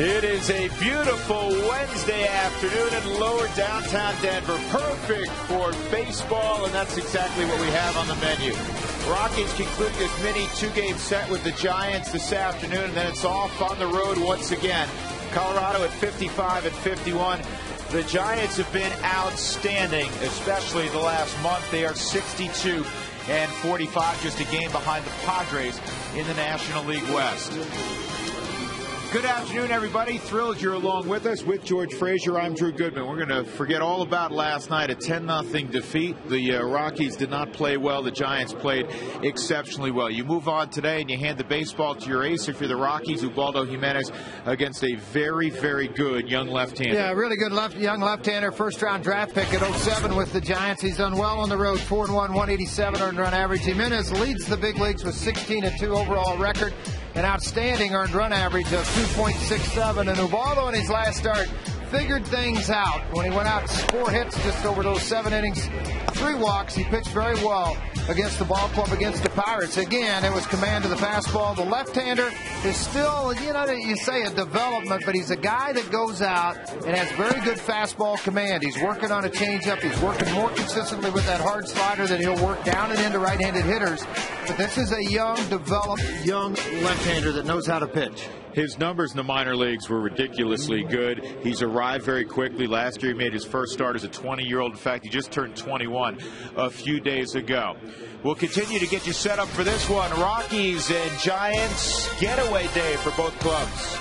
It is a beautiful Wednesday afternoon in lower downtown Denver. Perfect for baseball, and that's exactly what we have on the menu. Rockies conclude this mini two-game set with the Giants this afternoon, and then it's off on the road once again. Colorado at 55 and 51. The Giants have been outstanding, especially the last month. They are 62 and 45, just a game behind the Padres in the National League West. Good afternoon, everybody. Thrilled you're along with us. With George Frazier, I'm Drew Goodman. We're going to forget all about last night, a 10-0 defeat. The Rockies did not play well. The Giants played exceptionally well. You move on today and you hand the baseball to your ace if you're the Rockies, Ubaldo Jimenez, against a very, very good young left-hander. Yeah, really good young left-hander, first-round draft pick at 07 with the Giants. He's done well on the road, 4-1, 187 earned run average. Jimenez leads the big leagues with 16-2 overall record. An outstanding earned run average of 2.67, and Ubaldo in his last start figured things out. When he went out 4 hits just over those 7 innings, 3 walks, he pitched very well against the ball club, against the Pirates. Again, it was command of the fastball. The left-hander is still, you say a development, but he's a guy that goes out and has very good fastball command. He's working on a changeup. He's working more consistently with that hard slider that he'll work down and into right-handed hitters. But this is a young, developed, young left-hander that knows how to pitch. His numbers in the minor leagues were ridiculously good. He's arrived very quickly. Last year he made his first start as a 20-year-old. In fact, he just turned 21 a few days ago. We'll continue to get you set up for this one. Rockies and Giants getaway day for both clubs.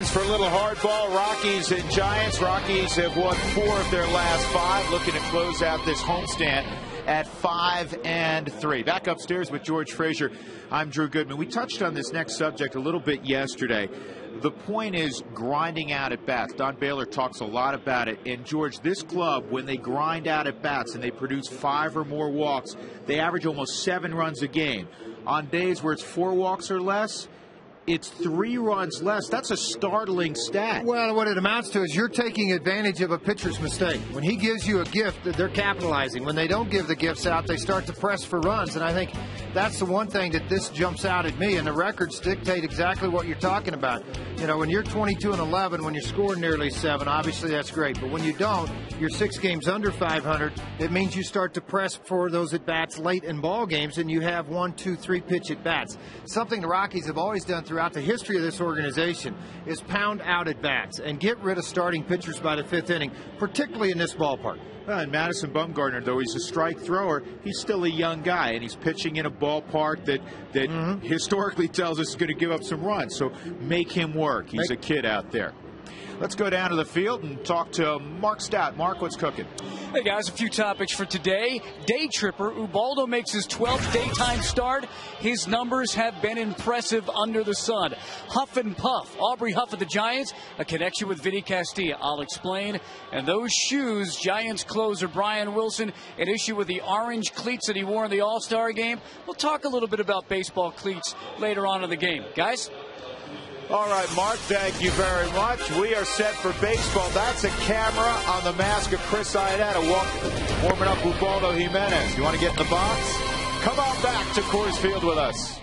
For a little hardball, Rockies and Giants. Rockies have won 4 of their last 5, looking to close out this homestand at 5-3. Back upstairs with George Frazier. I'm Drew Goodman. We touched on this next subject a little bit yesterday. The point is grinding out at bats. Don Baylor talks a lot about it. And, George, this club, when they grind out at bats and they produce 5 or more walks, they average almost 7 runs a game. On days where it's 4 walks or less, it's 3 runs less. That's a startling stat. Well, what it amounts to is you're taking advantage of a pitcher's mistake. When he gives you a gift, they're capitalizing. When they don't give the gifts out, they start to press for runs. And I think that's the one thing that this jumps out at me. And the records dictate exactly what you're talking about. You know, when you're 22-11, when you're scoring nearly 7, obviously that's great. But when you don't, you're 6 games under 500. It means you start to press for those at-bats late in ball games, and you have 1, 2, 3 pitch at-bats. Something the Rockies have always done throughout the history of this organization is pound out at-bats and get rid of starting pitchers by the 5th inning, particularly in this ballpark. Well, and Madison Bumgarner, though he's a strike thrower, he's still a young guy, and he's pitching in a ballpark that historically tells us he's going to give up some runs. So make him work. He's a kid out there. Let's go down to the field and talk to Mark Stout. Mark, what's cooking? Hey, guys, a few topics for today. Day tripper, Ubaldo makes his 12th daytime start. His numbers have been impressive under the sun. Huff and Puff, Aubrey Huff of the Giants, a connection with Vinny Castilla. I'll explain. And those shoes, Giants closer Brian Wilson, an issue with the orange cleats that he wore in the All-Star game. We'll talk a little bit about baseball cleats later on in the game. Guys? All right, Mark, thank you very much. We are set for baseball. That's a camera on the mask of Chris Iannetta warming up Ubaldo Jimenez. You want to get in the box? Come on back to Coors Field with us.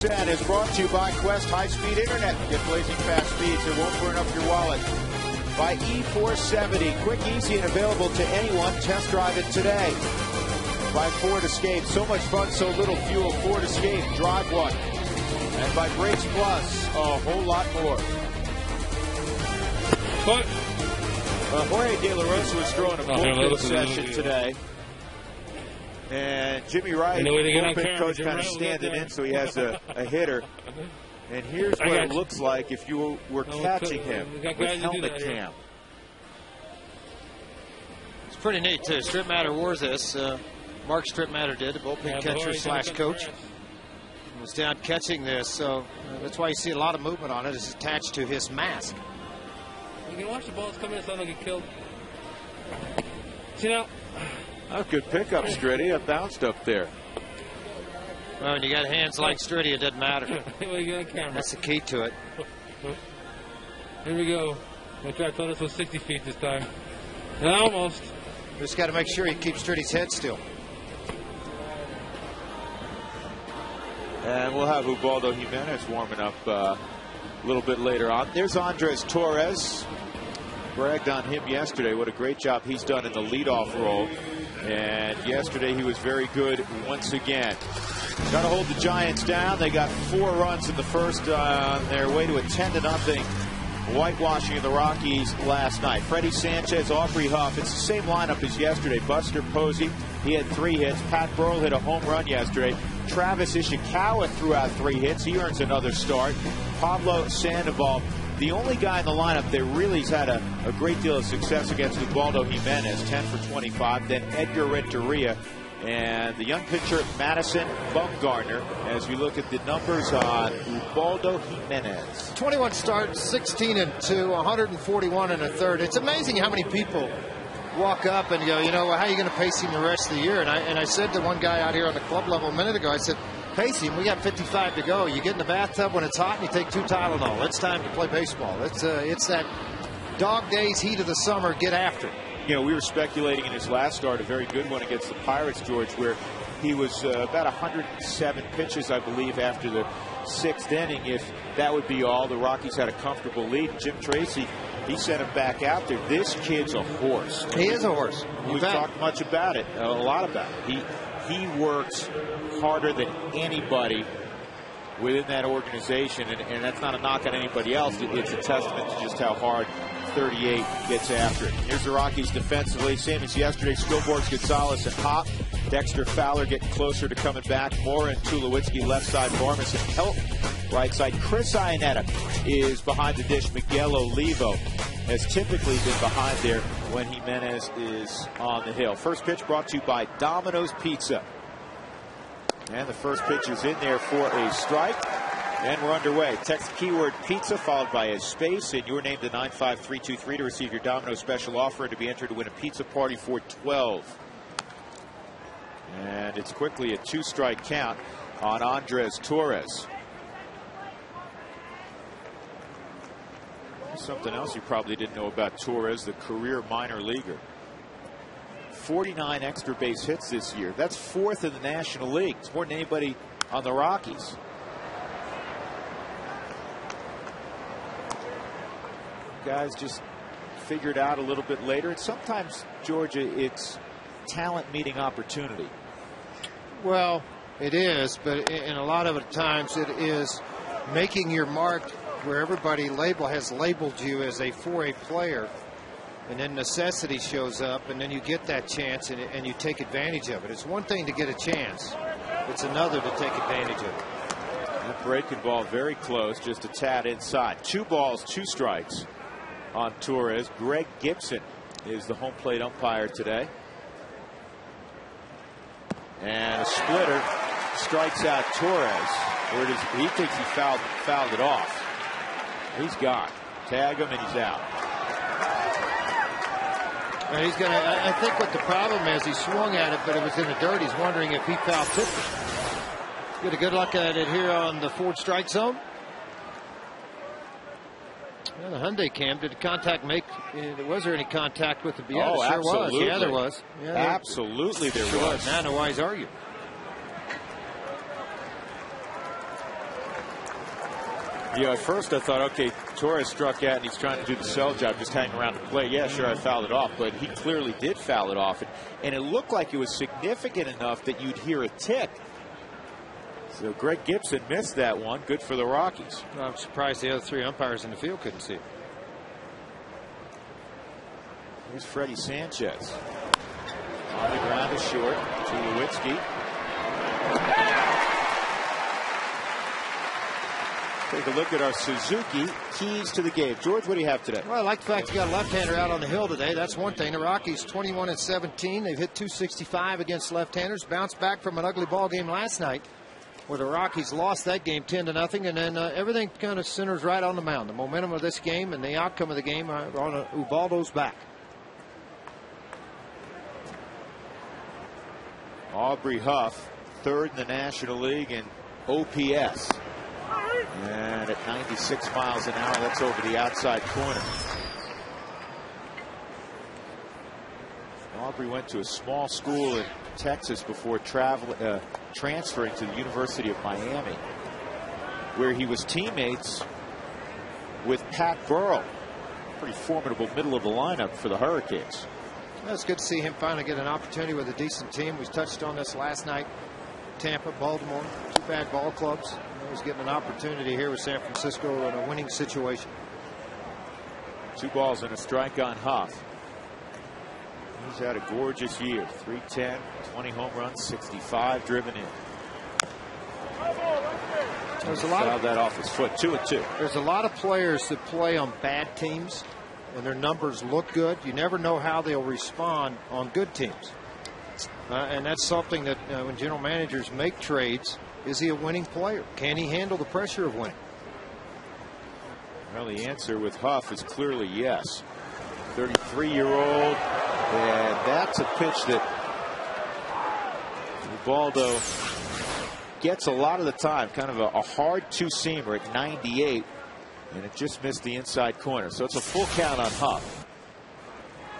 That is brought to you by Quest High-Speed Internet. Get blazing fast speeds that won't burn up your wallet. By E470, quick, easy, and available to anyone. Test drive it today. By Ford Escape, so much fun, so little fuel. Ford Escape, drive one. And by Brakes Plus, a whole lot more. What? Jorge De La Rosa was throwing a bullpen session today. And Jimmy Wright, bullpen coach, kind of standing in, so he has a hitter. And here's what it looks like if you were catching him with helmet cam. It's pretty neat, too. Strip Matter wore this. Mark Strip Matter did, the bullpen catcher slash coach. Was down catching this, so that's why you see a lot of movement on it. It's attached to his mask. You can watch the balls come in so I don't get killed. You know. Oh, good pickup, Striddy. I bounced up there. Well, when you got hands like Striddy, it doesn't matter. That's the key to it. Here we go. I thought this was 60 feet this time. Almost. Just got to make sure you keep Striddy's head still. And we'll have Ubaldo Jimenez warming up a little bit later on. There's Andres Torres. Bragged on him yesterday. What a great job he's done in the leadoff role. And yesterday he was very good once again. Got to hold the Giants down. They got 4 runs in the first on their way to a 10-0 whitewashing of the Rockies last night. Freddie Sanchez, Aubrey Huff. It's the same lineup as yesterday. Buster Posey, he had 3 hits. Pat Burrell hit a home run yesterday. Travis Ishikawa threw out 3 hits. He earns another start. Pablo Sandoval, the only guy in the lineup that really has had a great deal of success against Ubaldo Jimenez, 10 for 25. Then Edgar Renteria and the young pitcher Madison Bumgarner, as we look at the numbers on Ubaldo Jimenez. 21 starts, 16-2, 141 and a third. It's amazing how many people walk up and go, how are you going to pace him the rest of the year? And I said to one guy out here on the club level a minute ago, I said, pace him. We got 55 to go. You get in the bathtub when it's hot and you take 2 Tylenol. It's time to play baseball. It's that dog days heat of the summer. Get after it. We were speculating in his last start, a very good one against the Pirates, George, where he was about 107 pitches, I believe, after the 6th inning. If that would be all, the Rockies had a comfortable lead. Jim Tracy, he sent him back out there. This kid's a horse. He is a horse. We've talked much about it, a lot about it. He works harder than anybody within that organization, and that's not a knock on anybody else. It's a testament to just how hard 38 gets after it. Here's the Rockies defensively, same as yesterday. Skilborgs, Gonzalez, and Hop. Dexter Fowler getting closer to coming back. Moore and Tulowitzki left side. Barmes and Helton right side. Chris Iannetta is behind the dish. Miguel Olivo has typically been behind there when Jimenez is on the hill. First pitch brought to you by Domino's Pizza. And the first pitch is in there for a strike. And we're underway. Text keyword pizza followed by a space and your name to 95323 to receive your Domino's special offer and to be entered to win a pizza party for 12. And it's quickly a 2-strike count on Andres Torres. Something else you probably didn't know about Torres, the career minor leaguer. 49 extra base hits this year. That's 4th in the National League. It's more than anybody on the Rockies. Guys just figured out a little bit later. And sometimes, Georgia, it's talent meeting opportunity. Well, it is, but in a lot of the times it is making your mark where everybody has labeled you as a 4A player, and then necessity shows up, and then you get that chance and you take advantage of it. It's one thing to get a chance. It's another to take advantage of it. That breaking ball very close, just a tad inside. 2 balls, 2 strikes on Torres. Greg Gibson is the home plate umpire today. And a splitter strikes out Torres. Where he thinks he fouled it off. He's gone. Tag him and he's out. And he's gonna. I think what the problem is, he swung at it, but it was in the dirt. He's wondering if he foul tipped it. Get a good look at it here on the Ford strike zone. Well, the Hyundai cam, did contact make? Was there any contact with the? Yeah, oh, sure absolutely. Was. Yeah, there was. Yeah, absolutely, there was. Now, no wise argue. Yeah, at first I thought, okay, Torres struck out and he's trying to do the sell job, just hanging around to play. Yeah, sure, I fouled it off, but he clearly did foul it off, and it looked like it was significant enough that you'd hear a tick. So Greg Gibson missed that one. Good for the Rockies. Well, I'm surprised the other 3 umpires in the field couldn't see it. Here's Freddie Sanchez. On the ground is short. Tulowitzki. Take a look at our Suzuki keys to the game. George, what do you have today? Well, I like the fact you got a left-hander out on the hill today. That's one thing. The Rockies 21-17. They've hit .265 against left-handers. Bounced back from an ugly ball game last night, where the Rockies lost that game 10-0, and then everything kind of centers right on the mound. The momentum of this game and the outcome of the game are on Ubaldo's back. Aubrey Huff, 3rd in the National League in OPS. And at 96 miles an hour, that's over the outside corner. Aubrey went to a small school in Texas before transferring to the University of Miami, where he was teammates with Pat Burrell. Pretty formidable middle of the lineup for the Hurricanes. Well, it's good to see him finally get an opportunity with a decent team. We touched on this last night. Tampa, Baltimore, two bad ball clubs. He's getting an opportunity here with San Francisco in a winning situation. 2 balls and a strike on Huff. He's had a gorgeous year. 310, 20 home runs, 65 driven in. There's a lot of that off his foot. 2-2. There's a lot of players that play on bad teams, and their numbers look good. You never know how they'll respond on good teams. And that's something that when general managers make trades, is he a winning player? Can he handle the pressure of winning? Well, the answer with Huff is clearly yes. 33-year-old, and that's a pitch that Ubaldo gets a lot of the time. Kind of a hard two-seamer at 98, and it just missed the inside corner. So it's a full count on Huff.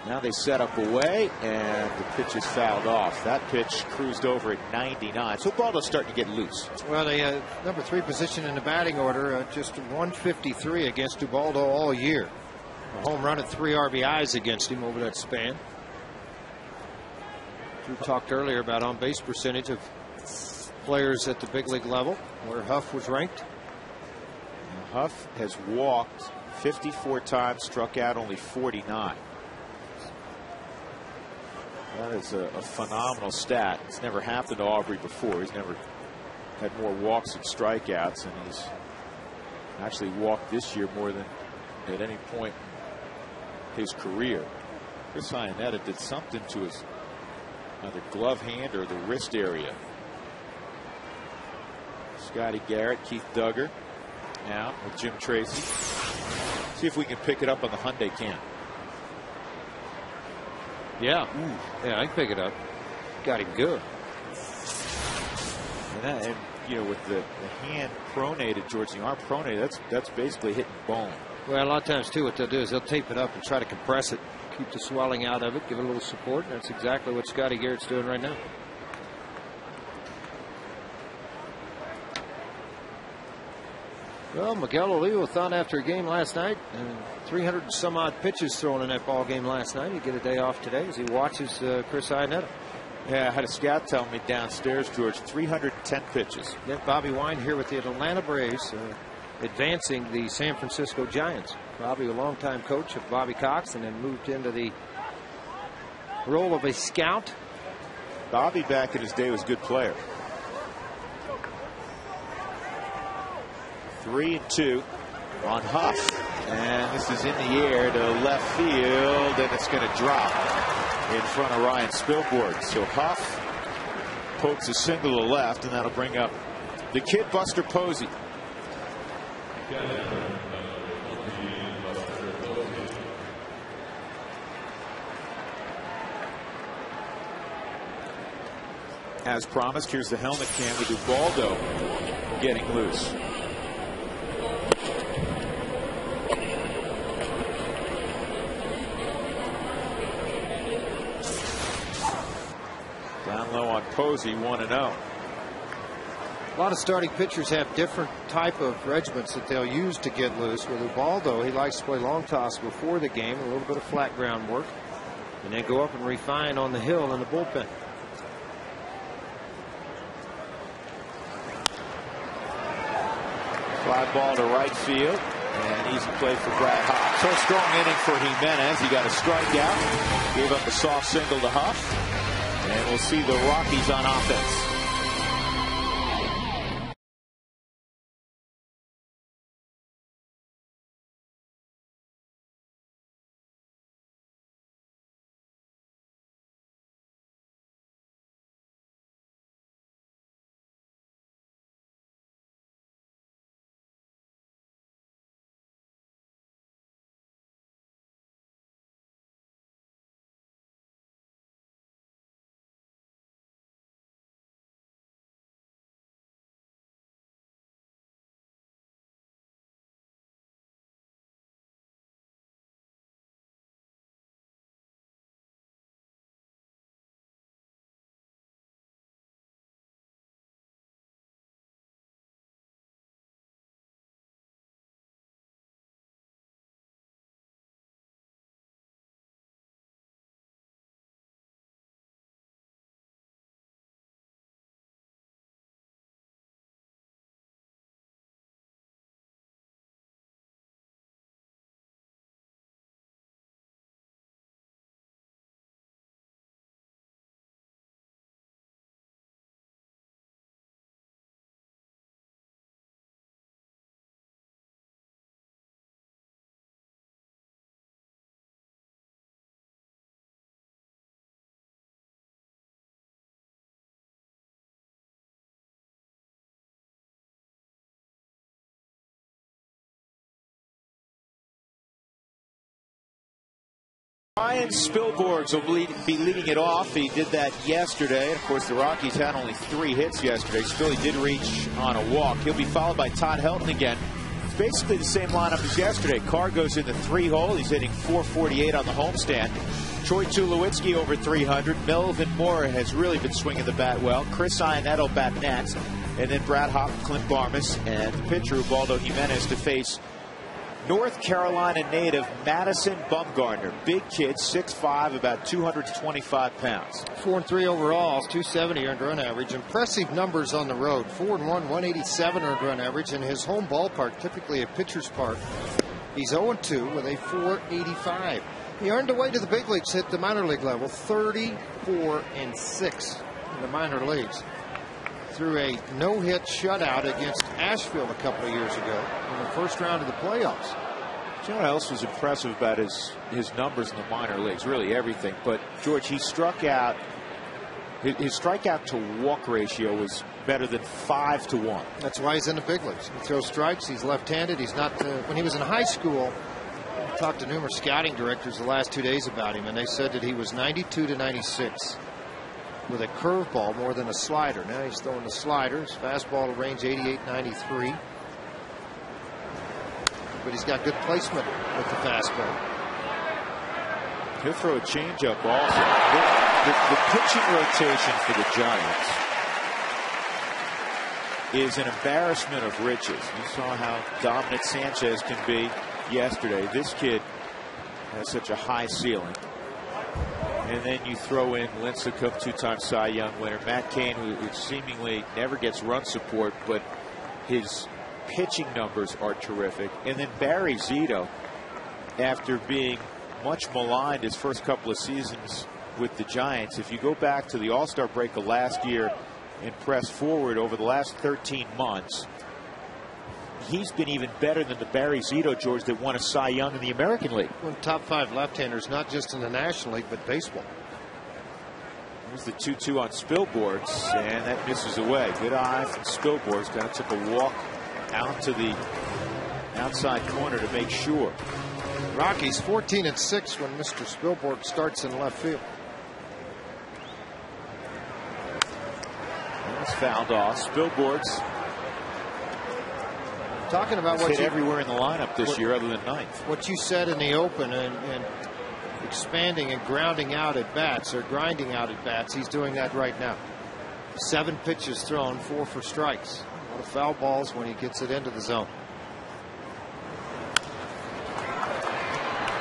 Now they set up away, and the pitch is fouled off. That pitch cruised over at 99. So Ubaldo's starting to get loose. Well, the number 3 position in the batting order, just 153 against Ubaldo all year. A home run and 3 RBIs against him over that span. Drew talked earlier about on-base percentage of players at the big league level, where Huff was ranked. Now, Huff has walked 54 times, struck out only 49. That is a phenomenal stat. It's never happened to Aubrey before. He's never had more walks and strikeouts, and he's actually walked this year more than at any point in his career. Chris Iannetta did something to his either glove hand or the wrist area. Scotty Garrett, Keith Duggar now with Jim Tracy. See if we can pick it up on the Hyundai cam. Yeah. Yeah, I can pick it up. Got him good. And you know, with the hand pronated, George, the arm pronated, that's basically hitting bone. Well, a lot of times, too, what they'll do is they'll tape it up and try to compress it, keep the swelling out of it, give it a little support. And that's exactly what Scotty Garrett's doing right now. Well, Miguel Olivo thought after a game last night, and 300 some odd pitches thrown in that ball game last night. He get a day off today as he watches Chris Iannetta. Yeah, I had a scout tell me downstairs, George, 310 pitches. Yeah, Bobby Wine here with the Atlanta Braves, advancing the San Francisco Giants. Bobby, a longtime coach of Bobby Cox, and then moved into the role of a scout. Bobby back in his day was a good player. 3-2 on Huff, and this is in the air to left field, and it's going to drop in front of Ryan Spilborg. So Huff pokes a single to left, and that'll bring up the kid Buster Posey. As promised, here's the helmet cam with Ubaldo getting loose. Down low on Posey, 1-0. A lot of starting pitchers have different type of regiments that they'll use to get loose. With Ubaldo, he likes to play long toss before the game, a little bit of flat ground work, and then go up and refine on the hill in the bullpen. Fly ball to right field, and easy play for Brad Huff. So a strong inning for Jimenez. He got a strikeout, gave up a soft single to Huff, and we'll see the Rockies on offense. Ryan Spilborghs will be leading it off. He did that yesterday. Of course, the Rockies had only 3 hits yesterday. Still, he did reach on a walk. He'll be followed by Todd Helton again. It's basically the same lineup as yesterday. Carr goes in the 3-hole. He's hitting .448 on the homestand. Troy Tulowitzki over 300. Melvin Moore has really been swinging the bat well. Chris Iannetta will bat next. And then Brad Hopp, Clint Barmas, and the pitcher Ubaldo Jimenez to face North Carolina native Madison Bumgarner. Big kid, 6'5", about 225 pounds. 4-3 overall, 270 earned run average. Impressive numbers on the road. 4-1, 187 earned run average. In his home ballpark, typically a pitcher's park, he's 0-2 with a 485. He earned away to the big leagues, hit the minor league level, 34-6 in the minor leagues. Through a no-hit shutout against Asheville a couple of years ago in the first round of the playoffs. You know what else was impressive about his numbers in the minor leagues? Really everything. But, George, he struck out. His strikeout to walk ratio was better than 5-1. That's why he's in the big leagues. He throws strikes. He's left-handed. He's not. When he was in high school, I talked to numerous scouting directors the last 2 days about him, and they said that he was 92-96. With a curveball more than a slider. Now he's throwing the sliders. Fastball to range 88-93. But he's got good placement with the fastball. He'll throw a changeup also. The pitching rotation for the Giants is an embarrassment of riches. You saw how dominant Sanchez can be yesterday. This kid has such a high ceiling. And then you throw in Lincecum, 2-time Cy Young winner. Matt Cain, who seemingly never gets run support, but his pitching numbers are terrific. And then Barry Zito, after being much maligned his first couple of seasons with the Giants, if you go back to the All-Star break of last year and press forward over the last 13 months, he's been even better than the Barry Zito, George, that won a Cy Young in the American League. One top 5 left-handers, not just in the National League, but baseball. There's the 2-2 on Spilborghs, and that misses away. Good eye from Spilborghs. Kind of took a walk out to the outside corner to make sure. Rockies 14-6 when Mr. Spilborghs starts in left field. That's fouled off. Spilborghs talking about what hit everywhere in the lineup this year other than ninth. What you said in the open and expanding and grounding out at bats or grinding out at bats, he's doing that right now. 7 pitches thrown, 4 for strikes. A lot of foul balls when he gets it into the zone.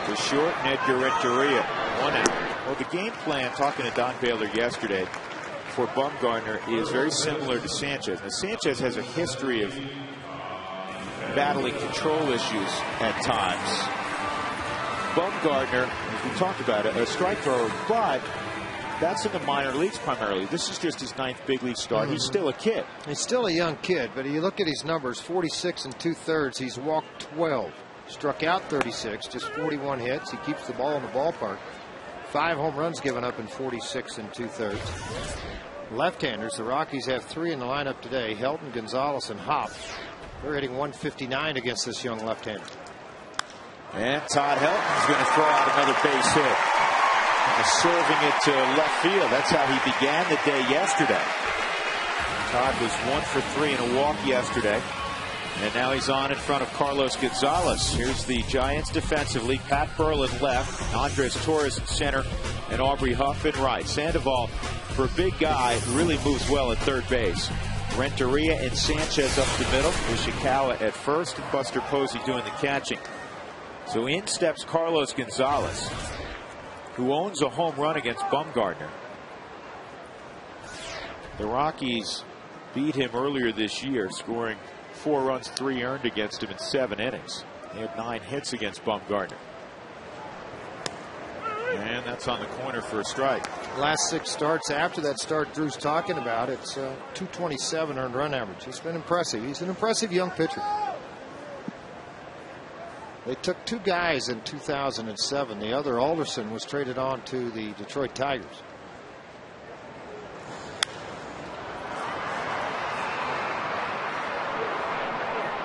The short, Edgar Renteria, 1 out. Well, the game plan, talking to Don Baylor yesterday, for Bumgarner is very similar to Sanchez. Now, Sanchez has a history of battling control issues at times. Bumgarner, as we talked about it, a strike thrower, but that's in the minor leagues primarily. This is just his 9th big league start. He's still a kid. He's still a young kid, but you look at his numbers, 46 2/3. He's walked 12, struck out 36, just 41 hits. He keeps the ball in the ballpark. 5 home runs given up in 46 2/3. Left-handers, the Rockies have 3 in the lineup today, Helton, Gonzalez, and Hopp. They're hitting 159 against this young left-hander. And Todd Helton's going to throw out another base hit. Serving it to left field. That's how he began the day yesterday. Todd was 1 for 3 in a walk yesterday. And now he's on in front of Carlos Gonzalez. Here's the Giants defensively. Pat Burl in left, Andres Torres in center, and Aubrey Huff in right. Sandoval, for a big guy, really moves well at third base. Renteria and Sanchez up the middle. Ishikawa at first, and Buster Posey doing the catching. So in steps Carlos Gonzalez, who owns a home run against Bumgarner. The Rockies beat him earlier this year, scoring 4 runs, 3 earned against him in 7 innings. He had 9 hits against Bumgarner. And that's on the corner for a strike. Last 6 starts after that start Drew's talking about, it's 227 earned run average. It's been impressive. He's an impressive young pitcher. They took 2 guys in 2007. The other, Alderson, was traded on to the Detroit Tigers.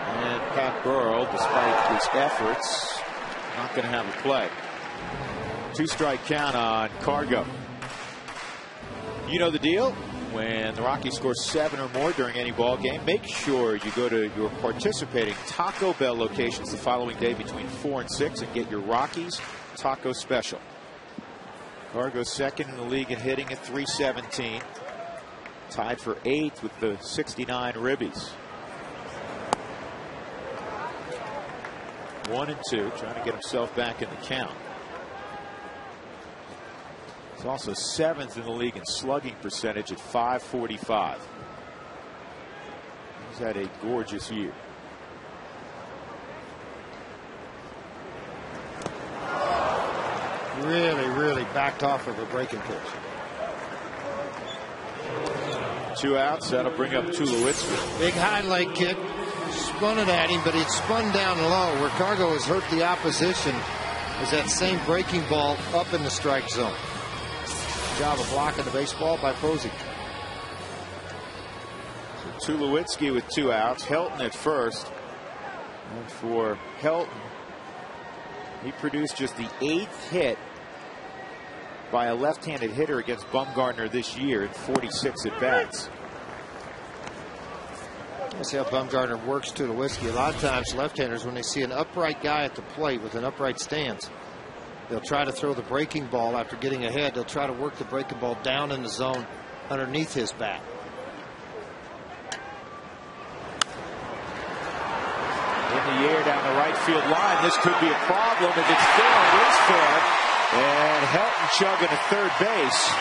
And Pat Burrell, despite his efforts, not going to have a play. 2-strike count on Cargo. You know the deal. When the Rockies score 7 or more during any ball game, make sure you go to your participating Taco Bell locations the following day between 4 and 6 and get your Rockies Taco Special. Cargo second in the league in hitting at .317. Tied for 8th with the 69 ribbies. 1 and 2, trying to get himself back in the count. He's also 7th in the league in slugging percentage at .545. He's had a gorgeous year. Really backed off of a breaking pitch. 2 outs. That'll bring up Tulowitzki. Big highlight kick. Spun it at him, but it spun down low. Where Cargo has hurt the opposition is that same breaking ball up in the strike zone. Job of blocking the baseball by Posey. So Tulowitzki with 2 outs. Helton at first. And for Helton, he produced just the 8th hit by a left-handed hitter against Bumgarner this year in 46 at-bats. That's how Bumgarner works Tulowitzki. A lot of times left-handers, when they see an upright guy at the plate with an upright stance, they'll try to throw the breaking ball after getting ahead. They'll try to work the breaking ball down in the zone underneath his bat. In the air down the right field line. This could be a problem if it's fair. It is fair. And Helton chugging to third base.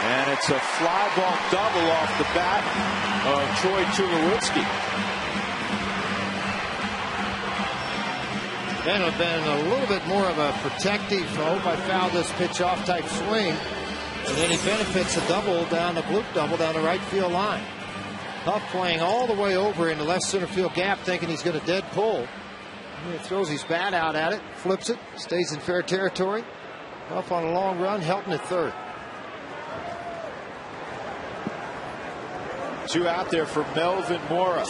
And it's a fly ball double off the bat of Troy Tulowitzki. Then it would have been a little bit more of a protective, I hope I foul this pitch off type swing. And then he benefits a double down the bloop double down the right field line. Huff playing all the way over in the left center field gap, thinking he's going to dead pull. And he throws his bat out at it, flips it, stays in fair territory. Huff on a long run, Helton at third. 2 out there for Melvin Mora.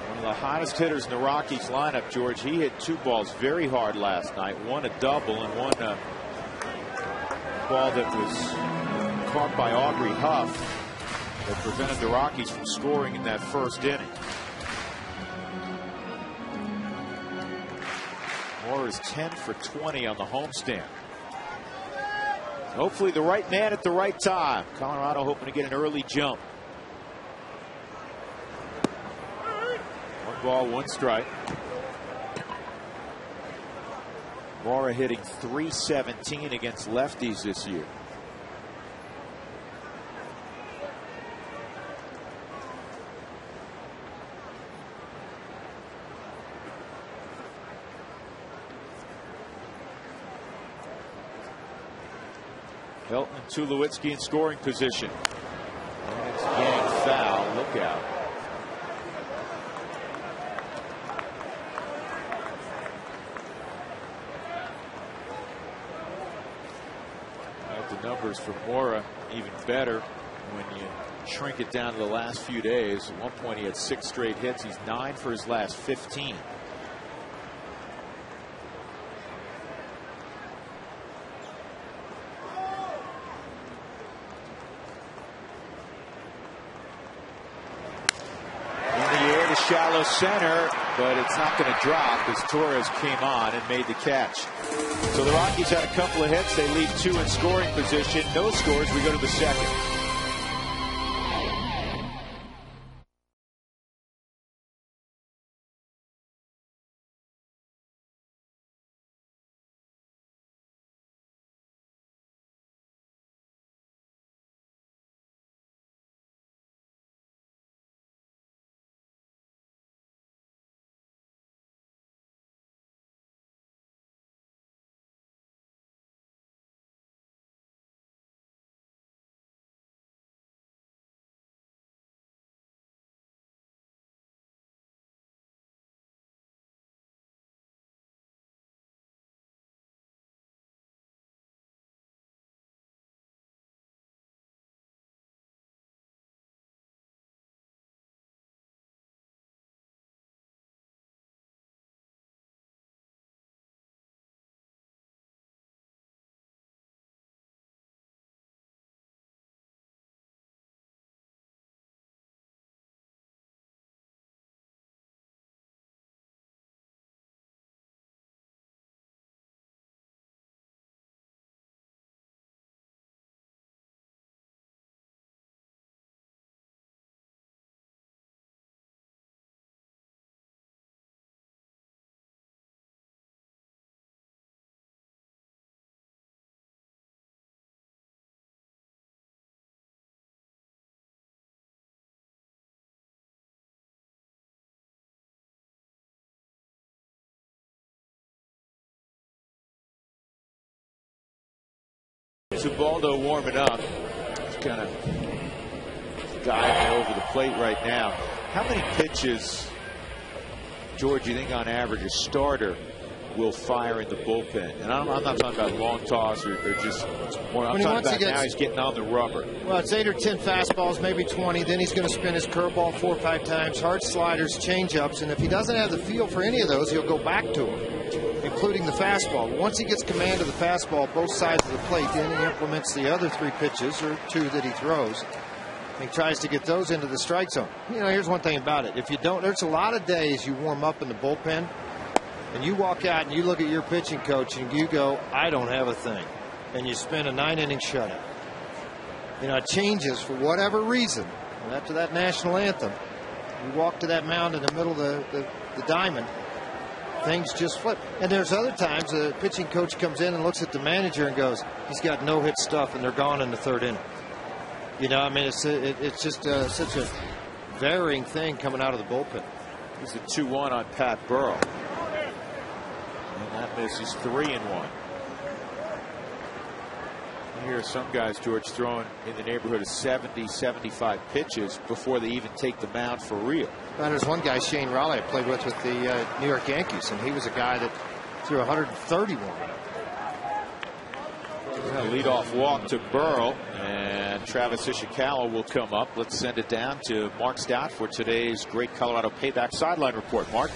One of the hottest hitters in the Rockies lineup, George. He hit 2 balls very hard last night. One a double and one ball that was caught by Aubrey Huff that prevented the Rockies from scoring in that first inning. Mora is 10 for 20 on the homestand. Hopefully the right man at the right time. Colorado hoping to get an early jump. 1 ball, 1 strike. Mora hitting .317 against lefties this year. Helton and Tulowitzki in scoring position. And it's gang foul. Look out. The numbers for Mora even better when you shrink it down to the last few days. At one point he had 6 straight hits. He's 9 for his last 15. Shallow center, but it's not going to drop as Torres came on and made the catch. So the Rockies had a couple of hits. They leave 2 in scoring position. No scores. We go to the second. That's Ubaldo warming up. He's kind of diving over the plate right now. How many pitches, George, you think on average a starter will fire in the bullpen? And I'm not talking about long toss or just more. I'm talking about now he's getting on the rubber. Well, it's 8 or 10 fastballs, maybe 20. Then he's going to spin his curveball 4 or 5 times, hard sliders, changeups. And if he doesn't have the feel for any of those, he'll go back to them, including the fastball. Once he gets command of the fastball, both sides of the plate, then he implements the other 3 pitches or 2 that he throws. He tries to get those into the strike zone. You know, here's one thing about it. If you don't, there's a lot of days you warm up in the bullpen and you walk out and you look at your pitching coach and you go, I don't have a thing. And you spend a 9-inning shutout. You know, it changes for whatever reason. And after that national anthem, you walk to that mound in the middle of the diamond, things just flip. And there's other times the pitching coach comes in and looks at the manager and goes, he's got no-hit stuff, and they're gone in the 3rd inning. You know, I mean, it's just such a varying thing coming out of the bullpen. He's a 2-1 on Pat Burrell. And that misses 3-1. Here are some guys, George, throwing in the neighborhood of 70, 75 pitches before they even take the mound for real. Well, there's one guy, Shane Raleigh, I played with the New York Yankees, and he was a guy that threw 131. Leadoff walk to Burrell, and Travis Ishikawa will come up. Let's send it down to Mark Stout for today's Great Colorado Payback Sideline Report. Mark.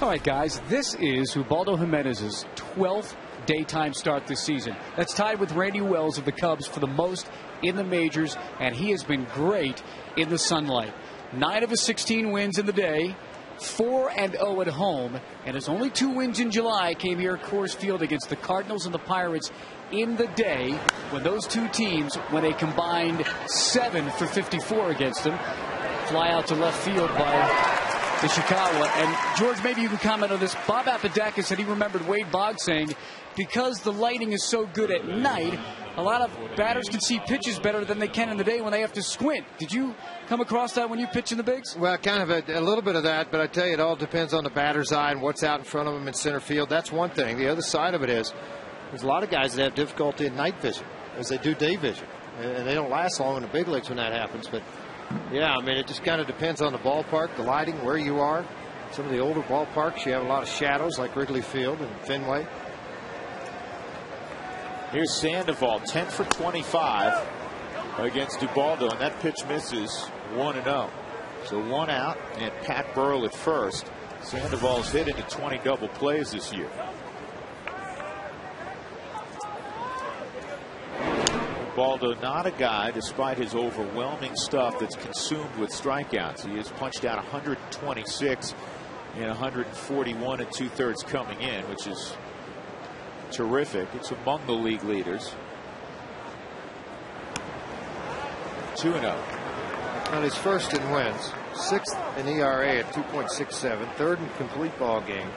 All right, guys, this is Ubaldo Jimenez's 12th daytime start this season. That's tied with Randy Wells of the Cubs for the most in the majors, and he has been great in the sunlight. 9 of his 16 wins in the day, 4-0 at home, and his only 2 wins in July came here at Coors Field against the Cardinals and the Pirates in the day, when those 2 teams, when they combined 7 for 54 against them, fly out to left field by Ishikawa. And George, maybe you can comment on this. Bob Apodaca said he remembered Wade Boggs saying, because the lighting is so good at night, a lot of batters can see pitches better than they can in the day when they have to squint. Did you come across that when you pitch in the bigs? Well, kind of a little bit of that, but I tell you, it all depends on the batter's eye and what's out in front of them in center field. That's one thing. The other side of it is there's a lot of guys that have difficulty in night vision as they do day vision, and they don't last long in the big leagues when that happens. But yeah, I mean, it just kind of depends on the ballpark, the lighting, where you are. Some of the older ballparks, you have a lot of shadows like Wrigley Field and Fenway. Here's Sandoval, 10 for 25 against Ubaldo, and that pitch misses 1-0. So 1 out, and Pat Burrell at first. Sandoval's hit into 20 double plays this year. Ubaldo not a guy, despite his overwhelming stuff, that's consumed with strikeouts. He has punched out 126 and 141 2/3 coming in, which is terrific. It's among the league leaders. 2-0. On his first in wins, 6th in ERA at 2.67, 3rd in complete ball games,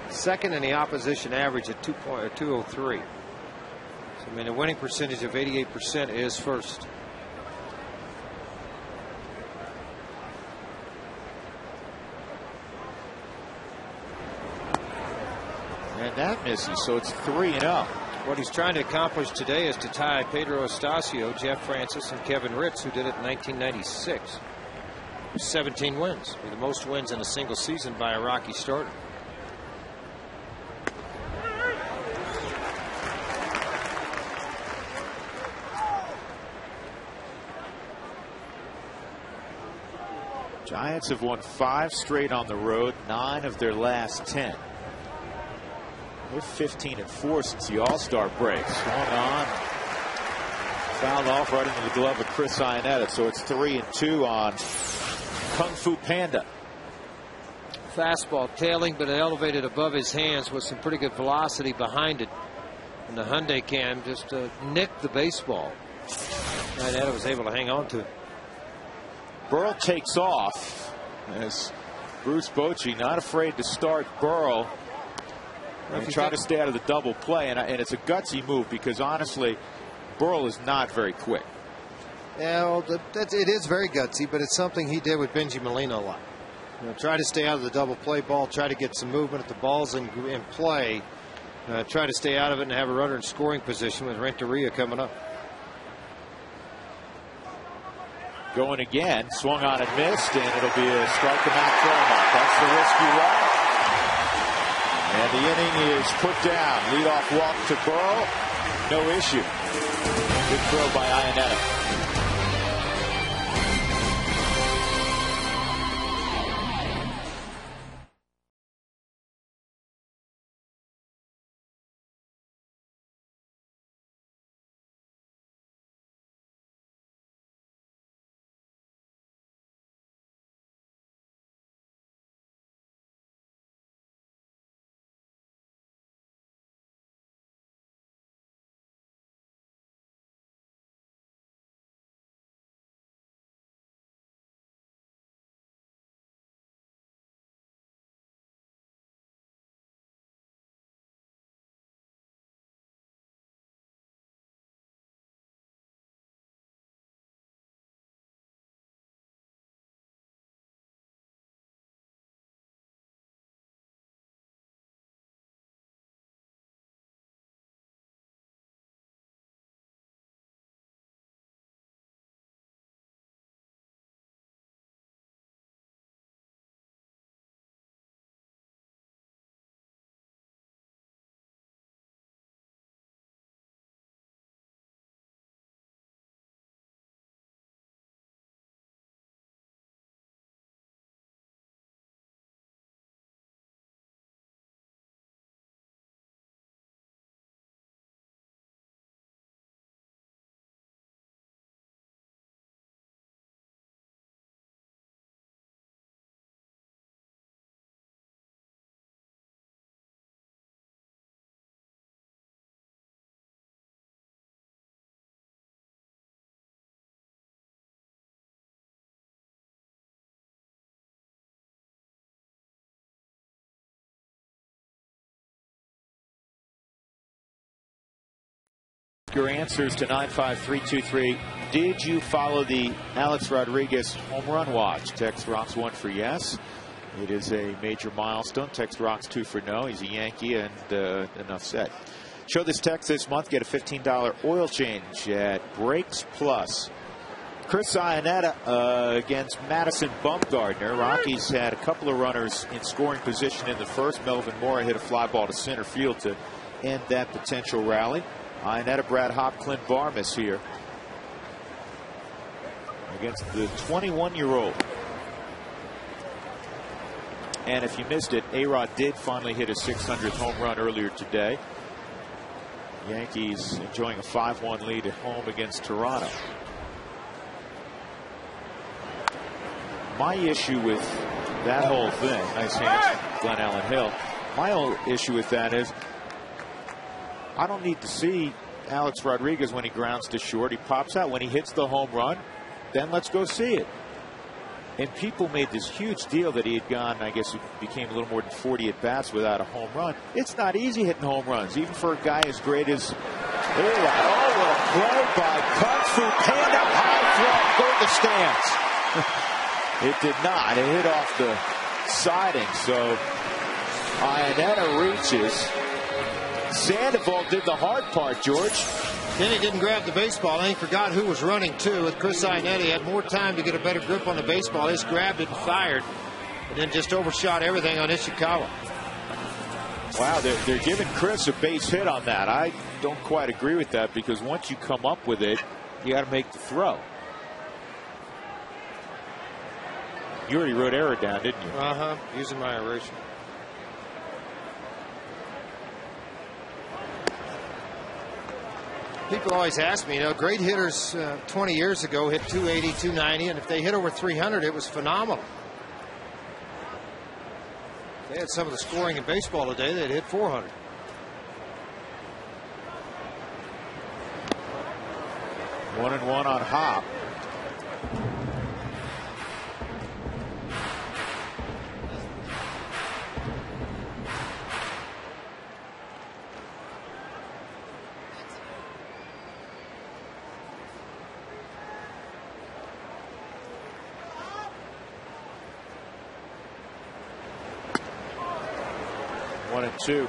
2nd in the opposition average at 203. So, I mean, a winning percentage of 88% is first. And that misses, so it's 3-0. What he's trying to accomplish today is to tie Pedro Estacio, Jeff Francis, and Kevin Ritz, who did it in 1996. 17 wins, the most wins in a single season by a Rocky starter. Giants have won 5 straight on the road, 9 of their last 10. They're 15-4 since the All-Star break. Swung on, fouled off right into the glove of Chris Iannetta. So it's 3-2 on Kung Fu Panda. Fastball tailing, but it elevated above his hands with some pretty good velocity behind it. And the Hyundai cam just nicked the baseball. Iannetta was able to hang on to it. Burrell takes off as Bruce Bochy not afraid to start Burrell and try to stay out of the double play, and it's a gutsy move because honestly Burrell is not very quick. Yeah, well, it is very gutsy, but it's something he did with Benji Molina a lot. You know, try to stay out of the double play ball, try to get some movement if the ball's in play, try to stay out of it and have a runner in scoring position with Renteria coming up. Going again, swung on and missed, and it'll be a strike him out throw. That's the risk you run. And the inning is put down. Leadoff walk to Burrow. No issue. Good throw by Iannetta. Your answers to 95323. Did you follow the Alex Rodriguez home run watch? Text rocks 1 for yes. It is a major milestone. Text rocks 2 for no. He's a Yankee, and enough said. Show this text this month. Get a $15 oil change at Brakes Plus. Chris Iannetta against Madison Bumgarner. Rockies had a couple of runners in scoring position in the first. Melvin Mora hit a fly ball to center field to end that potential rally. Iannetta, Brad Hopp, Clint Barmas here against the 21-year-old. And if you missed it, A-Rod did finally hit his 600th home run earlier today. Yankees enjoying a 5-1 lead at home against Toronto. My issue with that whole thing, nice hands, Glenn Allen Hill. My whole issue with that is I don't need to see Alex Rodriguez when he grounds to short. He pops out. When he hits the home run, then let's go see it. And people made this huge deal that he had gone, I guess it became a little more than 40 at-bats without a home run. It's not easy hitting home runs, even for a guy as great as what a play by Kung Fu. Hand up high throw, go to the stands. It did not. It hit off the siding. So Iannetta reaches. Sandoval did the hard part, George. Then he didn't grab the baseball, and he forgot who was running too. With Chris Iannetta, he had more time to get a better grip on the baseball. He just grabbed it and fired, and then just overshot everything on Ishikawa. Wow, they're giving Chris a base hit on that. I don't quite agree with that, because once you come up with it, you got to make the throw. You already wrote error down, didn't you? Using my erasure. People always ask me, great hitters 20 years ago hit 280, 290, and if they hit over 300, it was phenomenal. They had some of the scoring in baseball today. They'd hit 400. One and one on Hopp. One and two.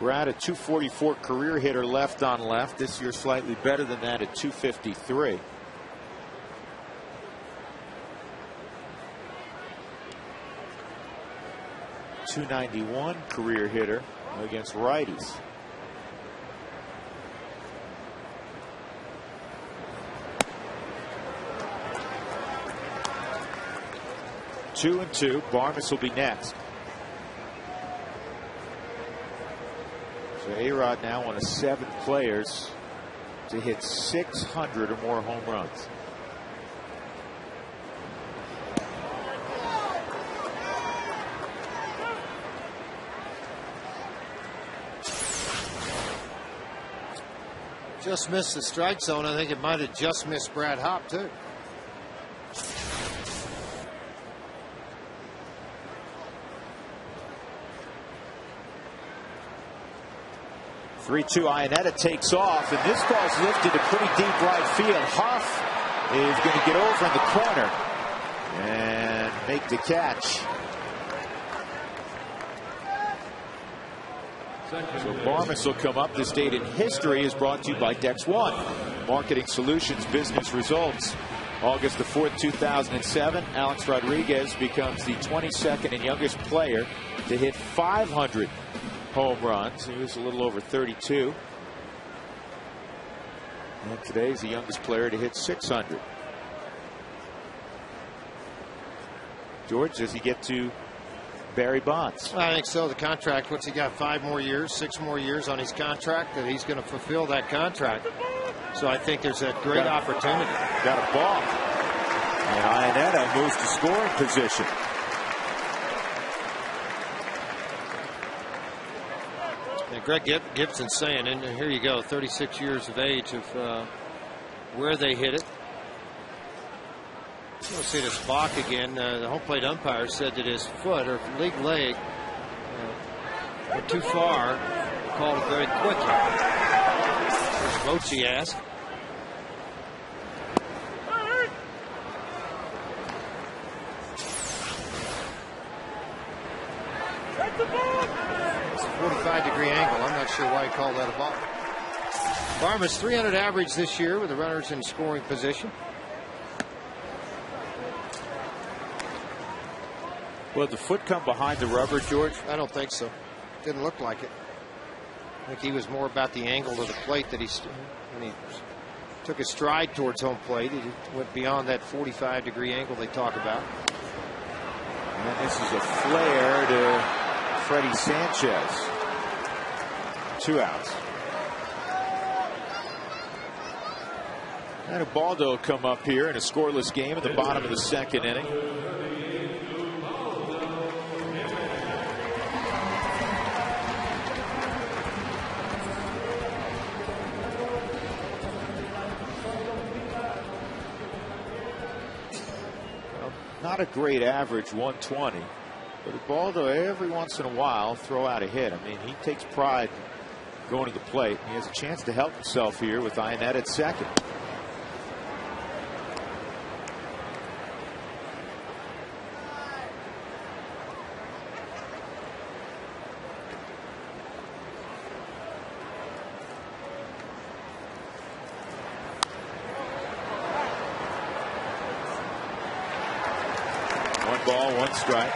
Brad, a 244 career hitter left on left. This year slightly better than that at 253. .291 career hitter against righties. Two and two. Barmes will be next. So A-Rod now one of 7 players to hit 600 or more home runs. Just missed the strike zone. I think it might have just missed Brad Hopp, too. Three-two. Iannetta takes off, and this ball's lifted to pretty deep right field. Huff is going to get over in the corner and make the catch. So Barmes will come up. This date in history is brought to you by Dex One, Marketing Solutions Business Results. August the 4th, 2007, Alex Rodriguez becomes the 22nd and youngest player to hit 500 home runs. He was a little over 32. And today is the youngest player to hit 600. George, does he get to Barry Bonds? I think so. The contract, what's he got, 5 more years, 6 more years on his contract, that he's going to fulfill that contract. So I think there's a great opportunity. Got a ball. And Iannetta moves to scoring position. And Greg Gibson's saying, and here you go, 36 years of age of where they hit it. We'll see this Bach again. The home plate umpire said that his foot or league leg went too far. Called it very quickly. Bochy asked. It's a 45-degree angle. I'm not sure why he called that a ball. Barmes 300 average this year with the runners in scoring position. Will the foot come behind the rubber, George? I don't think so. Didn't look like it. I think he was more about the angle of the plate that when he took a stride towards home plate. He went beyond that 45-degree angle they talk about. And this is a flare to Freddie Sanchez. 2 outs. And Ubaldo will come up here in a scoreless game at the bottom of the 2nd inning. Not a great average, 120. But Ubaldo, every once in a while, throw out a hit. I mean, he takes pride going to the plate. He has a chance to help himself here with Iannetta at second. Ball, 1 strike.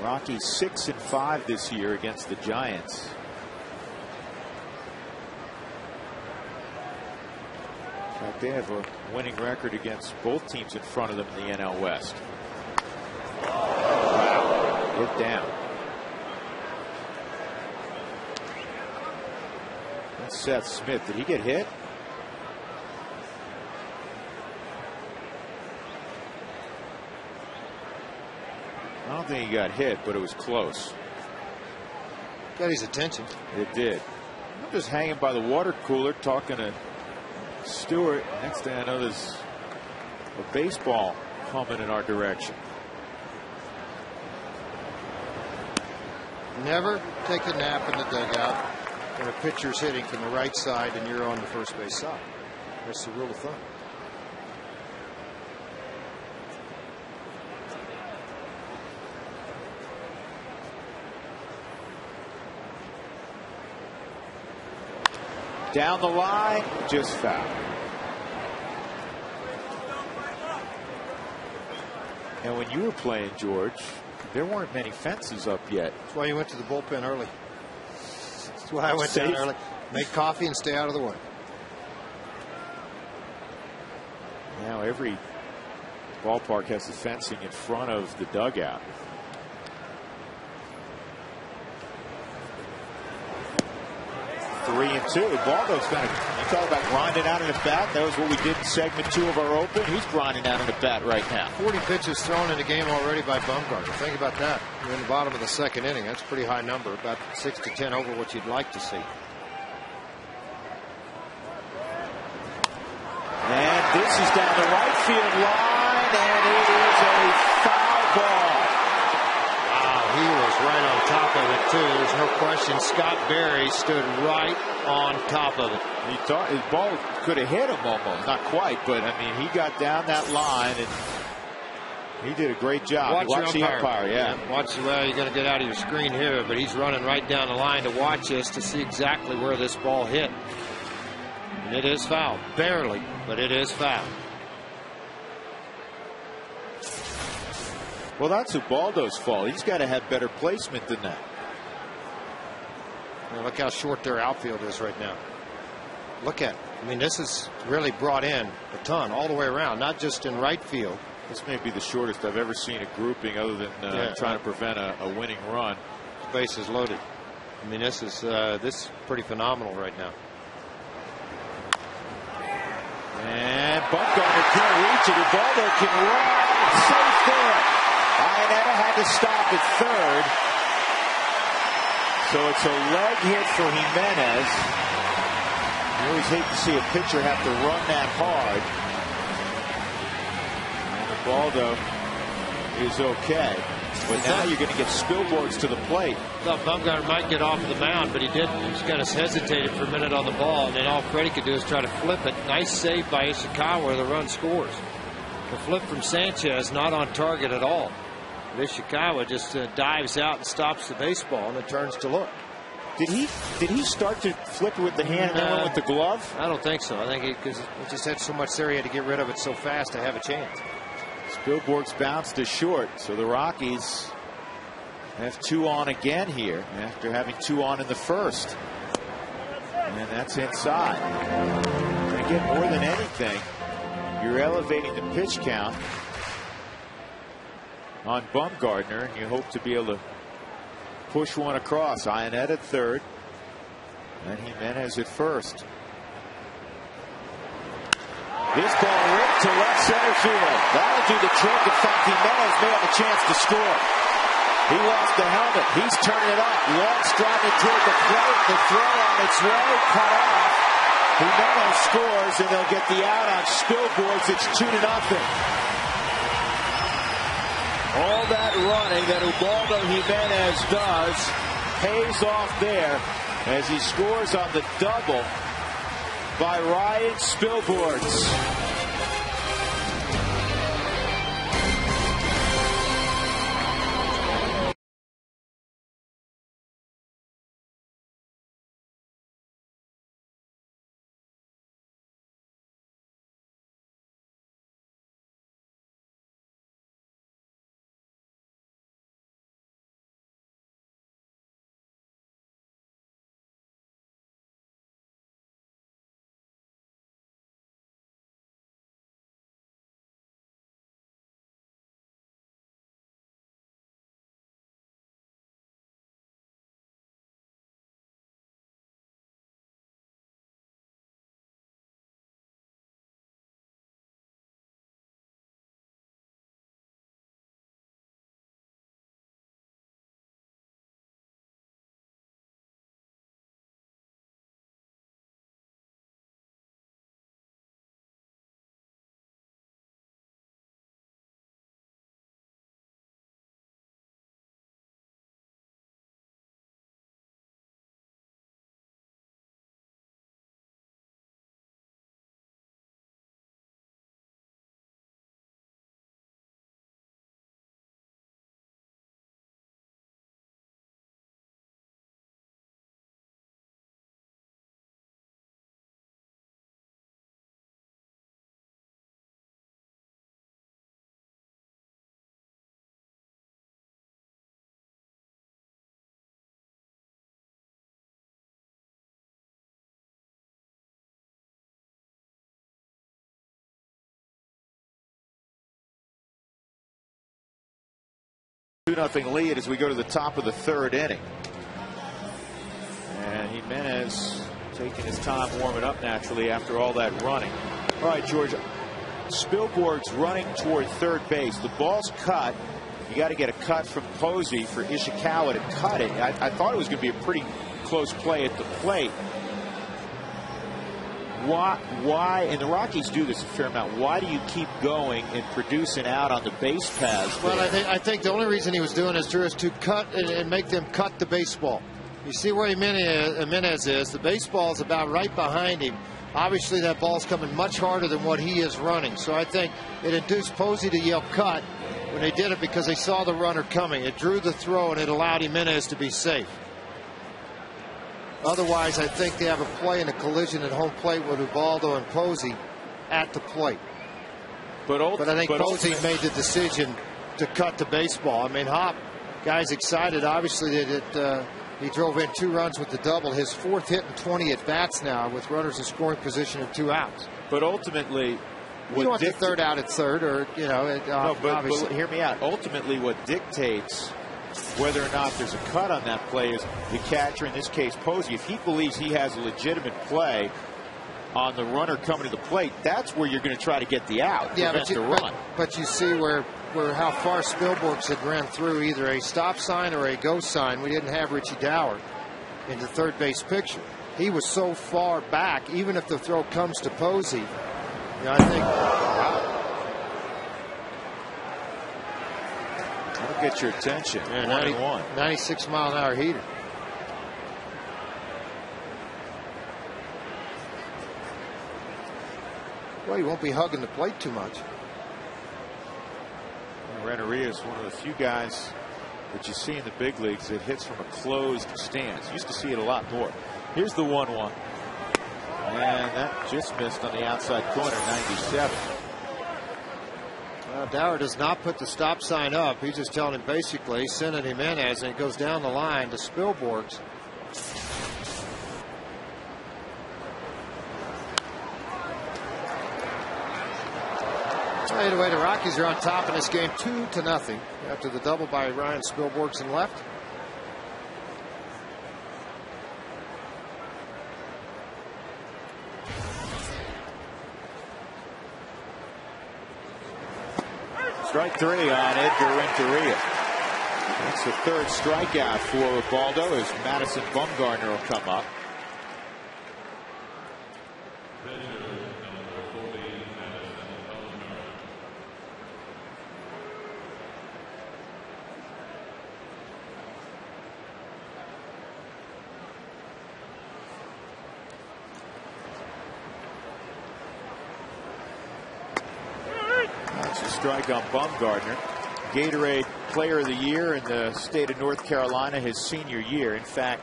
Rockies 6-5 this year against the Giants. In fact, they have a winning record against both teams in front of them in the NL West. Wow, hit down. Seth Smith, did he get hit? I don't think he got hit, but it was close. Got his attention. It did. I'm just hanging by the water cooler talking to Stewart. Next thing I know, there's a baseball coming in our direction. Never take a nap in the dugout when a pitcher's hitting from the right side and you're on the first base side. That's the rule of thumb. Down the line, just foul. And when you were playing, George, there weren't many fences up yet. That's why you went to the bullpen early. That's why I went down early. Make coffee and stay out of the way. Now every ballpark has the fencing in front of the dugout. Three and two. Baldo's kind of, you talk about grinding out in a bat. That was what we did in segment 2 of our open. He's grinding out in a bat right now. 40 pitches thrown in the game already by Bumgarner. Think about that. You're in the bottom of the 2nd inning. That's a pretty high number. About 6 to 10 over what you'd like to see. And this is down the right field line, and it is a foul ball. Wow, he was right on top of it, too. There's no question. Scott Berry stood right on top of it. He thought his ball could have hit him almost. Not quite, but, I mean, he got down that line, and he did a great job. Watch the umpire, yeah. Watch, well, you're going to get out of your screen here, but he's running right down the line to watch this to see exactly where this ball hit. And it is foul. Barely, but it is foul. Well, that's Ubaldo's fault. He's got to have better placement than that. Now look how short their outfield is right now. Look at it. I mean, this is really brought in a ton all the way around, not just in right field. This may be the shortest I've ever seen a grouping other than trying to prevent a winning run. Base is loaded. I mean, this is pretty phenomenal right now. And Bumgarner can't reach it. Ubaldo can run. Safe there. Iannetta had to stop at third. So it's a leg hit for Jimenez. You always hate to see a pitcher have to run that hard. And Ubaldo is okay. But now you're going to get Spilborghs to the plate. Thought Bumgarner might get off the mound, but he didn't. He just kind of hesitated for a minute on the ball, and then all Freddie could do is try to flip it. Nice save by Ishikawa. The run scores. The flip from Sanchez not on target at all. Ishikawa just dives out and stops the baseball, and it turns to look. Did he start to flip it with the hand and then went with the glove? I don't think so. I think because he just had so much there, he had to get rid of it so fast to have a chance. Spilborghs bounced to short, so the Rockies have 2 on again here after having 2 on in the first. And that's inside. And again, more than anything, you're elevating the pitch count on Bumgarner, and you hope to be able to push one across. Iannetta at third, and Jimenez at first. This ball ripped to left center field. That'll do the trick. In fact, Jimenez may have a chance to score. He lost the helmet. He's turning it up. Long stride toward the plate. The throw on its way. Cut off. Jimenez scores, and they'll get the out on Spilborghs. It's 2-0. All that running that Ubaldo Jimenez does pays off there as he scores on the double by Ryan Spilborghs. 2-0 lead as we go to the top of the third inning. And Jimenez taking his time warming up naturally after all that running. All right, George. Spielborg's running toward third base. The ball's cut. You got to get a cut from Posey for Ishikawa to cut it. I thought it was going to be a pretty close play at the plate. Why, and the Rockies do this a fair amount, why do you keep going and producing out on the base paths? Well, I think the only reason he was doing this, Drew, is to cut and make them cut the baseball. You see where Jimenez is. The baseball is about right behind him. Obviously, that ball's coming much harder than what he is running. So I think it induced Posey to yell cut when they did it because they saw the runner coming. It drew the throw, and it allowed Jimenez to be safe. Otherwise, I think they have a play in a collision at home plate with Ubaldo and Posey at the plate. But I think Posey made the decision to cut the baseball. I mean, Hop, guy's excited. Obviously, that he drove in 2 runs with the double. His 4th hit and 20 at bats now with runners in scoring position and 2 outs. But ultimately, you want the third out at third, or but hear me out. Ultimately, what dictates whether or not there's a cut on that play is the catcher, in this case Posey. If he believes he has a legitimate play on the runner coming to the plate, that's where you're going to try to get the out. Yeah, but you see where how far Spielborgs had ran through either a stop sign or a go sign. We didn't have Richie Dower in the third base picture. He was so far back, even if the throw comes to Posey. I think that'll get your attention. Yeah, 96-mile-an-hour heater. Well, he won't be hugging the plate too much. Renneria is one of the few guys that you see in the big leagues that hits from a closed stance. Used to see it a lot more. Here's the 1-1. And that just missed on the outside corner, 97. Well, Dower does not put the stop sign up. He's just telling him basically, sending Jimenez, and it goes down the line to Spielborgs. Either way, the Rockies are on top in this game 2-0 after the double by Ryan Spielborgs in left. Strike 3 on Edgar Renteria. That's the 3rd strikeout for Ubaldo as Madison Bumgarner will come up. Strike on Bumgarner. Gatorade Player of the Year in the state of North Carolina his senior year. In fact,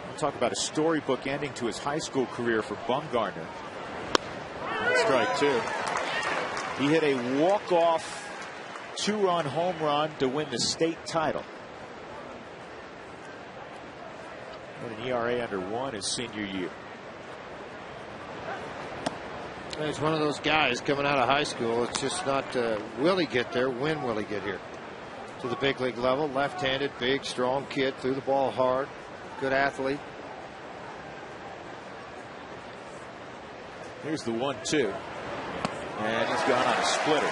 we'll talk about a storybook ending to his high school career for Bumgarner. Strike 2. He hit a walk-off 2-run home run to win the state title. And an ERA under 1 his senior year. He's one of those guys coming out of high school. It's just not will he get there, when will he get here to the big league level. Left-handed, big, strong kid, threw the ball hard, good athlete. Here's the 1-2, and he's gone on a splitter.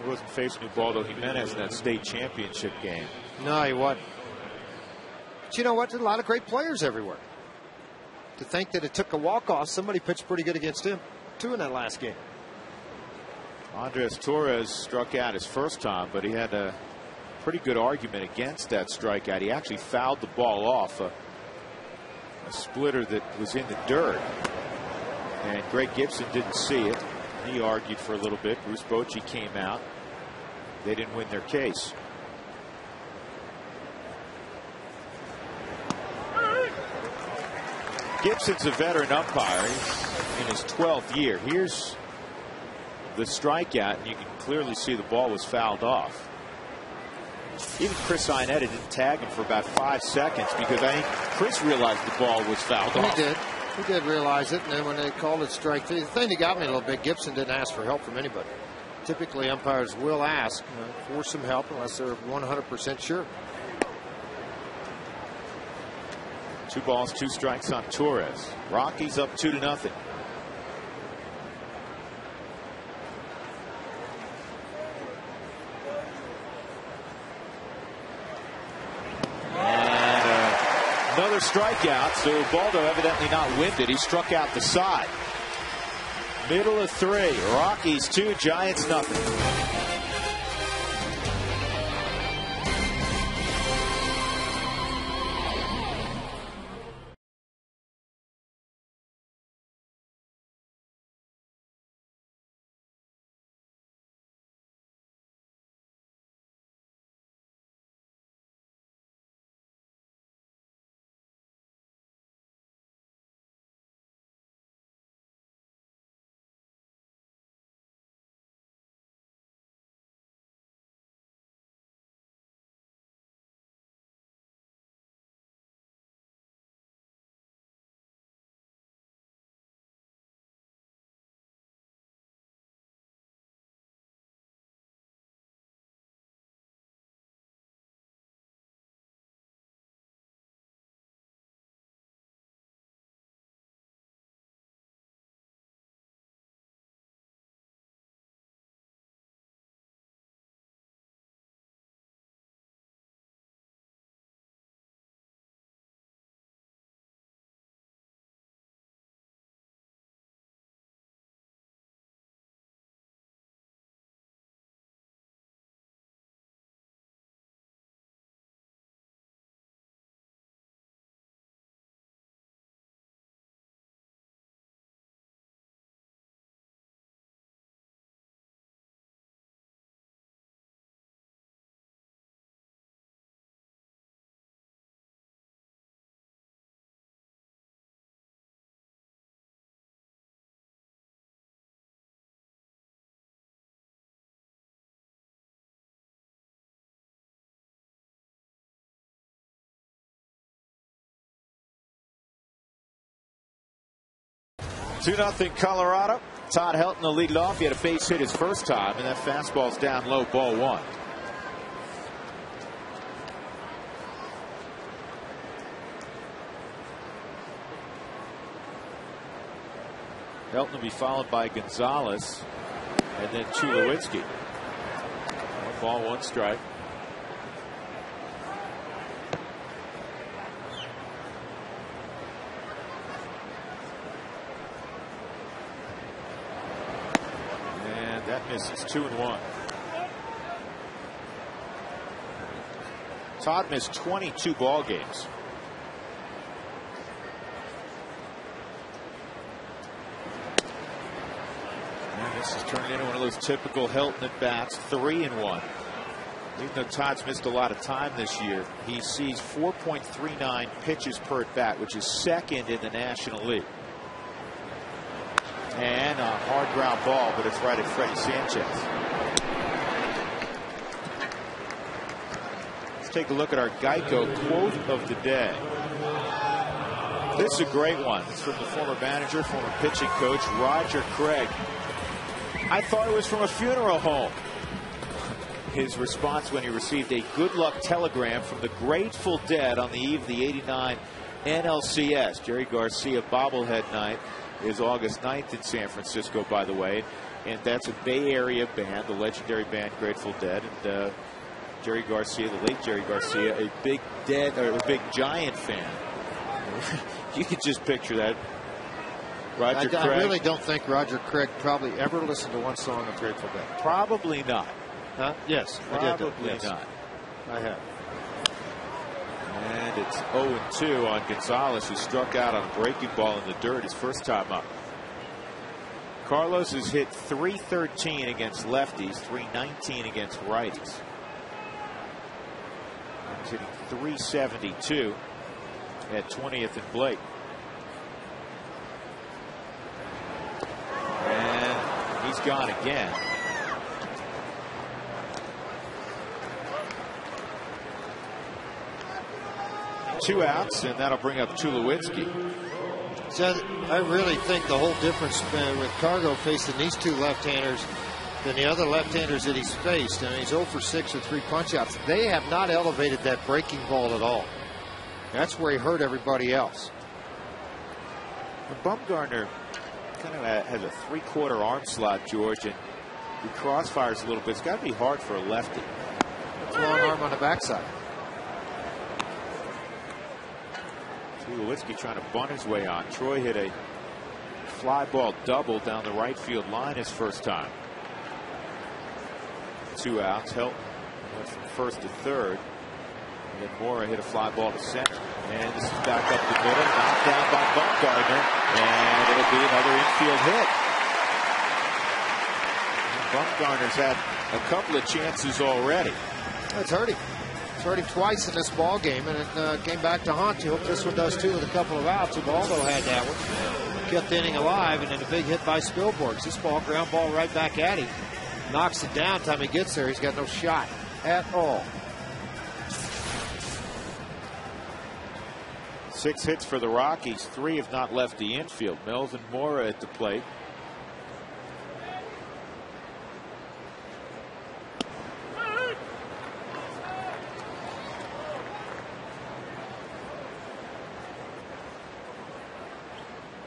He wasn't facing Ubaldo Jimenez in that state championship game. No, he wasn't. But you know what? There's a lot of great players everywhere. To think that it took a walk-off, somebody pitched pretty good against him, too, in that last game. Andres Torres struck out his first time, but he had a pretty good argument against that strikeout. He actually fouled the ball off a splitter that was in the dirt. And Greg Gibson didn't see it. He argued for a little bit. Bruce Bochy came out. They didn't win their case. Gibson's a veteran umpire. He's in his 12th year. Here's the strikeout, and you can clearly see the ball was fouled off. Even Chris Iannetta didn't tag him for about 5 seconds because I think Chris realized the ball was fouled off. He did. He did realize it, and then when they called it strike three, the thing that got me a little bit, Gibson didn't ask for help from anybody. Typically, umpires will ask for some help unless they're 100% sure. 2 balls, 2 strikes on Torres. Rockies up 2-0. Another strikeout, so Ubaldo evidently not winded. He struck out the side. Middle of 3. Rockies 2, Giants nothing. Two 2-0 Colorado. Todd Helton will lead it off. He had a base hit his first time, and that fastball's down low, ball 1. Helton will be followed by Gonzalez, and then Tulowitzki. 1 ball, 1 strike. That misses. 2-1. Todd missed 22 ball games. And this is turning into one of those typical Helton at bats. 3-1. Even though Todd's missed a lot of time this year, he sees 4.39 pitches per at bat, which is second in the National League. And a hard ground ball, but it's right at Freddie Sanchez. Let's take a look at our Geico quote of the day. This is a great one. It's from the former manager, former pitching coach, Roger Craig. I thought it was from a funeral home. His response when he received a good luck telegram from the Grateful Dead on the eve of the '89 NLCS. Jerry Garcia bobblehead night is August 9th in San Francisco, by the way, and that's a Bay Area band, the legendary band Grateful Dead, and Jerry Garcia, the late Jerry Garcia, a big Giant fan. You could just picture that. Roger Craig. I really don't think Roger Craig probably ever listened to one song of Grateful Dead. Probably not. Huh? Yes, probably yes. not. I have. And it's 0-2 on Gonzalez, who struck out on a breaking ball in the dirt his first time up. Carlos has hit .313 against lefties, .319 against righties. He's hitting .372 at 20th and Blake. And he's gone again. Two outs, and that'll bring up Tulowitzki. So I really think the whole difference with Cargo facing these two left-handers than the other left-handers that he's faced. I mean, he's 0 for 6 with 3 punch-outs. They have not elevated that breaking ball at all. That's where he hurt everybody else. Bumgarner kind of has a 3/4 arm slot, George, and he crossfires a little bit. It's got to be hard for a lefty. It's a long arm on the backside. Tulowitzki trying to bunt his way on. Troy hit a fly ball double down the right field line his first time. 2 outs. Helton went from first to third. And then Mora hit a fly ball to center. And this is back up the middle. Knocked down by Bumgarner. And it'll be another infield hit. Bumgarner's had a couple of chances already. It's hurt him. It's hurt him twice in this ball game, and it came back to haunt you. Hope this one does too with a couple of outs. Ubaldo had that one. Kept the inning alive, and then a big hit by Spilborghs. This ball, ground ball right back at him. Knocks it down. Time he gets there, he's got no shot at all. 6 hits for the Rockies. 3 have not left the infield. Melvin Mora at the plate.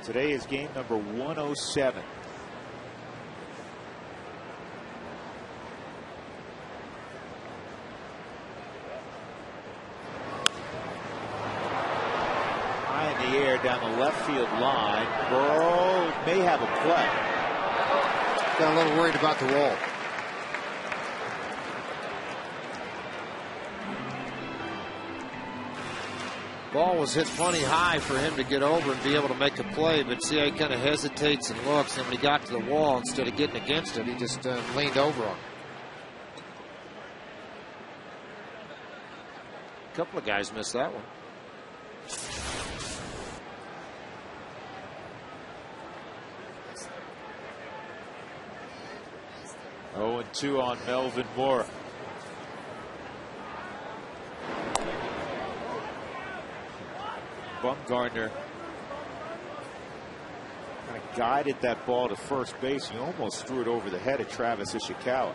Today is game number 107. High in the air down the left field line. Burrow may have a play. Got a little worried about the wall. Ball was hit plenty high for him to get over and be able to make a play, but see how he kind of hesitates and looks, and when he got to the wall, instead of getting against it, he just leaned over on it. A couple of guys missed that one. Oh, 0-2 on Melvin Mora. Bumgarner kind of guided that ball to first base. He almost threw it over the head of Travis Ishikawa.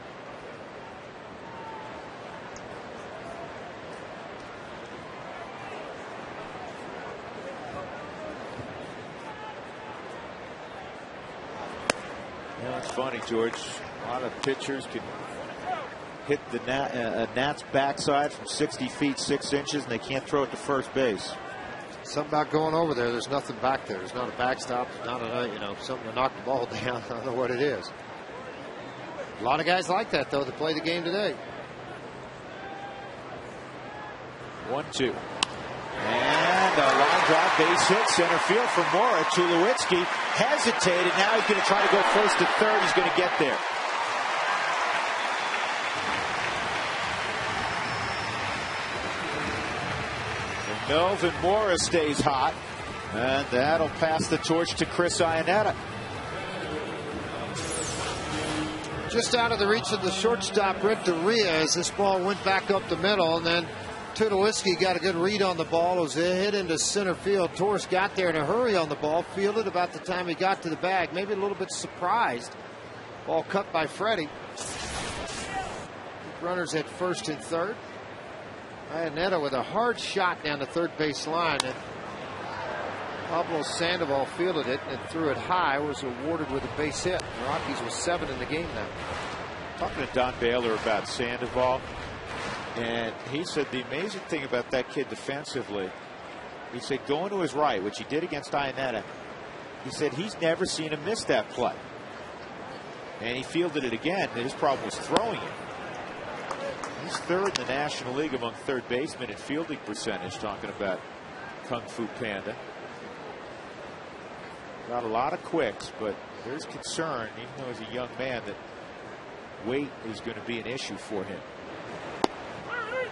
Yeah, it's funny, George. A lot of pitchers can hit the Nat's backside from 60 feet 6 inches, and they can't throw it to first base. Something about going over there. There's nothing back there. There's not a backstop. There's not a, something to knock the ball down. I don't know what it is. A lot of guys like that, though, that play the game today. 1-2. And a line drive, base hit, center field for Mora. Tulowitzki hesitated. Now he's going to try to go first to third. He's going to get there. Melvin Mora stays hot, and that'll pass the torch to Chris Iannetta. Just out of the reach of the shortstop, Rick DeRia, as this ball went back up the middle, and then Tulowitzki got a good read on the ball. It was a hit into center field. Torres got there in a hurry on the ball, fielded about the time he got to the bag. Maybe a little bit surprised. Ball cut by Freddie. Runners at first and third. Iannetta with a hard shot down the third base line, and Pablo Sandoval fielded it and threw it high. Was awarded with a base hit. The Rockies with 7 in the game now. Talking to Don Baylor about Sandoval, and he said the amazing thing about that kid defensively, he said going to his right, which he did against Iannetta, he said he's never seen him miss that play. And he fielded it again, and his problem was throwing it. He's third in the National League among third basemen in fielding percentage, talking about Kung Fu Panda. Got a lot of quicks, but there's concern, even though he's a young man, that weight is going to be an issue for him.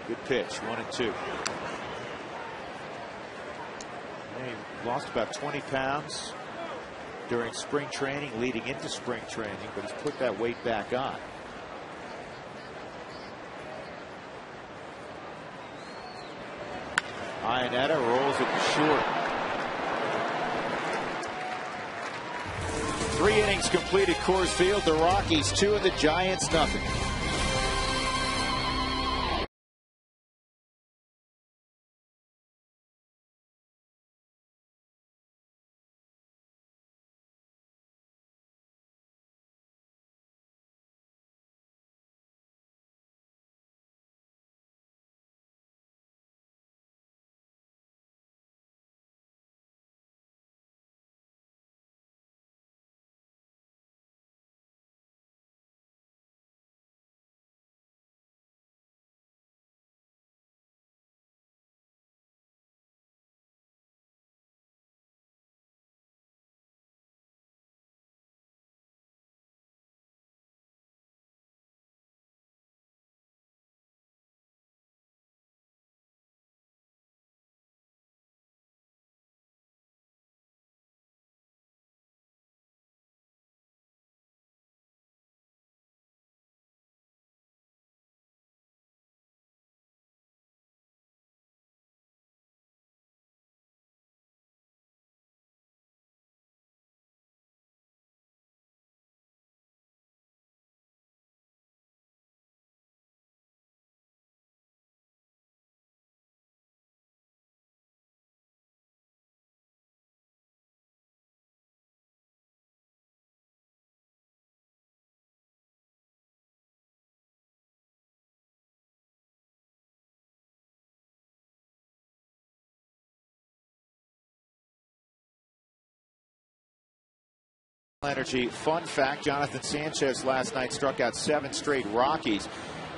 Good pitch, 1-2. He lost about 20 pounds during spring training, leading into spring training, but he's put that weight back on. Iannetta rolls it to short. 3 innings completed Coors Field. The Rockies 2 and the Giants nothing. Energy. Fun fact, Jonathan Sanchez last night struck out 7 straight Rockies.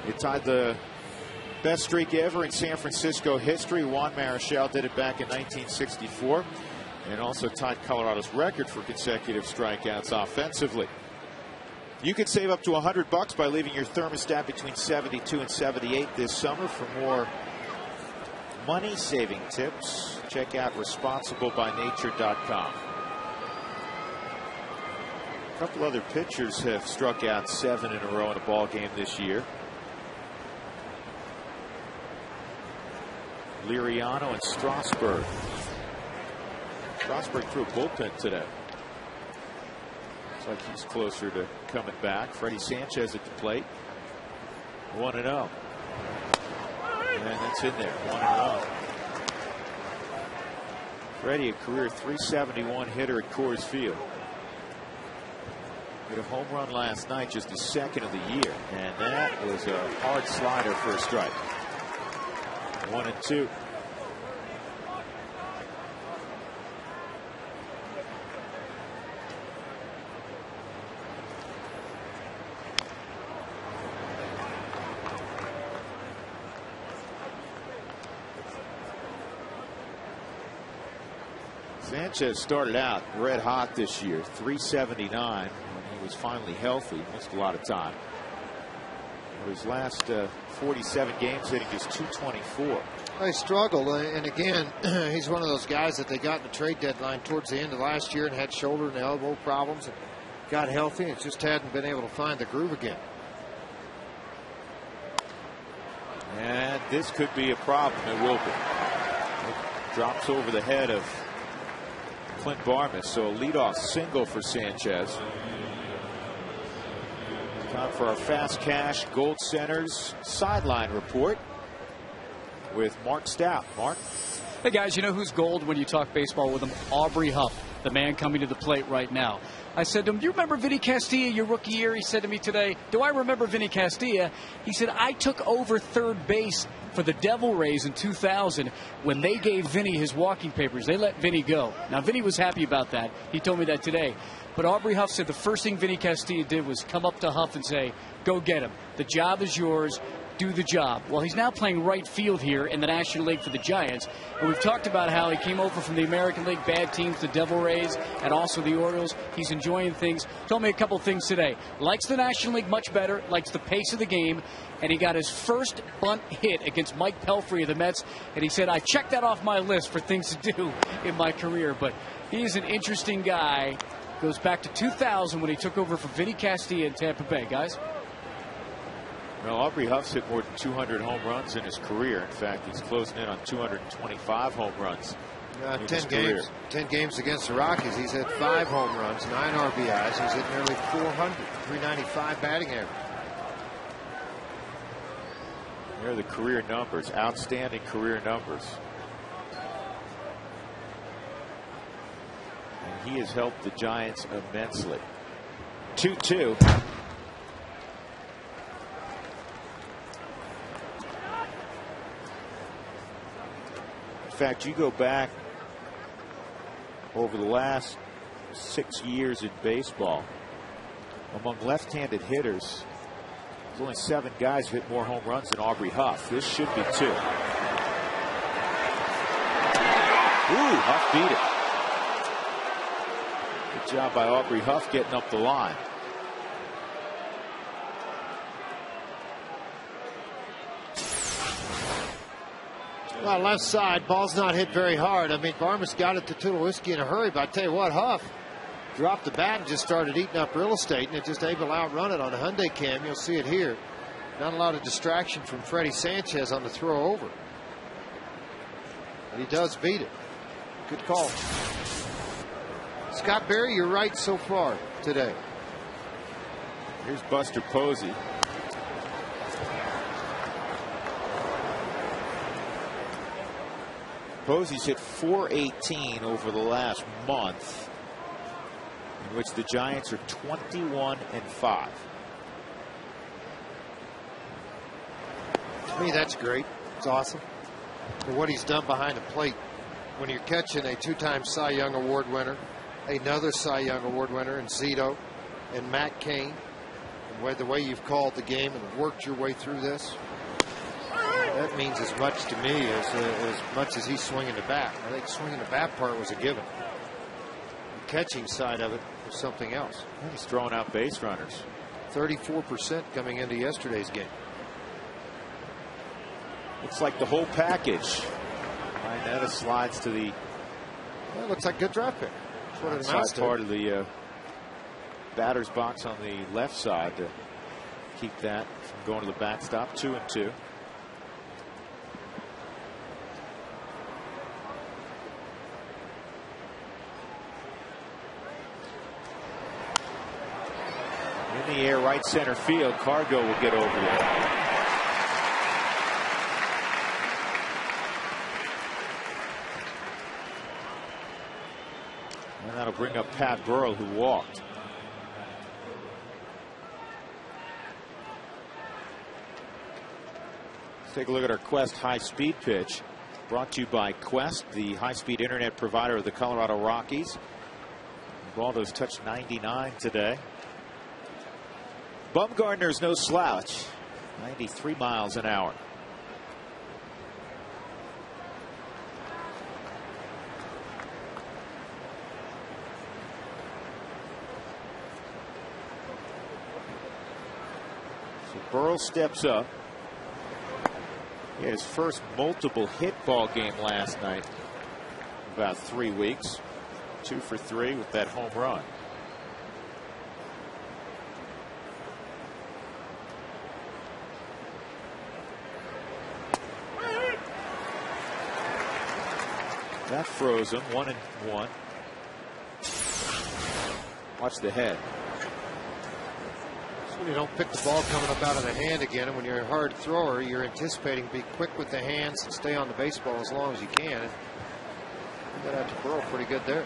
It tied the best streak ever in San Francisco history. Juan Marichal did it back in 1964 and also tied Colorado's record for consecutive strikeouts offensively. You can save up to $100 by leaving your thermostat between 72 and 78 this summer. For more money saving tips, check out responsiblebynature.com. A couple other pitchers have struck out 7 in a row in a ball game this year. Liriano and Strasburg. Strasburg threw a bullpen today. Looks like he's closer to coming back. Freddie Sanchez at the plate. 1-0. And that's in there. 1-0. Freddie, a career .371 hitter at Coors Field. Hit a home run last night, just the second of the year, and that was a hard slider for a strike. 1-2. Sanchez started out red hot this year, .379. Was finally healthy, missed a lot of time. His last 47 games hitting just .224. They struggled, and again, he's one of those guys that they got in the trade deadline towards the end of last year and had shoulder and elbow problems and got healthy and just hadn't been able to find the groove again. And this could be a problem. It will be. It drops over the head of Clint Barmas, so a leadoff single for Sanchez. Time for our Fast Cash Gold Centers sideline report with Mark Stout. Mark. Hey guys, you know who's gold when you talk baseball with him? Aubrey Huff, the man coming to the plate right now. I said to him, do you remember Vinny Castilla your rookie year? He said to me today, do I remember Vinny Castilla? He said, I took over third base for the Devil Rays in 2000 when they gave Vinny his walking papers. They let Vinny go. Now, Vinny was happy about that. He told me that today. But Aubrey Huff said the first thing Vinny Castilla did was come up to Huff and say, go get him. The job is yours. Do the job. Well, he's now playing right field here in the National League for the Giants. And we've talked about how he came over from the American League, bad teams, the Devil Rays, and also the Orioles. He's enjoying things. Told me a couple things today. Likes the National League much better, likes the pace of the game, and he got his first bunt hit against Mike Pelfrey of the Mets. And he said, I checked that off my list for things to do in my career. But he's an interesting guy. Goes back to 2000 when he took over for Vinny Castilla in Tampa Bay, guys. Well, Aubrey Huff's hit more than 200 home runs in his career. In fact, he's closing in on 225 home runs 10 games against the Rockies. He's had 5 home runs, 9 RBIs. He's hit nearly 400, 395 batting average. Here are the career numbers, outstanding career numbers. And he has helped the Giants immensely. 2-2. In fact, you go back over the last 6 years in baseball, among left-handed hitters, there's only 7 guys who hit more home runs than Aubrey Huff. This should be 2. Ooh, Huff beat it. Good job by Aubrey Huff getting up the line. Well, left side, ball's not hit very hard. I mean, Barmas got it to Tulowitzki in a hurry, but I tell you what, Huff dropped the bat and just started eating up real estate, and it just able to outrun it on a Hyundai cam. You'll see it here. Not a lot of distraction from Freddie Sanchez on the throw over. But he does beat it. Good call. Scott Berry, you're right so far today. Here's Buster Posey. Posey's hit .418 over the last month, in which the Giants are 21-5. To me, that's great. It's awesome. For what he's done behind the plate, when you're catching a 2-time Cy Young Award winner, another Cy Young Award winner in Zito and Matt Cain, and the way you've called the game and worked your way through this, that means as much to me as much as he's swinging the bat. I think swinging the bat part was a given. The catching side of it was something else. He's throwing out base runners. 34% coming into yesterday's game. Looks like the whole package. Linetta slides to the looks like a good draft pick. That's what it amounts to. Part of the batter's box on the left side to keep that from going to the backstop. 2-2. In the air, right center field. Cargo will get over there. And that'll bring up Pat Burrell, who walked. Let's take a look at our Quest high-speed pitch. Brought to you by Quest, the high-speed internet provider of the Colorado Rockies. Ubaldo's touched 99 today. Bumgarner's no slouch. 93 miles an hour. So Burrell steps up. He had his first multiple hit ball game last night. About 3 weeks. 2 for 3 with that home run. That froze him. 1-1. Watch the head. So you don't pick the ball coming up out of the hand again, and when you're a hard thrower, you're anticipating be quick with the hands and stay on the baseball as long as you can. And you got out to Burrow pretty good there.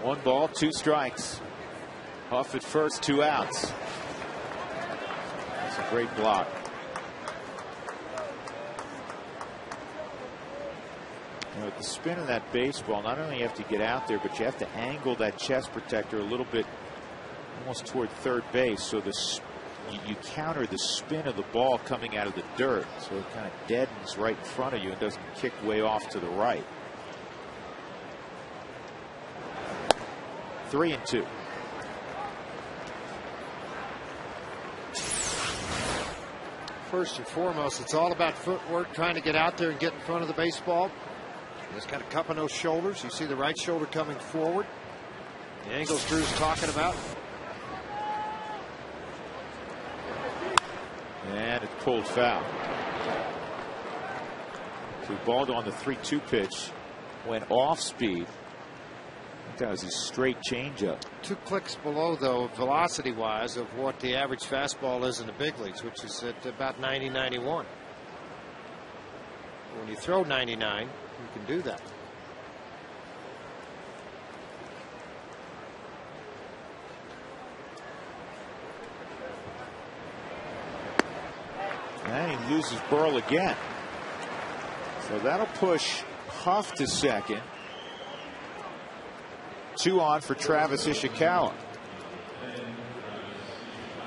One ball, 2 strikes. Huff at first, 2 outs. That's a great block. You know, with the spin of that baseball, not only you have to get out there, but you have to angle that chest protector a little bit almost toward third base, so you counter the spin of the ball coming out of the dirt, so it kind of deadens right in front of you and doesn't kick way off to the right. 3-2. First and foremost, it's all about footwork, trying to get out there and get in front of the baseball. He's got a cup on those shoulders. You see the right shoulder coming forward. The angles Drew's talking about. And it's pulled foul. Ubaldo on the 3-2 pitch went off speed. That was his straight changeup. 2 clicks below, though, velocity-wise, of what the average fastball is in the big leagues, which is at about 90, 91. When you throw 99, you can do that. And he loses Burl again. So that'll push Huff to second. 2 on for Travis Ishikawa.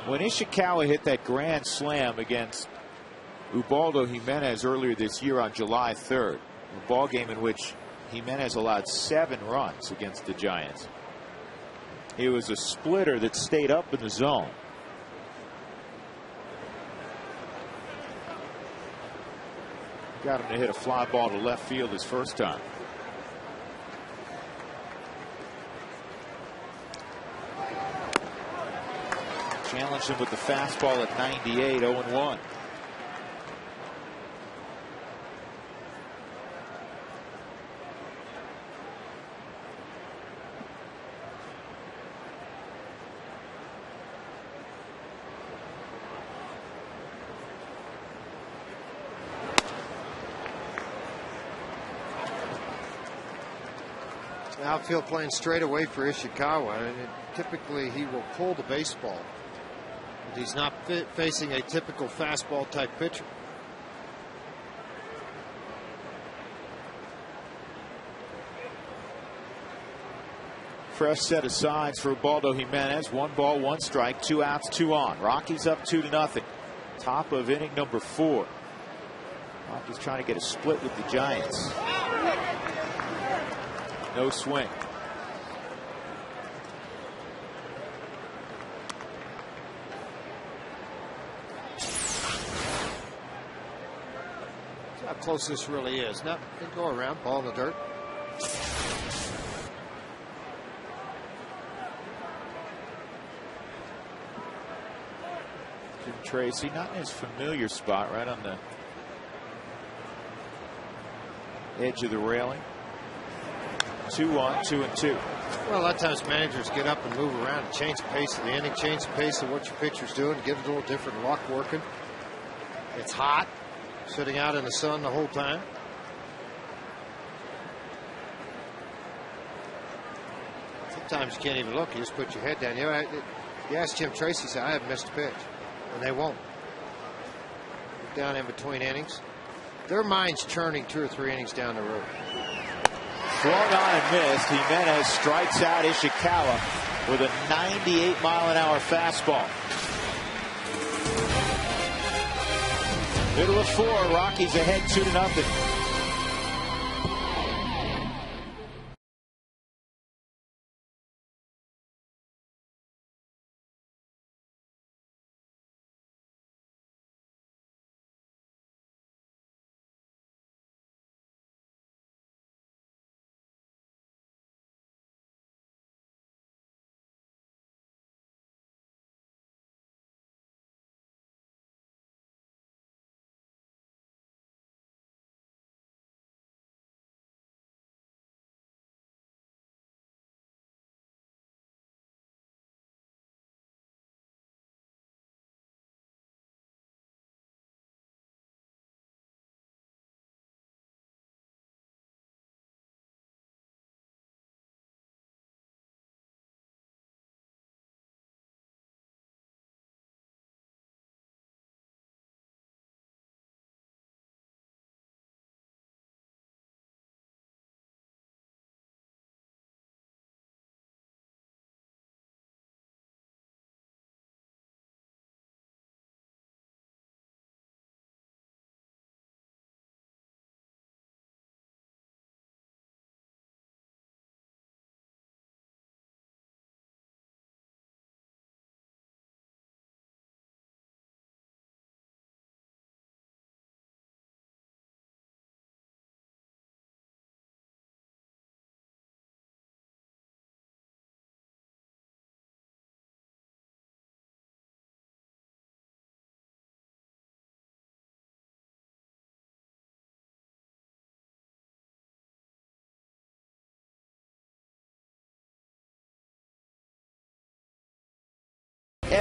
When Ishikawa hit that grand slam against Ubaldo Jimenez earlier this year on July 3rd, a ball game in which Jimenez allowed 7 runs against the Giants, it was a splitter that stayed up in the zone. Got him to hit a fly ball to left field his first time. Challenged him with the fastball at 98, 0-1. Outfield playing straight away for Ishikawa, and typically he will pull the baseball. But he's not facing a typical fastball type pitcher. Fresh set of signs for Ubaldo Jimenez. 1 ball, 1 strike, 2 outs, 2 on. Rockies up 2-0. Top of inning number 4. Rockies trying to get a split with the Giants. No swing. See how close this really is. Now, they go around, ball in the dirt. Jim Tracy not in his familiar spot, right on the edge of the railing. 2-1, 2-2. Well, a lot of times managers get up and move around and change the pace of the inning, change the pace of what your pitcher's doing, get a little different luck working. It's hot, sitting out in the sun the whole time. Sometimes you can't even look. You just put your head down. You know, you ask Jim Tracy, say, I haven't missed a pitch. And they won't. Down in between innings. Their mind's churning 2 or 3 innings down the road. Swung on and missed. Jimenez strikes out Ishikawa with a 98-mile-an-hour fastball. Middle of 4, Rockies ahead 2-0.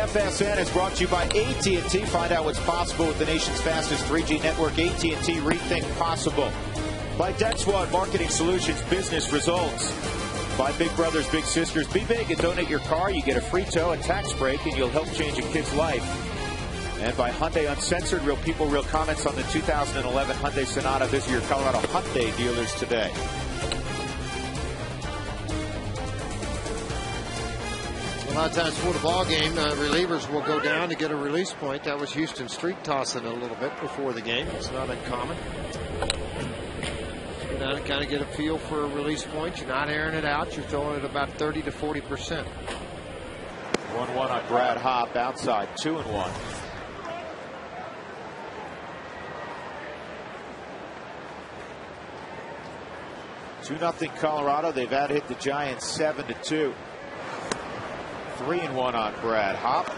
SFN is brought to you by AT&T. Find out what's possible with the nation's fastest 3G network. AT&T, rethink possible. By Dexwad Marketing Solutions, business results. By Big Brothers Big Sisters, be big and donate your car. You get a free tow, a tax break, and you'll help change a kid's life. And by Hyundai Uncensored, real people, real comments on the 2011 Hyundai Sonata. Visit your Colorado Hyundai dealers today. A lot of times for the ball game, relievers will go down to get a release point. That was Houston streak tossing a little bit before the game. It's not uncommon. Go down and kind of get a feel for a release point. You're not airing it out. You're throwing it about 30 to 40%. 1-1 on Brad Hopp outside, 2-1. Two-0 Colorado. They've out-hit the Giants 7-2. 3-1 on Brad Hopp.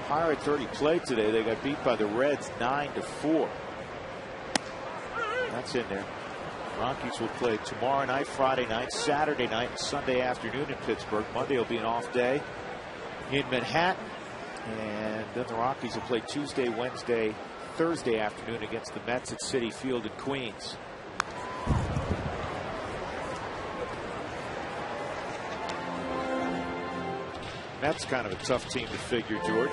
Pirates already played today. They got beat by the Reds 9-4. That's in there. Rockies will play tomorrow night, Friday night, Saturday night, and Sunday afternoon in Pittsburgh. Monday will be an off day in Manhattan. And then the Rockies will play Tuesday, Wednesday, Thursday afternoon against the Mets at Citi Field in Queens. Mets kind of a tough team to figure, George.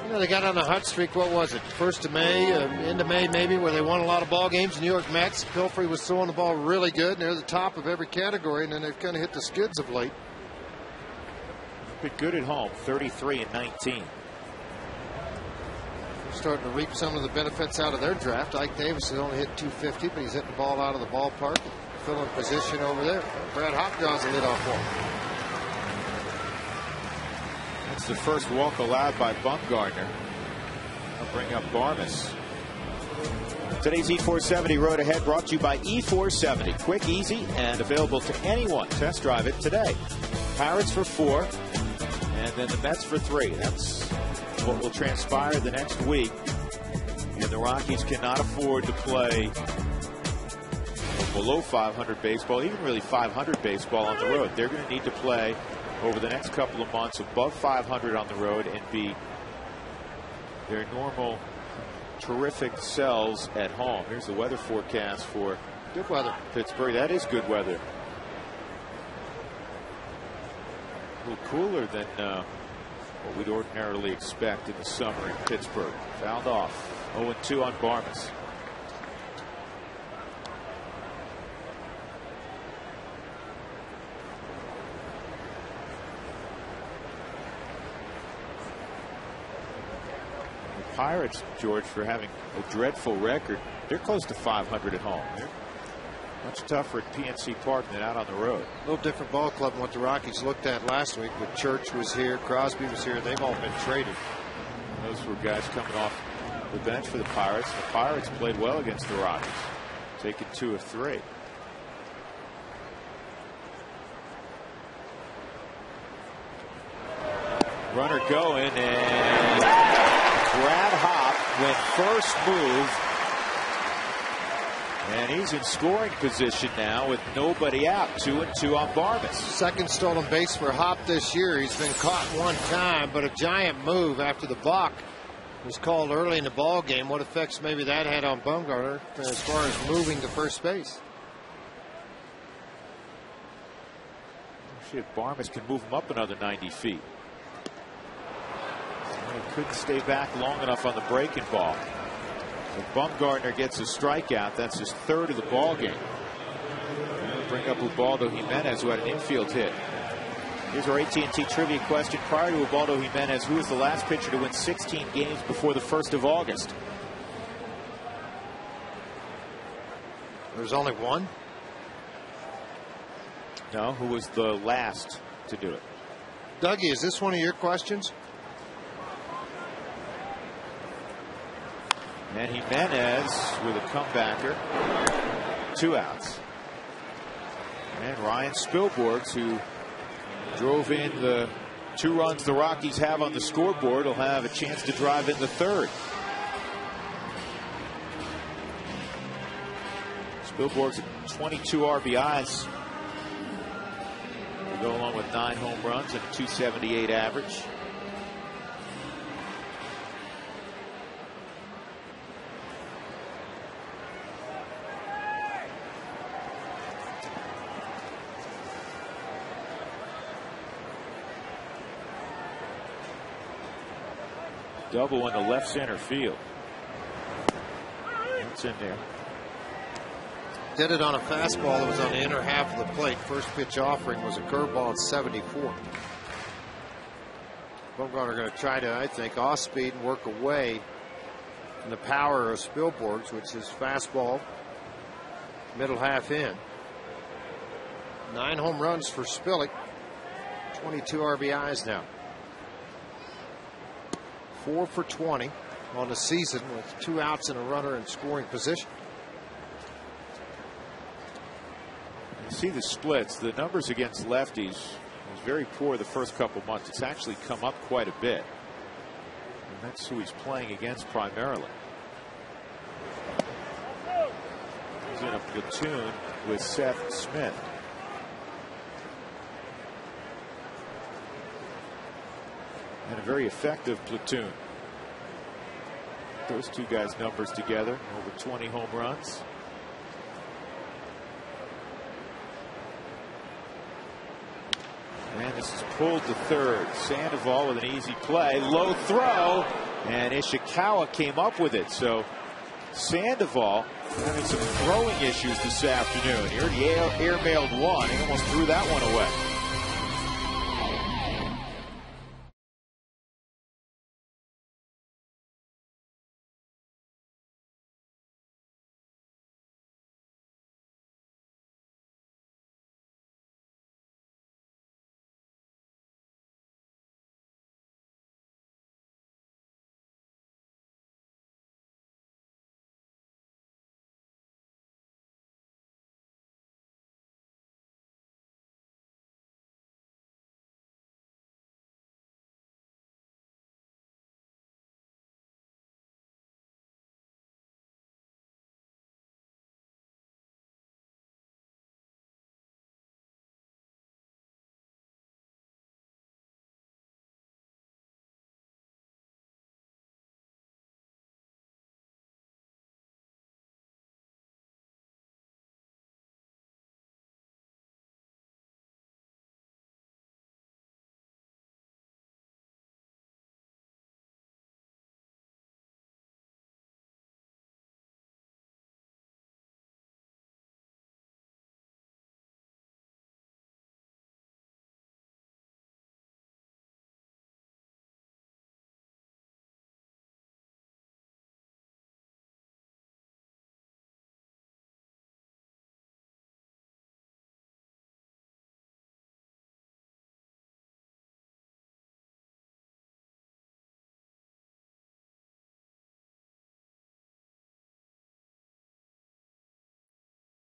You know, they got on a hot streak. What was it? 1st of May, end of May maybe, where they won a lot of ball games. New York Mets. Pilfrey was throwing the ball really good, and they're the top of every category, and then they've kind of hit the skids of late. But good at home, 33-19. Starting to reap some of the benefits out of their draft. Ike Davis has only hit .250, but he's hitting the ball out of the ballpark. Filling position over there. Brad Hopp draws the lid off one. That's the first walk allowed by Bumgarner. I'll bring up Barmes. Today's E470 Road Ahead brought to you by E470. Quick, easy, and available to anyone. Test drive it today. Pirates for 4, and then the Mets for 3. That's what will transpire the next week. And the Rockies cannot afford to play below 500 baseball, even really 500 baseball on the road. They're going to need to play over the next couple of months above 500 on the road and be their normal terrific selves at home. Here's the weather forecast for good weather. Pittsburgh. That is good weather. A little cooler than what we'd ordinarily expect in the summer in Pittsburgh. Fouled off. 0-2 on Barmes. The Pirates, George, for having a dreadful record, they're close to 500 at home. They're much tougher at PNC Park than out on the road. A little different ball club than what the Rockies looked at last week. But Church was here, Crosby was here. They've all been traded. Those were guys coming off the bench for the Pirates. The Pirates played well against the Rockies, taking 2 of 3. Runner going, and Brad Hopp went first move. And he's in scoring position now with nobody out. 2-2 on Barmes. Second stolen base for Hopp this year. He's been caught one time, but a giant move after the balk was called early in the ball game. What effects maybe that had on Bumgarner as far as moving to first base? See if Barmes can move him up another 90 feet. He couldn't stay back long enough on the breaking ball. If Bumgarner gets a strikeout, that's his 3rd of the ball game. Bring up Ubaldo Jimenez, who had an infield hit. Here's our AT&T trivia question. Prior to Ubaldo Jimenez, who was the last pitcher to win 16 games before the 1st of August? There's only one? No, who was the last to do it? Dougie, is this one of your questions? And Jimenez with a comebacker. 2 outs. And Ryan Spilborghs, who drove in the 2 runs the Rockies have on the scoreboard, will have a chance to drive in the 3rd. Billboard's at 22 RBIs. We go along with 9 home runs and a 278 average. Double in the left center field. That's in there. Did it on a fastball that was on the inner half of the plate. First pitch offering was a curveball at 74. Bumgarner going to try to, I think, off speed and work away from the power of Spielborg's, which is fastball, middle half in. 9 home runs for Spillick. 22 RBIs now. 4 for 20 on the season with 2 outs and a runner in scoring position. You see the splits. The numbers against lefties was very poor the first couple months. It's actually come up quite a bit. And that's who he's playing against primarily. He's in a platoon with Seth Smith. And a very effective platoon. Those two guys' numbers together, over 20 home runs. And this is pulled to third. Sandoval with an easy play. Low throw. And Ishikawa came up with it. So Sandoval having some throwing issues this afternoon. He already airmailed one. He almost threw that one away.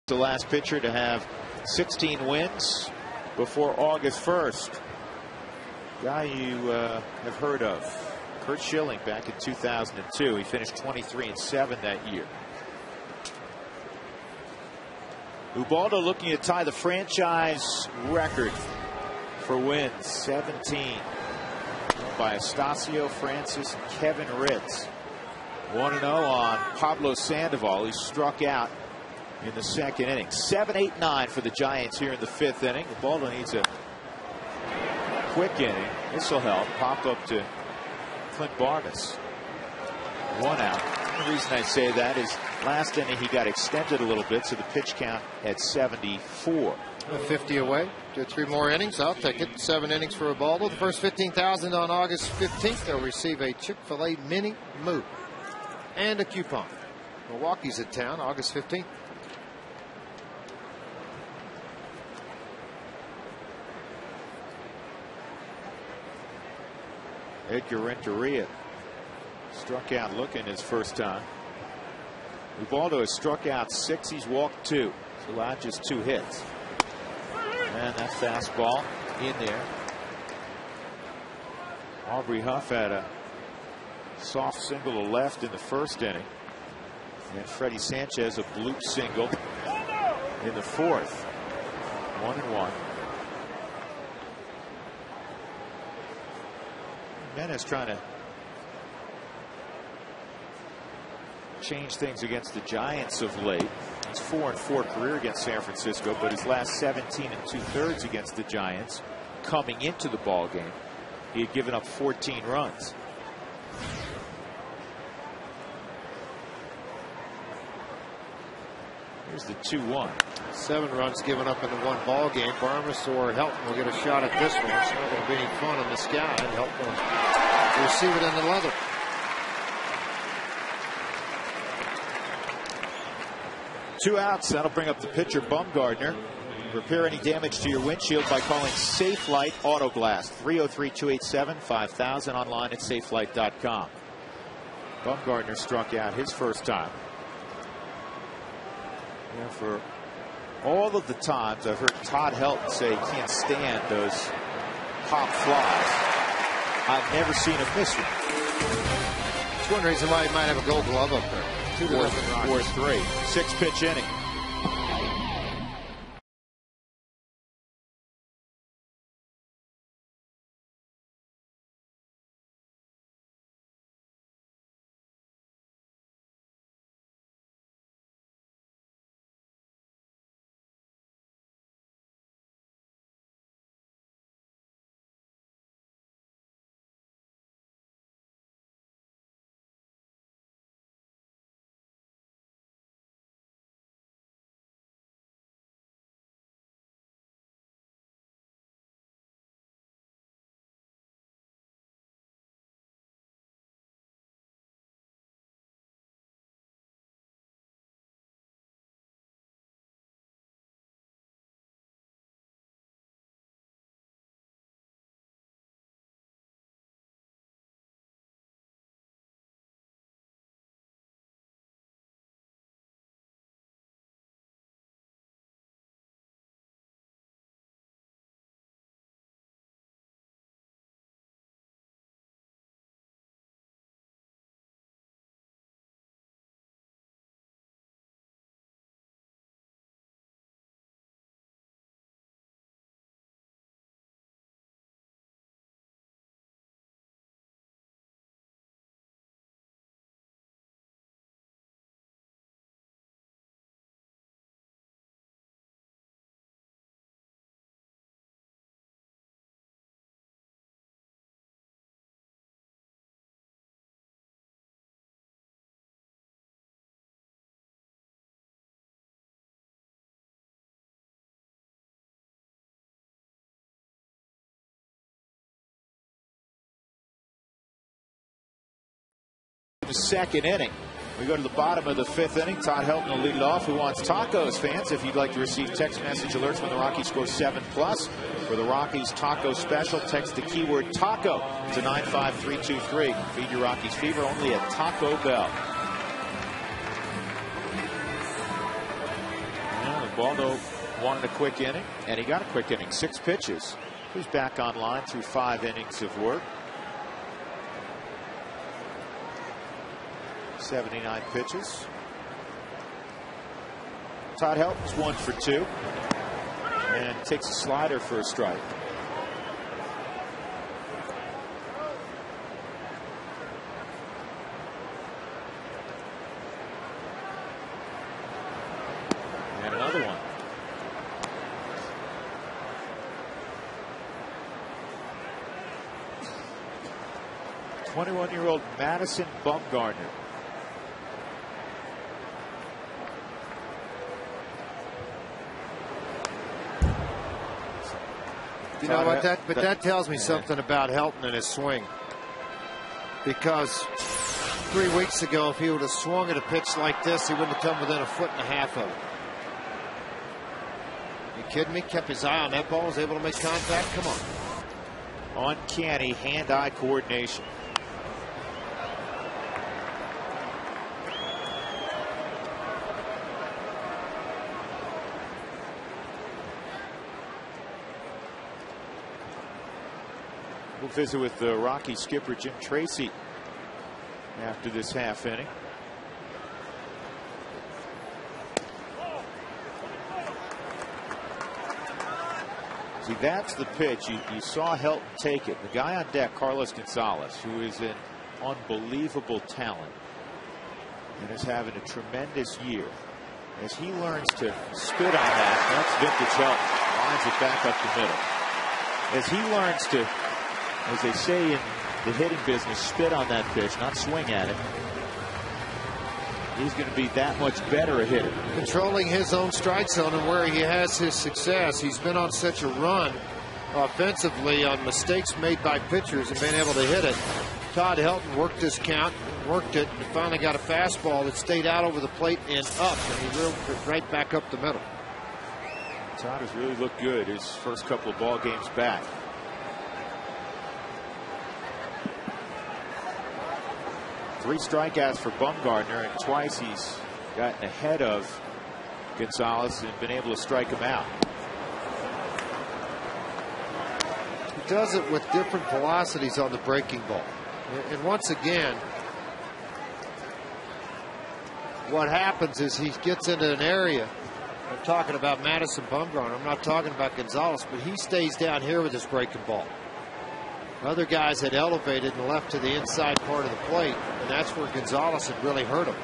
The last pitcher to have 16 wins before August 1st. Guy you have heard of, Kurt Schilling, back in 2002. He finished 23-7 that year. Ubaldo looking to tie the franchise record for wins, 17, by Estacio, Francis, and Kevin Ritz. 1-0 on Pablo Sandoval, who struck out in the second inning. 7-8-9 for the Giants here in the 5th inning. Ubaldo needs a quick inning. This will help. Pop up to Clint Barnes. 1 out. The reason I say that is last inning he got extended a little bit, so the pitch count at 74. 50 away. Do 3 more innings. I'll take it. 7 innings for Ubaldo. The first 15,000 on August 15th. They'll receive a Chick-fil-A mini moo and a coupon. Milwaukee's in town August 15th. Edgar Renteria struck out looking his first time. Ubaldo has struck out 6. He's walked 2. So allowed just 2 hits. And that fastball in there. Aubrey Huff had a soft single to left in the first inning. And Freddie Sanchez a bloop single in the fourth. 1-1. Menace trying to change things against the Giants of late. He's 4-4 career against San Francisco, but his last 17 2/3 against the Giants, coming into the ball game, he had given up 14 runs. Here's the 2-1. 7 runs given up in the one ball game. Barmas or Helton will get a shot at this one. It's not going to be any fun on this guy. And Helton will receive it in the leather. Two outs. That'll bring up the pitcher, Bumgardner. Repair any damage to your windshield by calling Safelite Auto Glass. 303-287-5000. Online at safelite.com. Bumgardner struck out his first time. Yeah, for all of the times I've heard Todd Helton say he can't stand those pop flies, I've never seen him miss one. It's one reason why he might have a Gold Glove up there. 4-3. 6-pitch inning. The second inning. We go to the bottom of the fifth inning. Todd Helton will lead it off. Who wants tacos, fans? If you'd like to receive text message alerts when the Rockies score 7+, for the Rockies taco special, text the keyword taco to 95323. Feed your Rockies fever only at Taco Bell. Well, Ubaldo wanted a quick inning, and he got a quick inning. 6 pitches. He's back online through 5 innings of work. 79 pitches. Todd Helton's 1 for 2 and takes a slider for a strike. And another one. '21-year-old Madison Bumgardner. You know what, that tells me something about Helton and his swing. Because 3 weeks ago, if he would have swung at a pitch like this, he wouldn't have come within 1.5 feet of it. You kidding me? Kept his eye on that ball, was able to make contact. Come on. Uncanny hand-eye coordination. We'll visit with the Rocky skipper Jim Tracy after this half inning. See, that's the pitch. You saw Helton take it. The guy on deck, Carlos Gonzalez, who is an unbelievable talent and is having a tremendous year. As he learns to spit on that's vintage Helton. Lines it back up the middle. As he learns to, as they say in the hitting business, spit on that pitch, not swing at it, he's going to be that much better a hitter. Controlling his own strike zone and where he has his success. He's been on such a run offensively on mistakes made by pitchers and been able to hit it. Todd Helton worked this count, worked it, and finally got a fastball that stayed out over the plate and up, and he reeled it right back up the middle. Todd has really looked good his first couple of ball games back. Three strikeouts for Bumgarner, and twice he's gotten ahead of Gonzalez and been able to strike him out. He does it with different velocities on the breaking ball. And once again, what happens is he gets into an area. I'm talking about Madison Bumgarner. I'm not talking about Gonzalez, but he stays down here with his breaking ball. Other guys had elevated and left to the inside part of the plate, and that's where Gonzalez had really hurt him.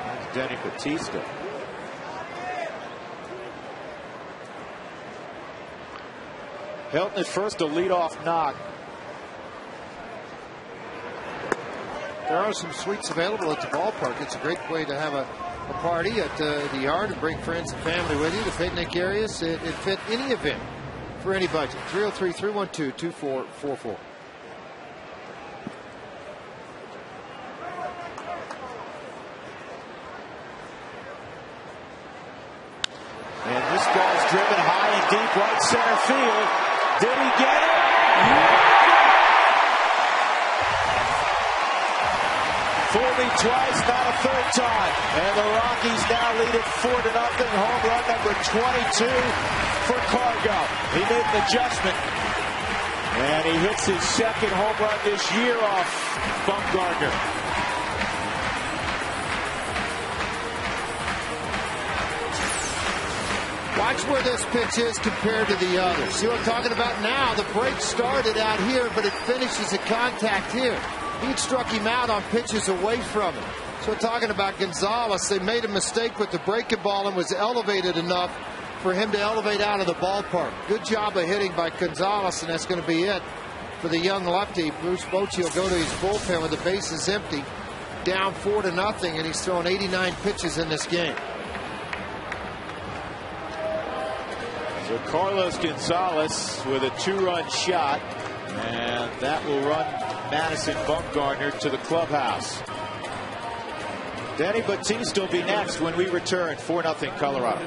That's Denny Batista. Helton at first, a leadoff knock. There are some suites available at the ballpark. It's a great way to have a party at the yard and bring friends and family with you. The picnic areas, it fit any event for any budget. 303-312-2444. And this ball's driven high and deep right center field. Did he get it? Fooled me twice, not a third time. And the Rockies now lead it 4-0. Home run number 22 for Cargo. He made an adjustment. And he hits his second home run this year off Bumgarner. Watch where this pitch is compared to the others. See what I'm talking about now? The break started out here, but it finishes at contact here. He'd struck him out on pitches away from him. So we're talking about Gonzalez. They made a mistake with the breaking ball and was elevated enough for him to elevate out of the ballpark. Good job of hitting by Gonzalez, and that's going to be it for the young lefty. Bruce Bochy will go to his bullpen with the bases empty, down 4-0, and he's thrown 89 pitches in this game. So Carlos Gonzalez with a two-run shot, and that will run Madison Bumgarner to the clubhouse. Denny Batista will be next when we return. 4-0 Colorado.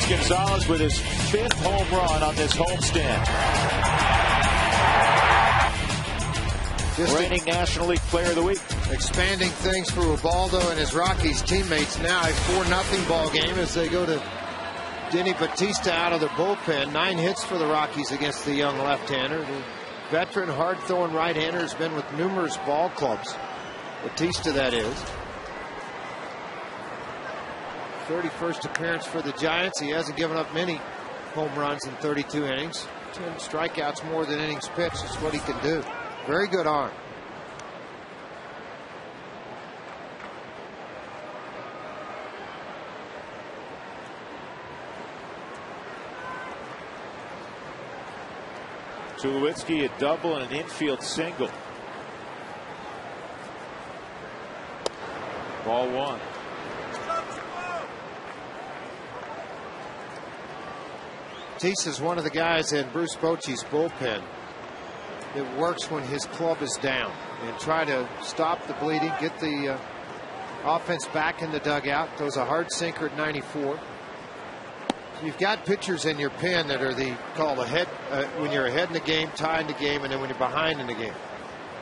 Gonzalez with his 5th home run on this homestand. reigning National League Player of the Week. Expanding things for Ubaldo and his Rockies teammates now. A 4-0 ball game as they go to Denny Batista out of the bullpen. 9 hits for the Rockies against the young left-hander. The veteran hard-throwing right-hander has been with numerous ball clubs. Batista, that is. 31st appearance for the Giants. He hasn't given up many home runs in 32 innings. 10 strikeouts more than innings pitched is what he can do. Very good arm. Tulowitzki a double and an infield single. Ball 1. Batista is one of the guys in Bruce Bochy's bullpen that works when his club is down and try to stop the bleeding, get the offense back in the dugout. Throws a hard sinker at 94. You've got pitchers in your pen that are called ahead when you're ahead in the game, tie in the game, and then when you're behind in the game.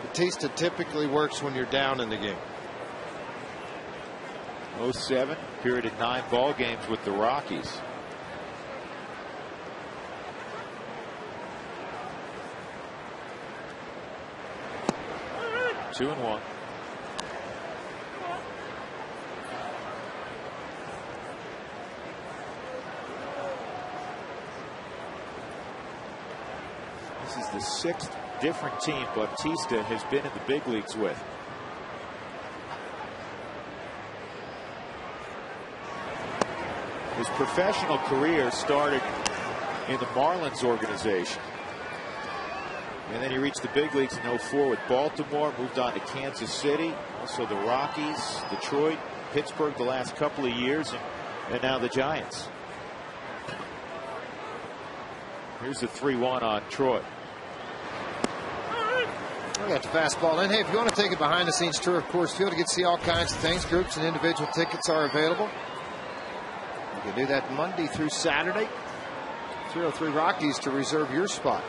Batista typically works when you're down in the game. 07 period of 9 ball games with the Rockies. Two and 1. This is the 6th different team Batista has been in the big leagues with. His professional career started in the Marlins organization. And then he reached the big leagues in 04 with Baltimore, moved on to Kansas City, also the Rockies, Detroit, Pittsburgh the last couple of years, and now the Giants. Here's the 3-1 on Troy. We got the fastball in. Hey, if you want to take a behind-the-scenes tour of Coors Field, you get to see all kinds of things. Groups and individual tickets are available. You can do that Monday through Saturday. 303 Rockies to reserve your spot.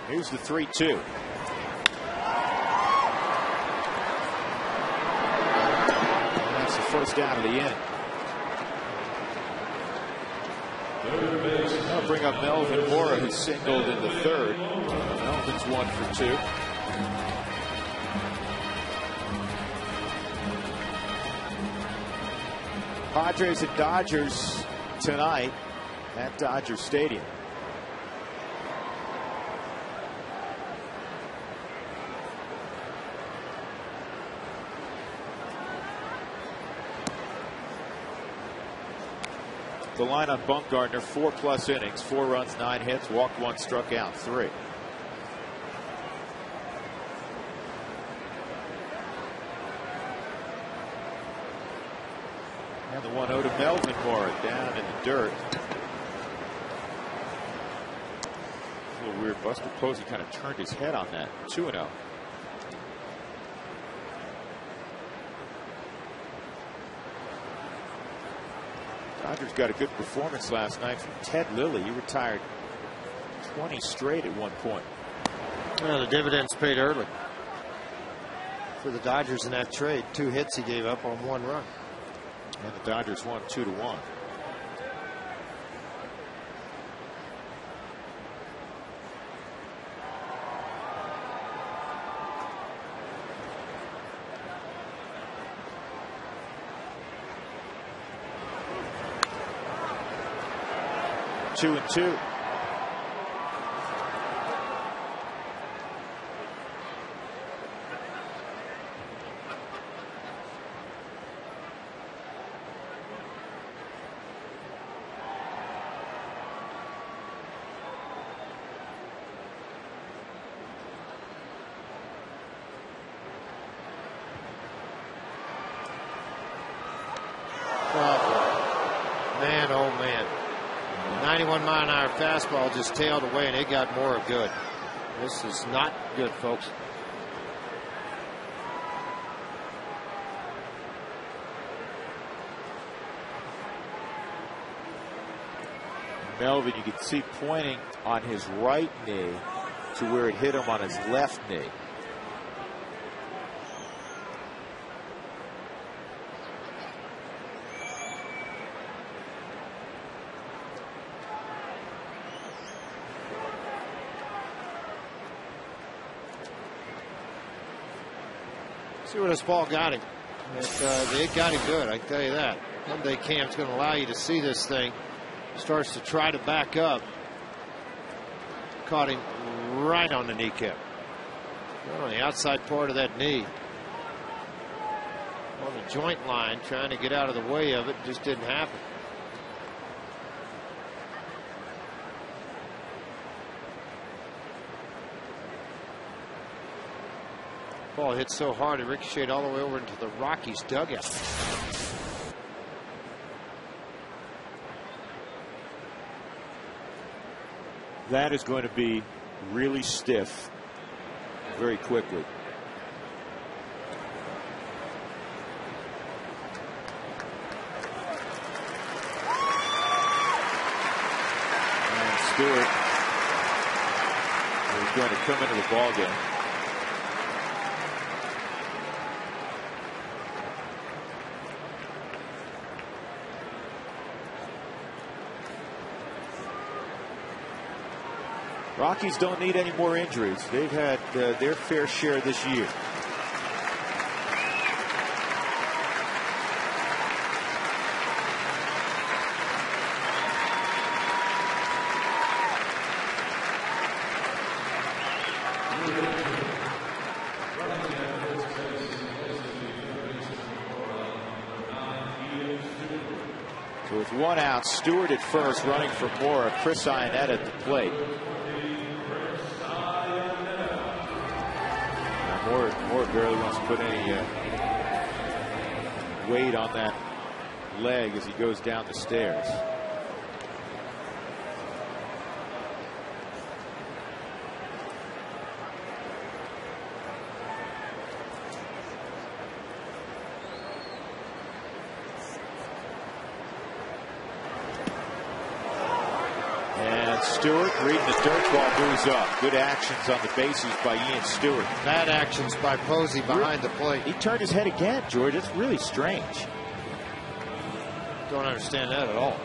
Here's the 3-2. That's the first out of the inning. I'll bring up Melvin Mora, who singled in the 3rd. Melvin's 1 for 2. Padres and Dodgers tonight at Dodger Stadium. The line on Bumgarner, 4+ innings, 4 runs, 9 hits, walked 1, struck out 3. And the 1-0 to Melvin Mora down in the dirt. A little weird. Buster Posey kind of turned his head on that. 2-0. Dodgers got a good performance last night from Ted Lilly. He retired 20 straight at one point. Well, the dividends paid early for the Dodgers in that trade. 2 hits he gave up on 1 run. And the Dodgers won 2-1. Two and 2. Man, oh man. 91-mile-an-hour fastball just tailed away, and it got more good. This is not good, folks. Melvin, you can see pointing on his right knee to where it hit him on his left knee. See where this ball got him. It got him good, I can tell you that. Someday Cam's going to allow you to see this thing. Starts to try to back up. Caught him right on the kneecap. Right on the outside part of that knee. On the joint line, trying to get out of the way of it. Just didn't happen. Ball hit so hard it ricocheted all the way over into the Rockies dugout. That is going to be really stiff very quickly. And Stewart is going to come into the ball game. Rockies don't need any more injuries. They've had their fair share this year. So with one out, Stewart at first, running for more. Chris Ionetta at the plate. Moore barely wants to put any weight on that leg as he goes down the stairs. Stewart reading the dirt ball, moves up. Good actions on the bases by Ian Stewart. Bad actions by Posey behind the plate. He turned his head again, George. It's really strange. Don't understand that at all.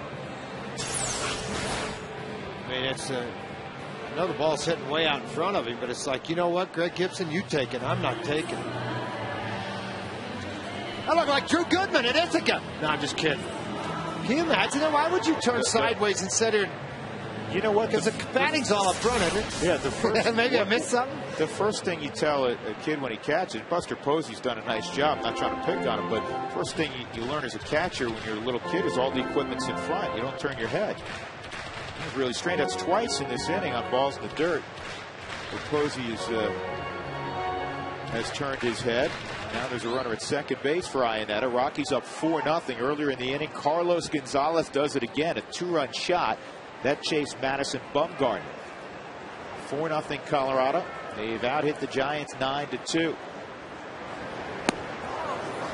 I mean, it's I know the ball's hitting way out in front of him, but it's like, you know what, Greg Gibson, you take it. I'm not taking it. I look like Drew Goodman at Ithaca. No, I'm just kidding. Can you imagine that? Why would you turn sideways and sit here? You know what? Because the batting's all up front, isn't it? Yeah, the first. Maybe I missed something. The first thing you tell a kid when he catches, Buster Posey's done a nice job. I'm not trying to pick on him, but first thing you learn as a catcher when you're a little kid is all the equipment's in front. You don't turn your head. He's really strange. That's twice in this inning on balls in the dirt. But Posey has turned his head. Now there's a runner at second base for Ionetta. Rockies up 4-0 earlier in the inning. Carlos Gonzalez does it again, a two-run shot. That chased Madison Bumgarner. 4-0 Colorado. They've out-hit the Giants 9-2.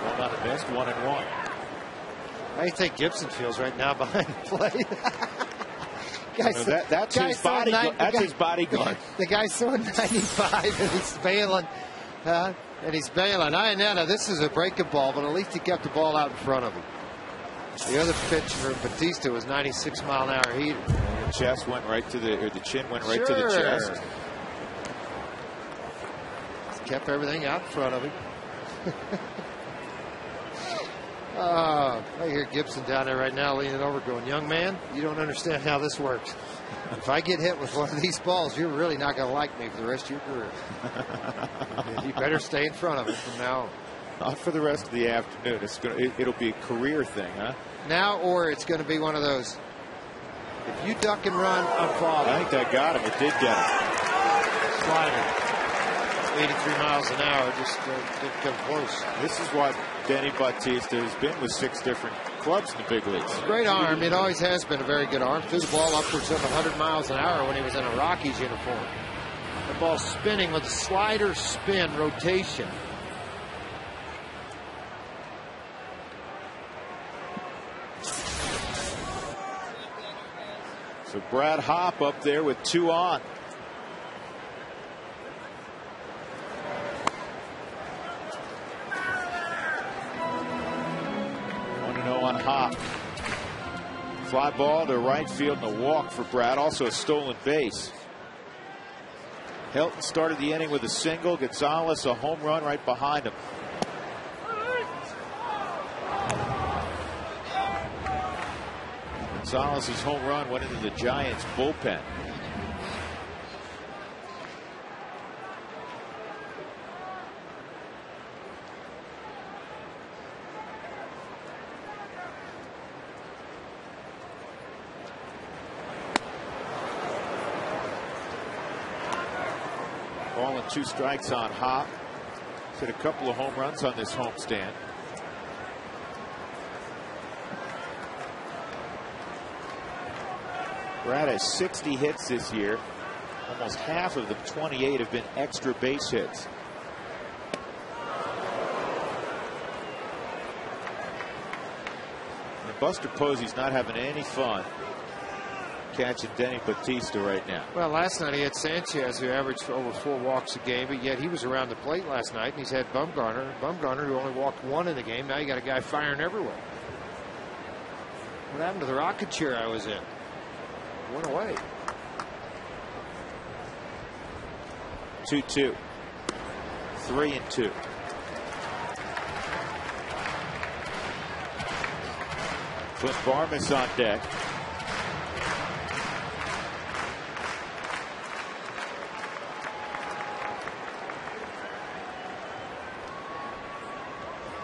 One on the missed, 1-1. How do you think Gibson feels right now behind the plate? That's his bodyguard. The guy's throwing 95 and he's bailing. Ionetta, this is a breaking ball, but at least he kept the ball out in front of him. The other pitch for Batista was 96-mile-an-hour heater. The chest went right to the chin went right to the chest. Kept everything out in front of him. I hear Gibson down there right now leaning over going, young man, you don't understand how this works. If I get hit with one of these balls, you're really not going to like me for the rest of your career. You better stay in front of it from now on. Not for the rest of the afternoon. It'll be a career thing, huh? Now, or it's going to be one of those. If you duck and run, I'm falling. I think that got him. It did get him. Slider. 83 miles an hour. Just didn't come close. This is what Denny Bautista has been with 6 different clubs in the big leagues. Great arm. It always has been a very good arm. Threw the ball upwards of 100 miles an hour when he was in a Rockies uniform. The ball spinning with a slider spin rotation. So Brad Hopp up there with 2 on. 1-0 on Hopp. Fly ball to right field and a walk for Brad. Also a stolen base. Helton started the inning with a single. Gonzalez a home run right behind him. Gonzalez's home run went into the Giants bullpen. Ball and 2 strikes on Hopp. He's hit a couple of home runs on this homestand. Brad has 60 hits this year. Almost half of them, 28, have been extra base hits. And Buster Posey's not having any fun catching Denny Batista right now. Well, last night he had Sanchez, who averaged over 4 walks a game, but yet he was around the plate last night, and he's had Bumgarner. Bumgarner, who only walked 1 in the game. Now you got a guy firing everywhere. What happened to the rocket chair I was in? Went away. 2-2. 3-2. Clint Barmas on deck.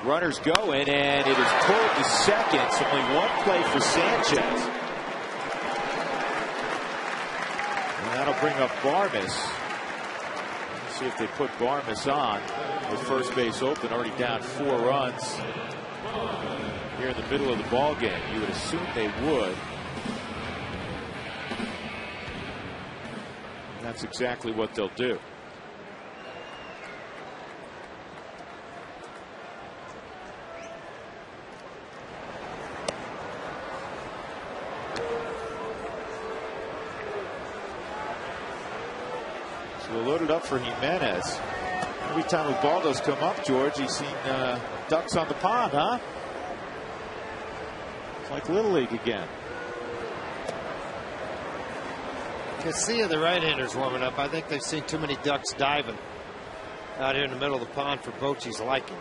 Runners going, and it is pulled to second. It's only 1 play for Sanchez. That'll bring up Barmas. Let's see if they put Barmas on with first base open, already down 4 runs here in the middle of the ball game. You would assume they would. And that's exactly what they'll do. So loaded up for Jimenez. Every time Ubaldo's come up, George, he's seen ducks on the pond, huh? It's like Little League again. Casilla, the right-handers, warming up. I think they've seen too many ducks diving out here in the middle of the pond for Bochy's liking.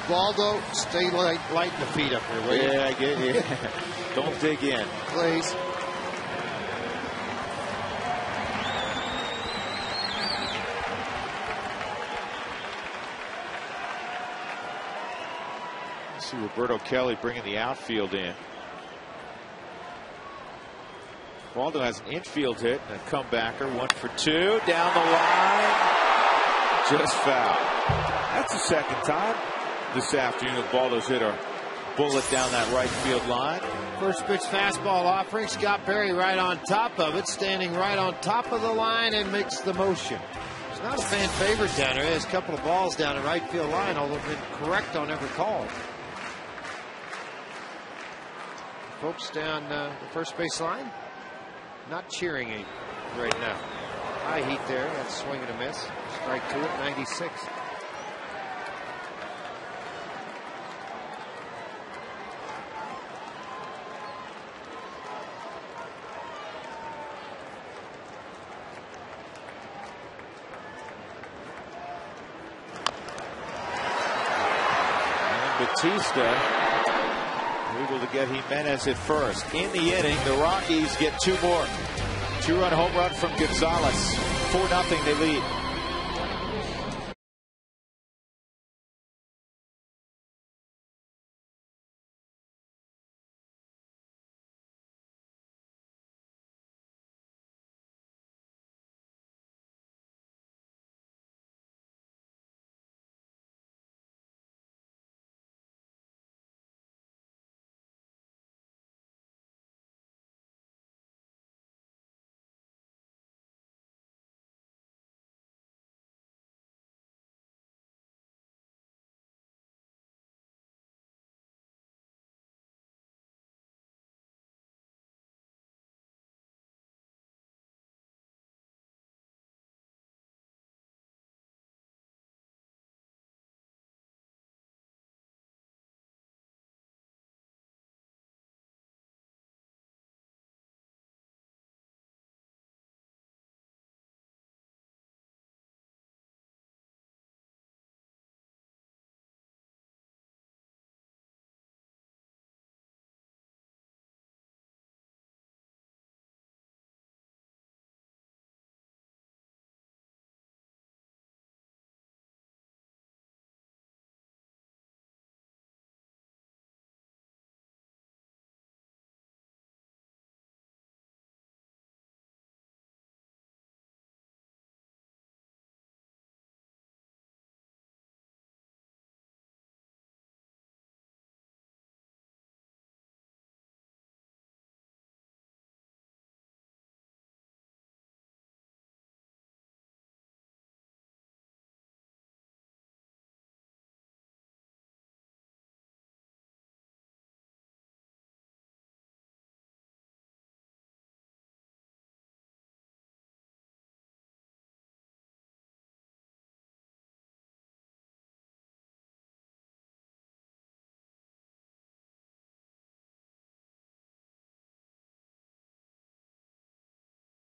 Ubaldo, stay light in the feet up here, will you? Yeah, I get you. Don't dig in. Please. See Roberto Kelly bringing the outfield in. Waldo has an infield hit and a comebacker. 1 for 2 down the line. Just foul. That's the second time this afternoon Ubaldo's hit a bullet down that right field line. First pitch fastball offering. Scott Perry right on top of it, standing right on top of the line and makes the motion. It's not a fan favorite down there. There's a couple of balls down the right field line, although been correct on every call. Folks down the first base line not cheering right now. High heat there. That's swing and a miss. Strike 2 at 96. Batista able to get Jimenez at first. In the inning, the Rockies get 2 more. 2-run home run from Gonzalez. 4-0 they lead.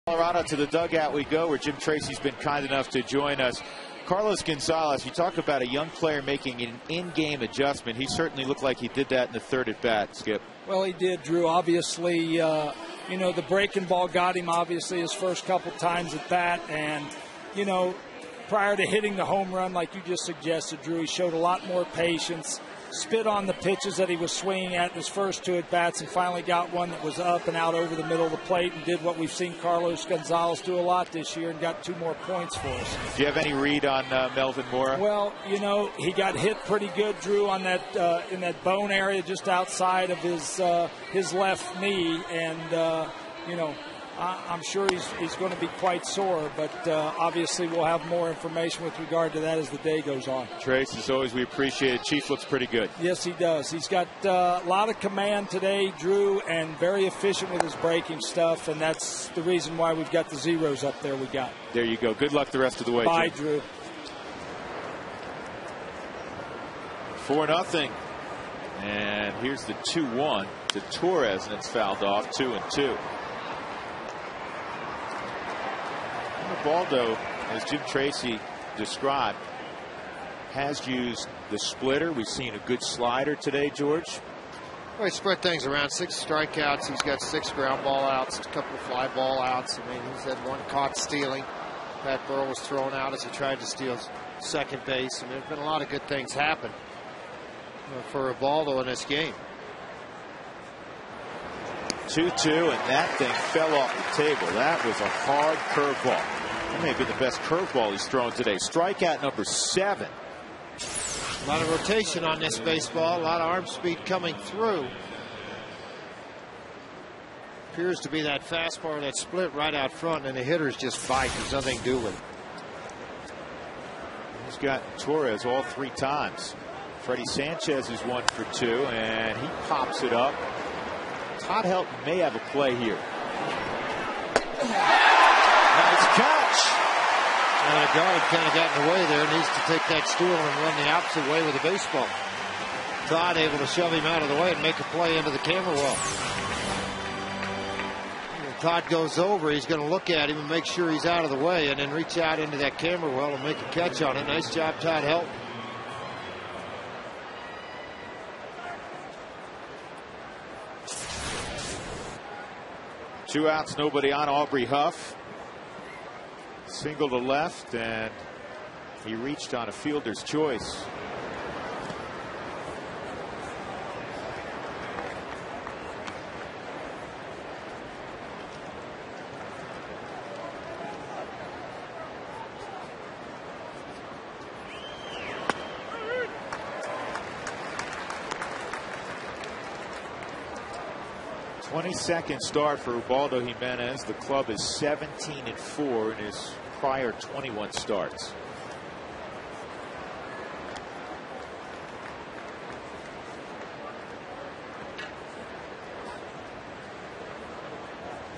Colorado, to the dugout we go, where Jim Tracy's been kind enough to join us. Carlos Gonzalez, you talk about a young player making an in-game adjustment. He certainly looked like he did that in the third at bat, Skip. Well, he did, Drew. Obviously, you know, the breaking ball got him, obviously, his first couple times at bat. And, you know, prior to hitting the home run, like you just suggested, Drew, he showed a lot more patience, spit on the pitches that he was swinging at in his first two at-bats, and finally got one that was up and out over the middle of the plate and did what we've seen Carlos Gonzalez do a lot this year and got 2 more points for us. Do you have any read on Melvin Mora? Well, you know, he got hit pretty good, Drew, on that in that bone area just outside of his left knee, and, you know, I'm sure he's going to be quite sore, but obviously we'll have more information with regard to that as the day goes on. Trace, as always, we appreciate it. Chief looks pretty good. Yes, he does. He's got a lot of command today, Drew, and very efficient with his breaking stuff, and that's the reason why we've got the zeros up there we got. There you go. Good luck the rest of the way, Bye, Jim. Drew. 4-0. And here's the 2-1 to Torres, and it's fouled off. 2-2. Baldo, as Jim Tracy described, has used the splitter. We've seen a good slider today, George. Well, he spread things around. 6 strikeouts. He's got 6 ground ball outs, a couple of fly ball outs. I mean, he's had 1 caught stealing. Pat Burrell was thrown out as he tried to steal second base. I mean, there's been a lot of good things happen for Baldo in this game. 2-2, and that thing fell off the table. That was a hard curveball. That may have been the best curveball he's thrown today. Strikeout number 7. A lot of rotation on this baseball. A lot of arm speed coming through. Appears to be that fastball, that split right out front, and the hitters just bite. There's nothing to do with it. He's got Torres all 3 times. Freddie Sanchez is 1 for 2, and he pops it up. Todd Helton may have a play here. Nice catch. And the guard kind of got in the way there. Needs to take that stool and run the opposite way with the baseball. Todd able to shove him out of the way and make a play into the camera well. When Todd goes over, he's going to look at him and make sure he's out of the way, and then reach out into that camera well and make a catch on it. Nice job, Todd Helton. Two outs, nobody on. Aubrey Huff. Single to left, and he reached on a fielder's choice. Second start for Ubaldo Jimenez. The club is 17-4 in his prior 21 starts.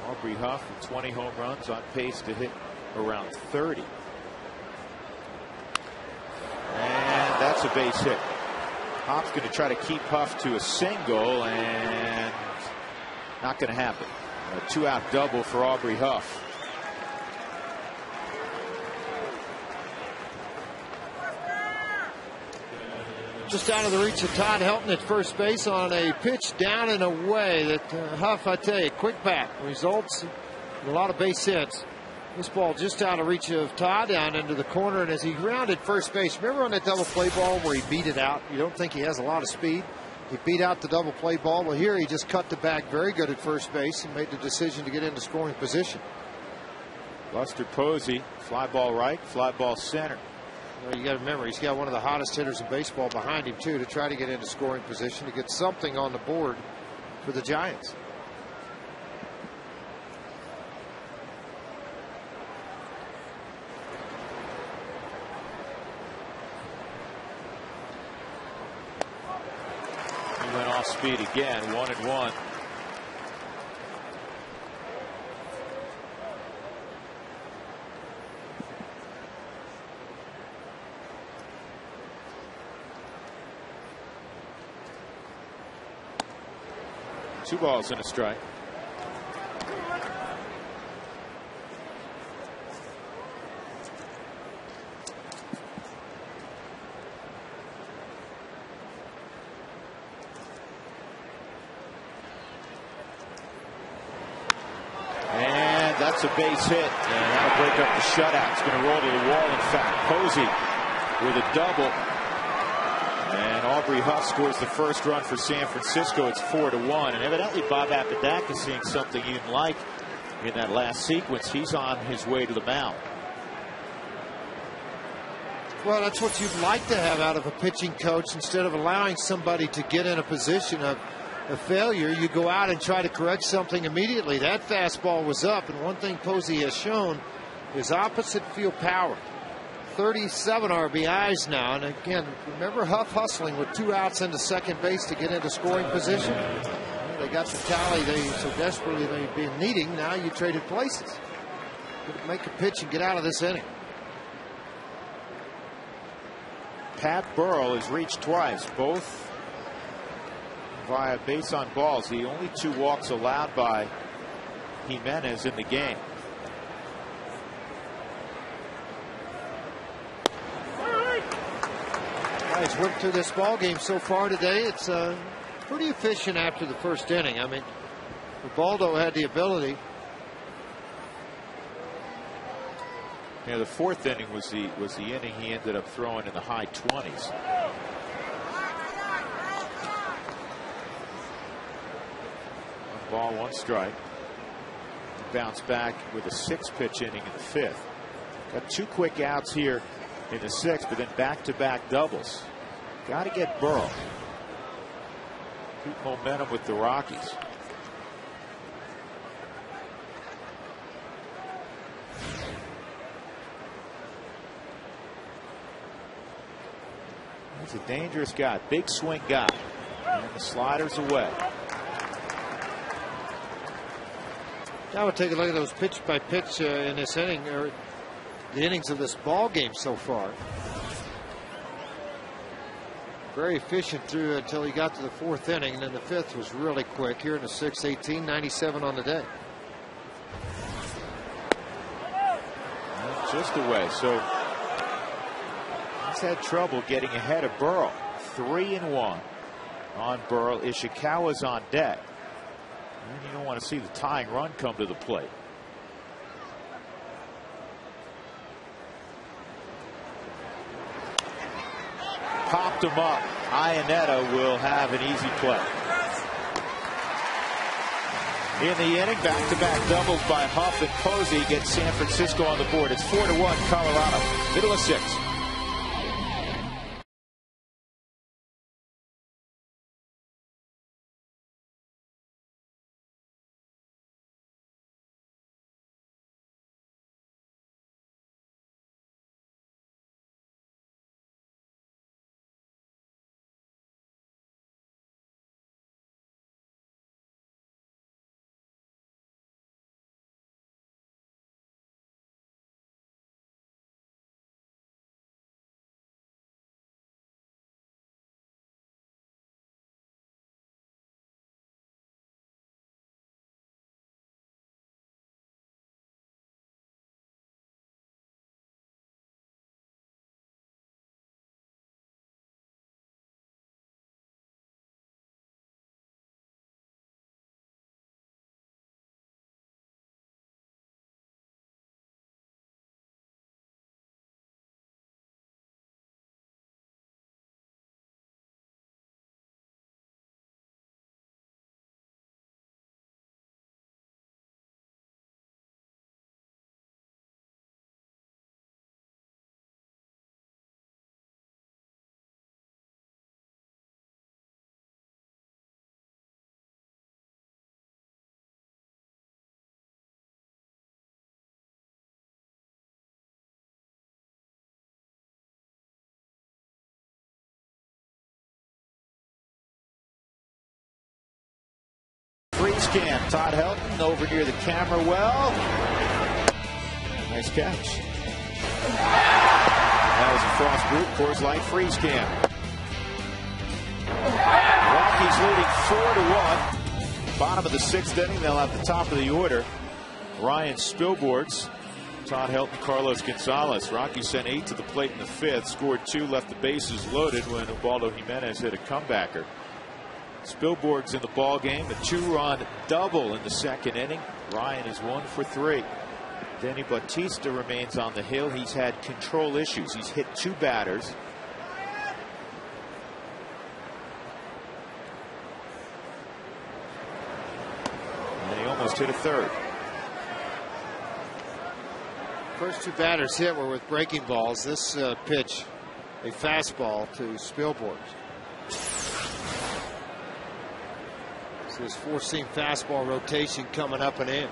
Aubrey Huff with 20 home runs, on pace to hit around 30. And that's a base hit. Huff's going to try to keep Huff to a single, and not going to happen. A 2-out double for Aubrey Huff. Just out of the reach of Todd Helton at first base on a pitch down and away that Huff, I tell you, quick bat results in a lot of base hits. This ball just out of reach of Todd, down into the corner, and as he rounded first base, remember on that double play ball where he beat it out? You don't think he has a lot of speed? He beat out the double play ball. Well, here he just cut the bag very good at first base and made the decision to get into scoring position. Buster Posey, fly ball right, fly ball center. Well, you got to remember, he's got one of the hottest hitters in baseball behind him, too, to try to get into scoring position to get something on the board for the Giants. Went off speed again, 1-1. Two balls and a strike. gets a base hit, and that'll break up the shutout. It's going to roll to the wall, in fact. Posey with a double. And Aubrey Huff scores the first run for San Francisco. It's 4-1. And evidently Bob Apodaca is seeing something he didn't like in that last sequence. He's on his way to the mound. Well, that's what you'd like to have out of a pitching coach. Instead of allowing somebody to get in a position of failure, you go out and try to correct something immediately. That fastball was up, and one thing Posey has shown is opposite field power. 37 RBIs now, and again, remember Huff hustling with 2 outs into second base to get into scoring position. They got the tally they so desperately they've been needing. Now you traded places. Make a pitch and get out of this inning. Pat Burrell has reached twice, both via base on balls. The only 2 walks allowed by Jimenez in the game. He's worked through this ball game so far today. It's pretty efficient after the first inning. I mean, Ubaldo had the ability. Yeah, the 4th inning was the inning he ended up throwing in the high 20s. 1 ball, 1 strike. Bounce back with a 6-pitch inning in the 5th. Got 2 quick outs here in the 6th, but then back-to-back doubles. Got to get Burrell. Keep momentum with the Rockies. He's a dangerous guy, big swing guy. And the slider's away. Now we'll take a look at those pitch by pitch in this inning, or the innings of this ball game so far. Very efficient through until he got to the 4th inning, and then the 5th was really quick. Here in the 6th, 18, 97 on the day. Just away. So he's had trouble getting ahead of Burrell. 3-1 on Burrell. Ishikawa's on deck. And you don't want to see the tying run come to the plate. Popped him up. Iannetta will have an easy play. In the inning, back-to-back doubles by Huff and Posey gets San Francisco on the board. It's 4-1 Colorado. Middle of 6th. Freeze cam. Todd Helton over near the camera well. Nice catch. That was a Frost Group Coors Light freeze cam. Rockies leading 4-1. Bottom of the 6th inning. They'll have the top of the order. Ryan Spilborghs, Todd Helton, Carlos Gonzalez. Rockies sent 8 to the plate in the 5th. Scored 2, left the bases loaded when Ubaldo Jimenez hit a comebacker. Spilborghs in the ball game, a 2-run double in the 2nd inning. Ryan is 1 for 3. Danny Bautista remains on the hill. He's had control issues. He's hit 2 batters. And he almost hit a 3rd. First 2 batters hit were with breaking balls. This pitch, a fastball to Spilborghs. So this 4-seam fastball rotation coming up and in.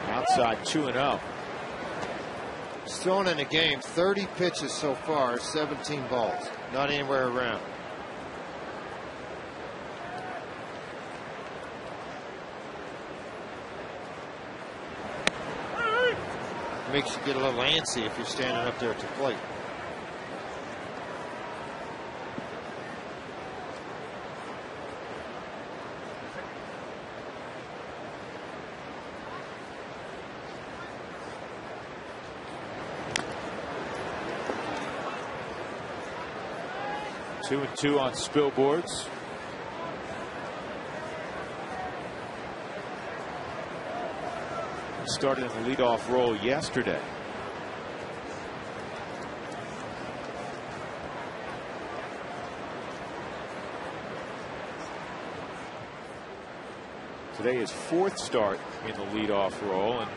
Outside 2-0. He's thrown in a game 30 pitches so far, 17 balls. Not anywhere around. Makes you get a little antsy if you're standing up there at the plate. Two and 2 on Spilborghs. Started in the leadoff role yesterday. Today his 4th start in the leadoff role, and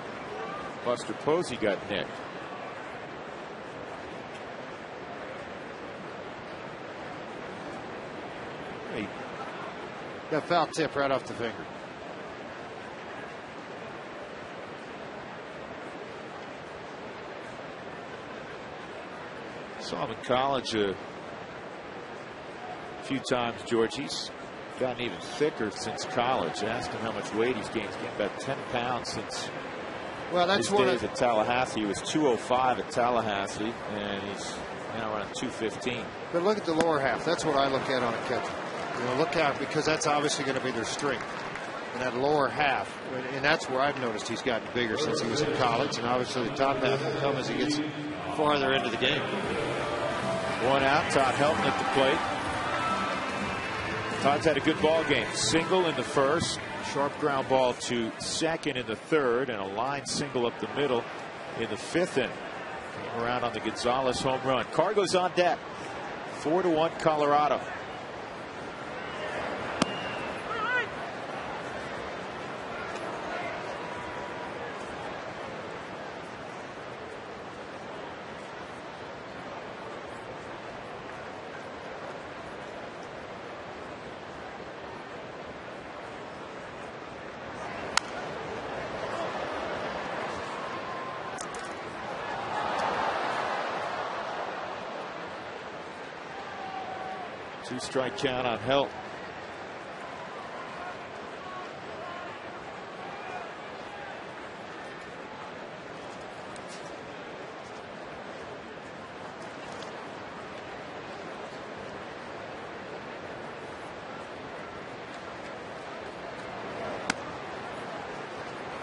Buster Posey got nicked. Hey, got a foul tip right off the finger. Saw him in college a few times, George. He's gotten even thicker since college. I asked him how much weight he's gained. He's gained about 10 pounds since his days at Tallahassee. He was 205 at Tallahassee, and he's now around 215. But look at the lower half. That's what I look at on a catcher. You know, look out, because that's obviously going to be their strength. And that lower half, and that's where I've noticed he's gotten bigger since he was in college. And obviously the top half will come as he gets farther into the game. 1 out. Todd Helton at the plate. Todd's had a good ball game. Single in the 1st, sharp ground ball to 2nd in the 3rd, and a line single up the middle in the 5th inning. Came around on the Gonzalez home run. Cargo's on deck. 4-1 Colorado. Two-strike count on Helton.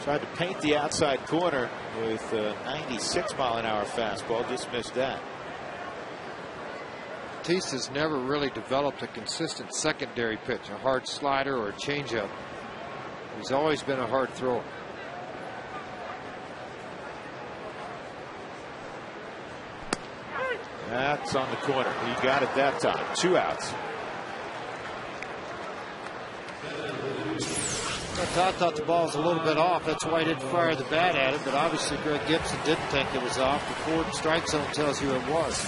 Tried to paint the outside corner with a 96-mile-an-hour fastball. Just missed that. Batista's never really developed a consistent secondary pitch, a hard slider or a changeup. He's always been a hard thrower. That's on the corner. He got it that time. 2 outs. Todd thought the ball was a little bit off. That's why he didn't fire the bat at it. But obviously Greg Gibson didn't think it was off. The 4th strike zone tells you it was.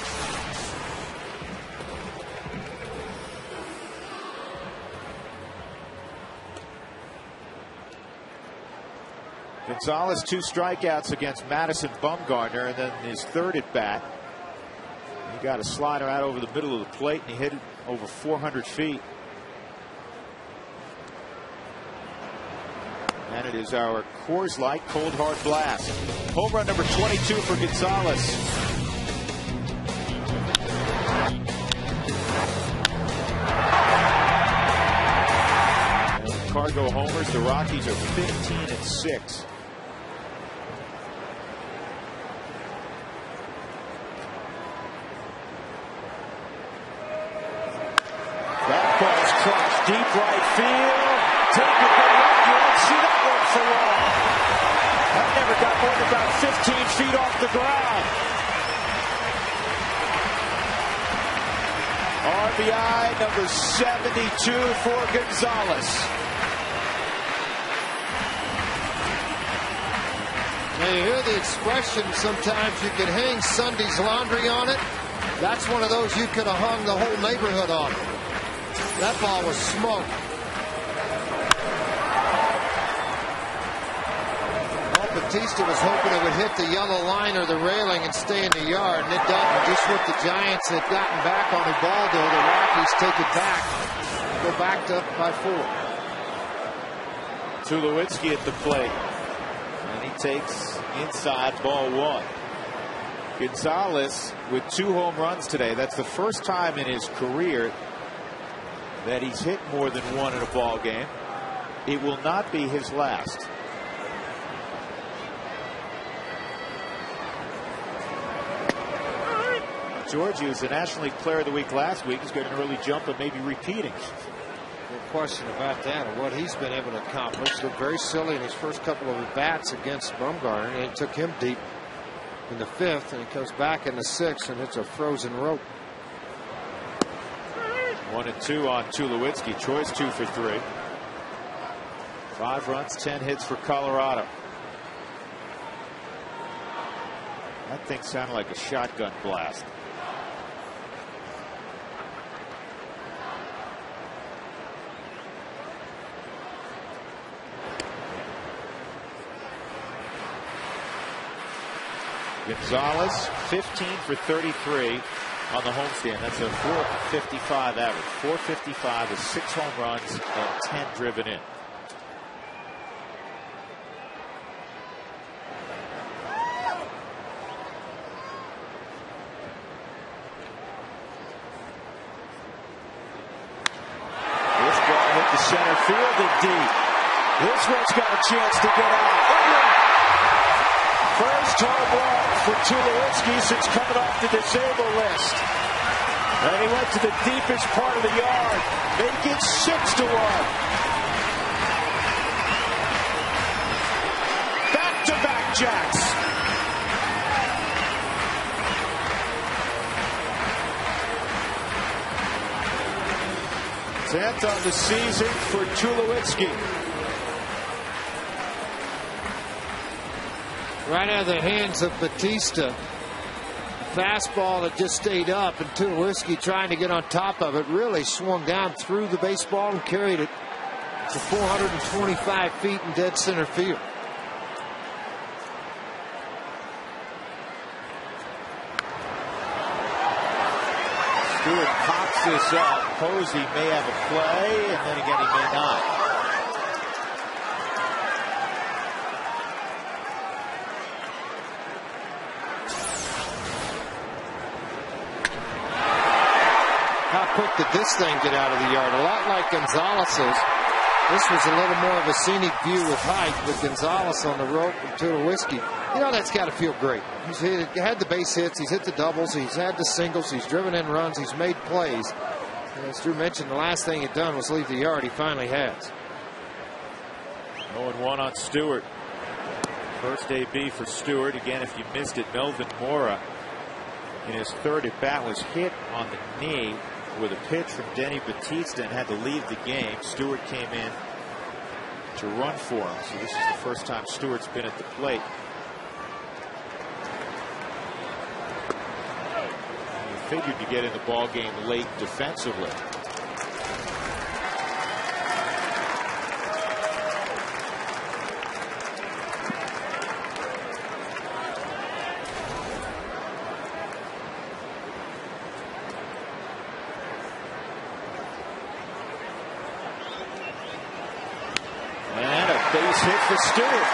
Gonzalez 2 strikeouts against Madison Bumgarner, and then his 3rd at bat. He got a slider out over the middle of the plate, and he hit it over 400 feet. And it is our Coors Light Cold Hard Blast. Home run number 22 for Gonzalez. And Cargo homers. The Rockies are 15-6. That ball's crushed deep right field. Take it to left. You don't see that one for long. That never got more than about 15 feet off the ground. RBI number 72 for Gonzalez. Now you hear the expression, sometimes you can hang Sunday's laundry on it. That's one of those you could have hung the whole neighborhood on. That ball was smoke. Well, Batista was hoping it would hit the yellow line or the railing and stay in the yard, and it doesn't. Just what the Giants had gotten back on Ubaldo, the Rockies take it back. Go back up by 4. Tulowitzki at the plate. And he takes inside, ball 1. Gonzalez with 2 home runs today. That's the first time in his career that he's hit more than 1 in a ball game. It will not be his last. Georgie was the National League Player of the Week last week. He's got an early jump and maybe repeating. No question about that, and what he's been able to accomplish. Looked very silly in his first couple of at-bats against Bumgarner, and he took him deep in the 5th, and he comes back in the 6th and hits a frozen rope. 1-2 on Tulowitzki. Troy's 2 for 3. 5 runs, 10 hits for Colorado. That thing sounded like a shotgun blast. Gonzalez, 15 for 33 on the homestand. That's a 455 average. 455 with 6 home runs and 10 driven in. This ball hit the center field and deep. This one's got a chance to get out. First home run for Tulowitzki since coming off the disabled list. And he went to the deepest part of the yard. Make it 6-1. Back-to-back jacks. Tenth on the season for Tulowitzki. Right out of the hands of Batista. Fastball that just stayed up, and Tulowitzki trying to get on top of it really swung down through the baseball and carried it to 425 feet in dead center field. Stewart pops this up. Posey may have a play, and then again he may not. How quick did this thing get out of the yard? A lot like Gonzalez's. This was a little more of a scenic view with height, with Gonzalez on the rope and Tulowitzki. You know, that's got to feel great. He's had the base hits, he's hit the doubles, he's had the singles, he's driven in runs, he's made plays. And as Drew mentioned, the last thing he'd done was leave the yard. He finally has. 0-1 on Stewart. First AB for Stewart. Again, if you missed it, Melvin Mora in his 3rd at bat was hit on the knee with a pitch from Denny Batista and had to leave the game. Stewart came in to run for him. So this is the first time Stewart's been at the plate. He figured to get in the ball game late defensively. Base hit for Stewart.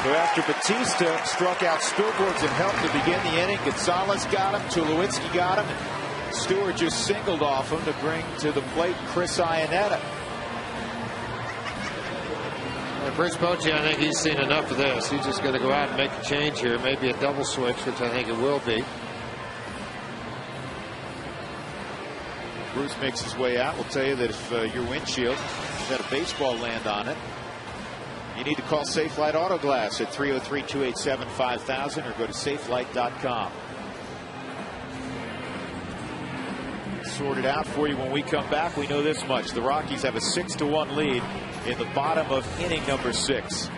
So after Batista struck out Spilborghs and helped to begin the inning, Gonzalez got him, Tulowitzki got him, and Stewart just singled off him to bring to the plate Chris Iannetta. Bruce Bochy, I think he's seen enough of this. He's just going to go out and make a change here, maybe a double switch, which I think it will be. Bruce makes his way out. We'll tell you that if your windshield has had a baseball land on it, you need to call Safelite Auto Glass at 303-287-5000 or go to safelight.com. Sorted out for you when we come back. We know this much: the Rockies have a 6-1 lead in the bottom of inning number 6.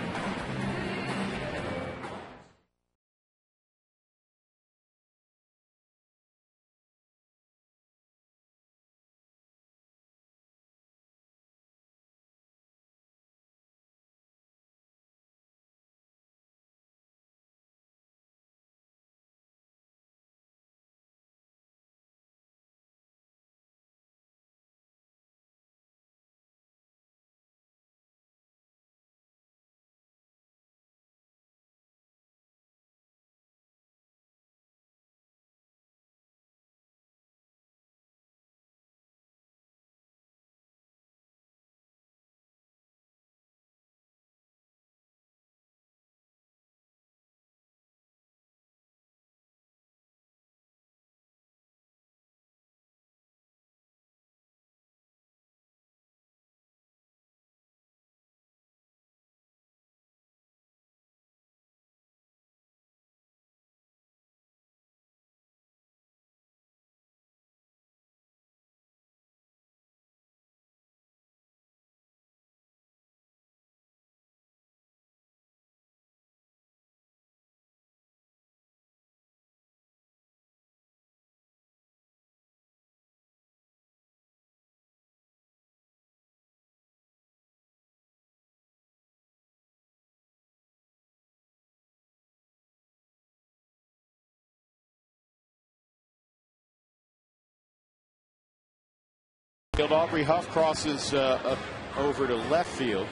Aubrey Huff crosses over to left field,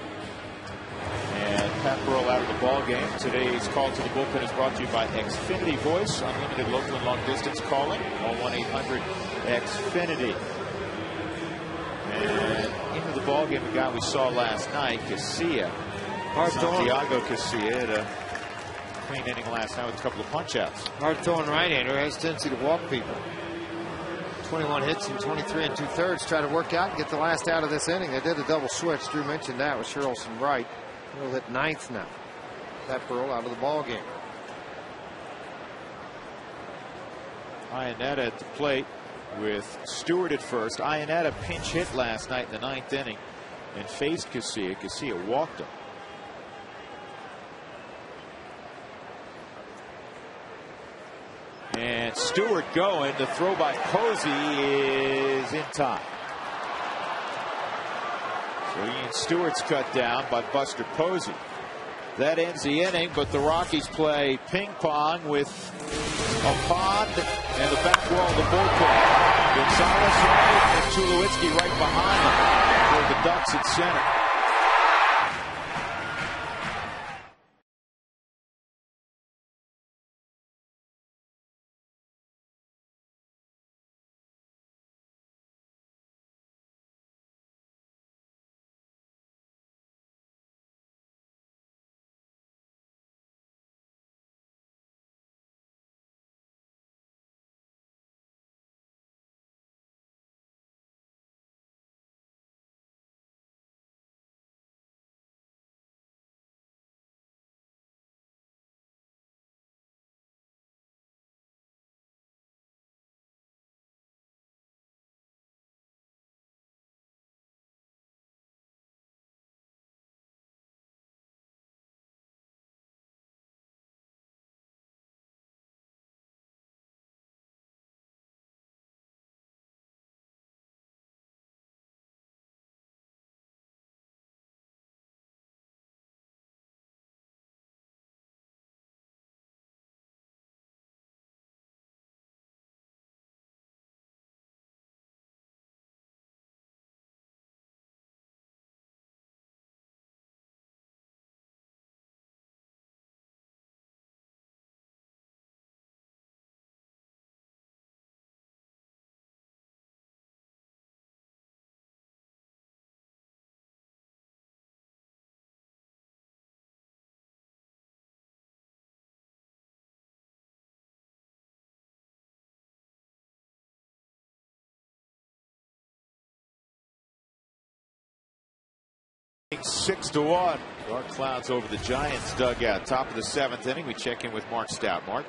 and Pat Burrell out of the ball game. Today's call to the bullpen is brought to you by Xfinity Voice, unlimited local and long distance calling. Call 1-800-XFINITY. And into the ball game, the guy we saw last night, Casilla, Santiago Casilla, had a clean inning last night with a couple of punch outs. Hard throwing right-hander, has a tendency to walk people. 21 hits in 23 2/3. Try to work out and get the last out of this inning. They did a double switch. Drew mentioned that with Sherrilson Wright. He'll hit 9th now. Pat Burrell out of the ball game. Iannetta at the plate with Stewart at first. Iannetta pinch hit last night in the 9th inning and faced Casilla. Casilla walked him. And Stewart going. The throw by Posey is in time. So Ian Stewart's cut down by Buster Posey. That ends the inning, but the Rockies play ping pong with a pond and the back wall of the bullpen. Gonzalez right and Tulowitzki right behind them for the Ducks at center. 6-1. Dark clouds over the Giants dugout. Top of the 7th inning. We check in with Mark Stout. Mark.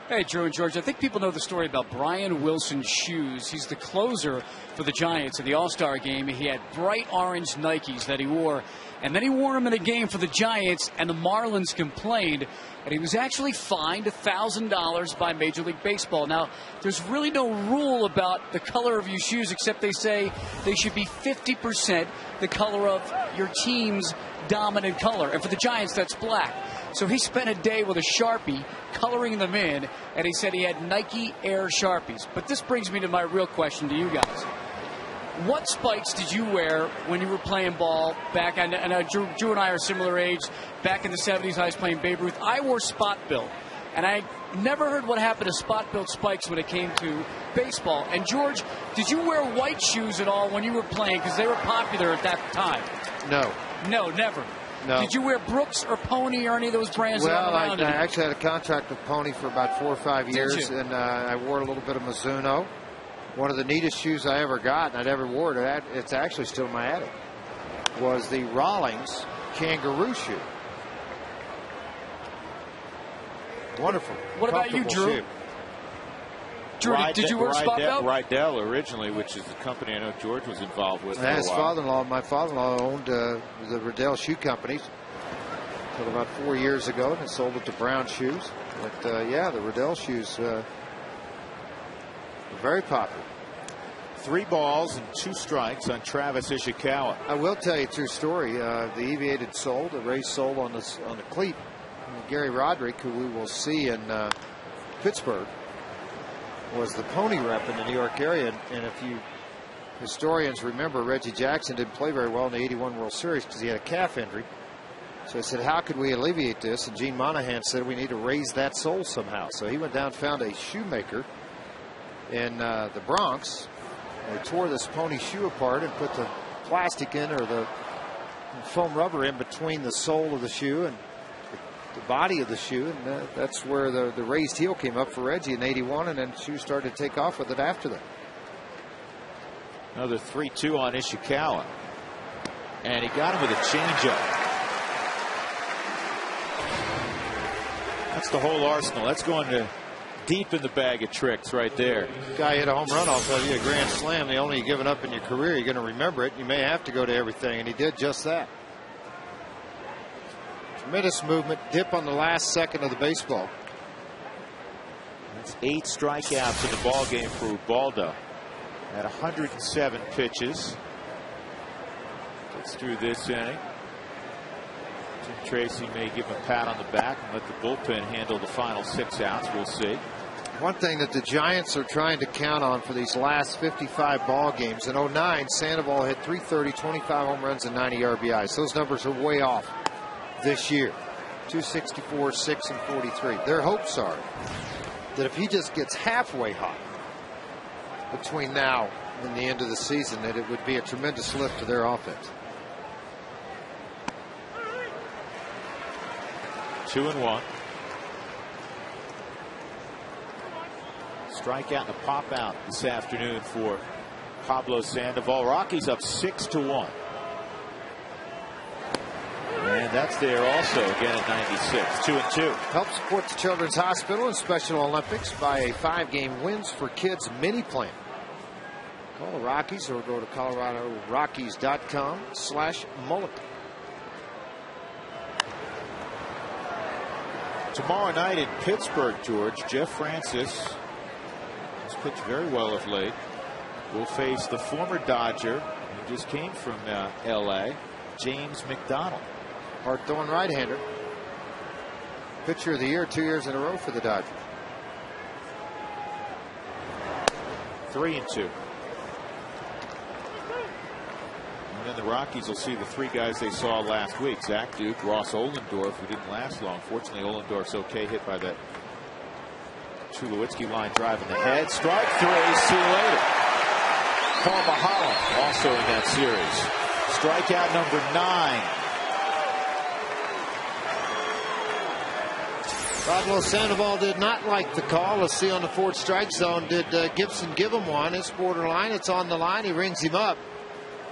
Hey, Drew and George. I think people know the story about Brian Wilson's shoes. He's the closer for the Giants in the All-Star game. He had bright orange Nikes that he wore, and then he wore them in a game for the Giants, and the Marlins complained, and he was actually fined $1,000 by Major League Baseball. Now, there's really no rule about the color of your shoes, except they say they should be 50% the color of your team's dominant color. And for the Giants, that's black. So he spent a day with a Sharpie coloring them in, and he said he had Nike Air Sharpies. But this brings me to my real question to you guys. What spikes did you wear when you were playing ball back? I know Drew and I are similar age. Back in the 70s, I was playing Babe Ruth. I wore spot built, and I never heard what happened to spot built spikes when it came to baseball. And George, did you wear white shoes at all when you were playing? Because they were popular at that time. No. No, never. No. Did you wear Brooks or Pony or any of those brands? Well, I actually had a contract with Pony for about 4 or 5 years, and I wore a little bit of Mizuno. One of the neatest shoes I ever got, and I'd ever wore it, it's actually still in my attic, was the Rawlings kangaroo shoe. Wonderful. What about you, Drew? Shoe. Drew, did you wear spot belt? Rydell originally, which is the company I know George was involved with. My father-in-law owned the Rydell Shoe Company until about 4 years ago, and sold it to Brown Shoes. But yeah, the Rydell shoes were very popular. 3 balls and 2 strikes on Travis Ishikawa. I will tell you a true story. The aviated sole, the raised sole on the cleat, Gary Roderick, who we will see in Pittsburgh, was the Pony rep in the New York area. And if you historians remember, Reggie Jackson didn't play very well in the '81 World Series because he had a calf injury. So I said, how could we alleviate this? And Gene Monahan said, we need to raise that sole somehow. So he went down and found a shoemaker in the Bronx. They tore this Pony shoe apart and put the plastic in, or the foam rubber in between the sole of the shoe and the body of the shoe, and that's where the raised heel came up for Reggie in '81, and then shoes started to take off with it after that. Another 3-2 on Ishikawa, and he got him with a changeup. That's the whole arsenal. That's going to deep in the bag of tricks right there. Guy hit a home run off of you, a grand slam. The only you've given up in your career, you're going to remember it. You may have to go to everything, and he did just that. Tremendous movement, dip on the last second of the baseball. That's 8 strikeouts in the ball game for Ubaldo at 107 pitches. Gets through this inning. Jim Tracy may give him a pat on the back and let the bullpen handle the final 6 outs. We'll see. One thing that the Giants are trying to count on for these last 55 ball games. In '09, Sandoval hit .330, 25 home runs, and 90 RBIs. Those numbers are way off this year. 264, 6, and 43. Their hopes are that if he just gets halfway hot between now and the end of the season, that it would be a tremendous lift to their offense. 2-1. Strikeout and a pop out this afternoon for Pablo Sandoval. Rockies up 6-1. And that's there also again at 96. 2-2. Help support the Children's Hospital and Special Olympics by a 5-game Wins for Kids mini plan. Call the Rockies or go to coloradorockies.com/mulligan. Tomorrow night in Pittsburgh, George, Jeff Francis has pitched very well of late. Will face the former Dodger who just came from L.A., James McDonald. Hard-throwing right-hander. Pitcher of the year 2 years in a row for the Dodgers. 3-2. And then the Rockies will see the 3 guys they saw last week. Zach Duke, Ross Ohlendorf, who didn't last long. Fortunately, Ohlendorf's okay, hit by that Tulowitzki line drive in the head. Strike 3. See you later. Paul Mahala also in that series. Strikeout number 9. Pablo Sandoval did not like the call. Let's see on the 4th strike zone. Did Gibson give him one? It's borderline. It's on the line. He rings him up.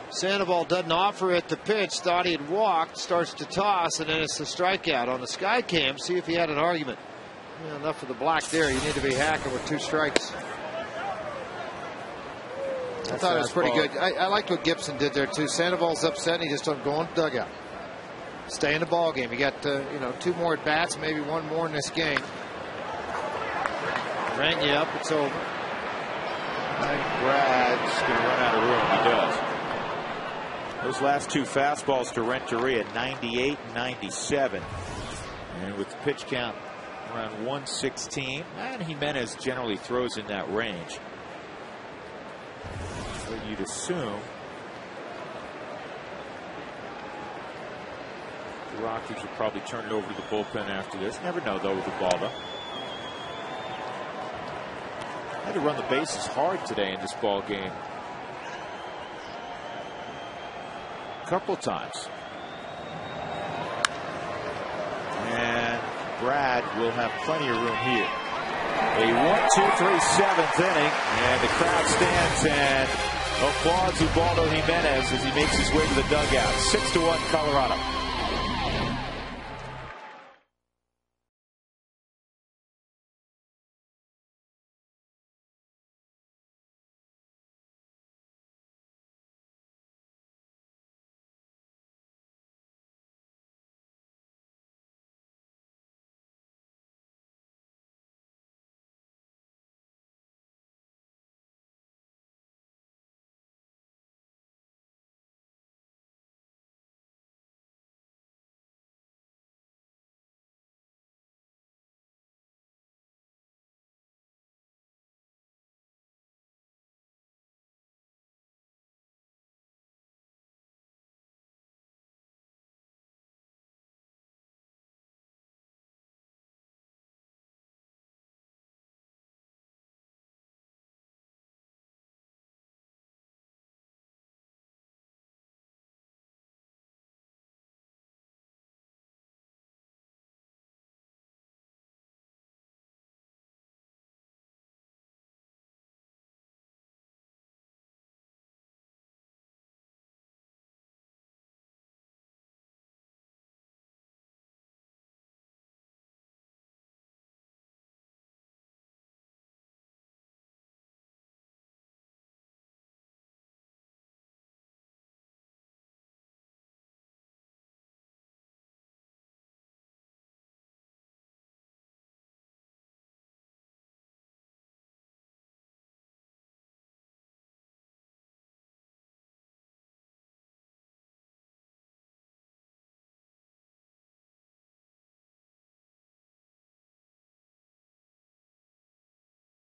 Sandoval doesn't offer it the pitch, thought he had walked, starts to toss, and then it's the strikeout. On the sky cam, see if he had an argument. Yeah, enough of the block there. You need to be hacking with 2 strikes. I thought it was pretty good. I liked what Gibson did there too. Sandoval's upset and he just doesn't go in the dugout. Stay in the ball game. You got 2 more at bats, maybe 1 more in this game. Rang you up, it's over. I think Brad's going to run out of room. He does. Those last 2 fastballs to Renteria, 98 and 97. And with the pitch count around 116, and Jimenez generally throws in that range. So you'd assume the Rockies will probably turn it over to the bullpen after this. Never know, though, with Ubaldo. Had to run the bases hard today in this ball game. A couple times. And Brad will have plenty of room here. A 1-2-3 7th inning, and the crowd stands and applauds Ubaldo Jimenez as he makes his way to the dugout. 6-1 Colorado.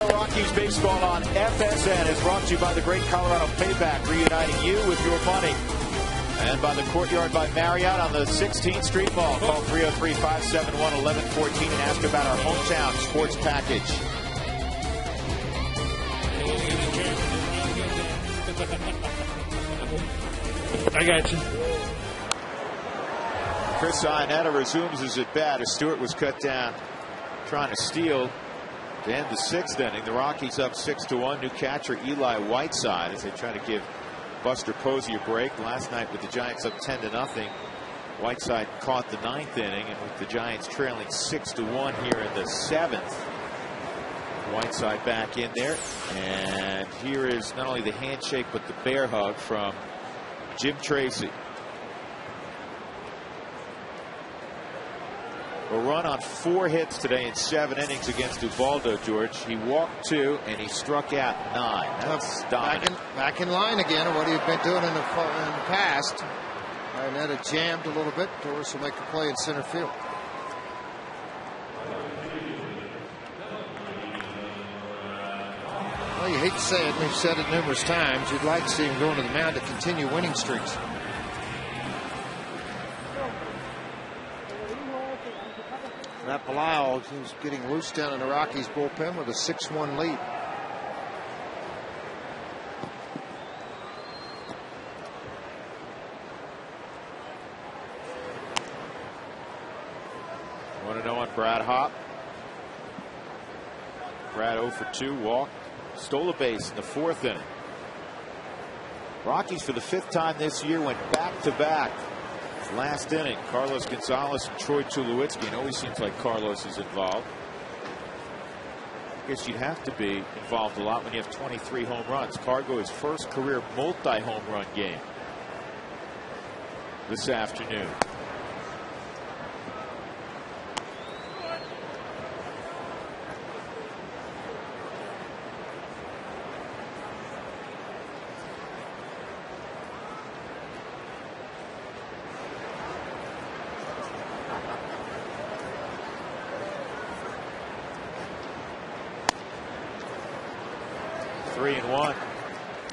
Rockies baseball on FSN is brought to you by the Great Colorado Payback, reuniting you with your money. And by the Courtyard by Marriott on the 16th Street Mall. Call 303-571-1114 and ask about our hometown sports package. I got you. Chris Iannetta resumes his at bat as Stewart was cut down trying to steal to end the 6th inning. The Rockies up 6-1. New catcher Eli Whiteside as they try to give Buster Posey a break. Last night with the Giants up 10-0. Whiteside caught the 9th inning, and with the Giants trailing 6-1 here in the 7th. Whiteside back in there, and here is not only the handshake but the bear hug from Jim Tracy. A run on 4 hits today in 7 innings against Ubaldo, George. He walked 2 and he struck out 9. That's dominant. Back in line again, what he'd been doing in the past. And then it jammed a little bit. Torres will make a play in center field. Well, you hate to say it, we've said it numerous times. You'd like to see him going to the mound to continue winning streaks. Matt Belisle is getting loose down in the Rockies bullpen with a 6-1 lead. Want to know on Brad Hop? Brad 0 for 2, walked, stole a base in the 4th inning. Rockies, for the 5th time this year, went back-to-back. Last inning, Carlos Gonzalez and Troy Tulowitzki. It always seems like Carlos is involved. I guess you'd have to be involved a lot when you have 23 home runs. Cargo, his first career multi-home run game this afternoon. Three and one.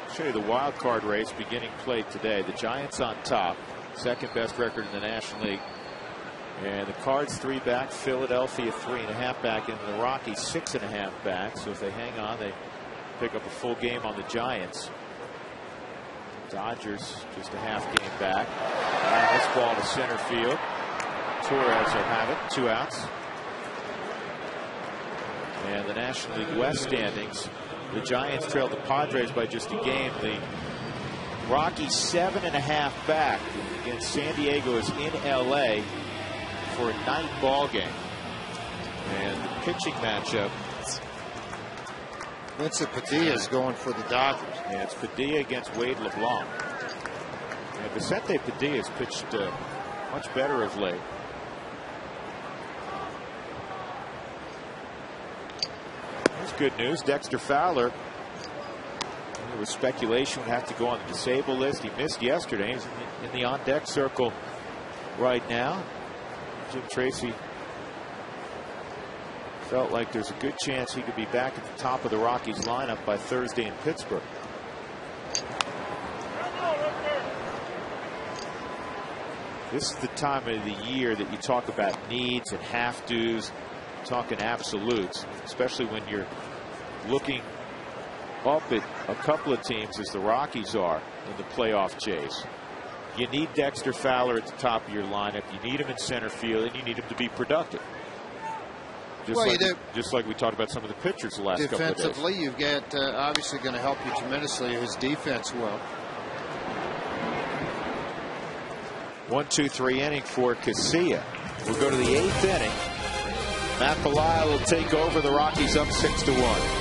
I'll show you the wild card race beginning play today. The Giants on top, second best record in the National League, and the Cards 3 back, Philadelphia 3.5 back, and the Rockies 6.5 back. So if they hang on, they pick up a full game on the Giants. Dodgers just a half game back. And this ball to center field. Torres will have it. 2 outs. And the National League West standings. The Giants trailed the Padres by just a game. The Rockies 7.5 back against San Diego is in LA for a night ball game. And the pitching matchup. Vincent Padilla is going for the Dodgers. Yeah, it's Padilla against Wade LeBlanc. And Vicente Padilla has pitched much better of late. Good news. Dexter Fowler, there was speculation would have to go on the disabled list. He missed yesterday. He's in the on deck circle right now. Jim Tracy felt like there's a good chance he could be back at the top of the Rockies lineup by Thursday in Pittsburgh. This is the time of the year that you talk about needs and have-tos, talking absolutes, especially when you're looking up at a couple of teams as the Rockies are in the playoff chase. You need Dexter Fowler at the top of your lineup. You need him in center field, and you need him to be productive. Just like we talked about some of the pitchers the last couple of days. Defensively, you've got obviously going to help you tremendously. His defense will. 1-2-3 inning for Casilla. We'll go to the 8th inning. Matt Belisle will take over. The Rockies up 6-1.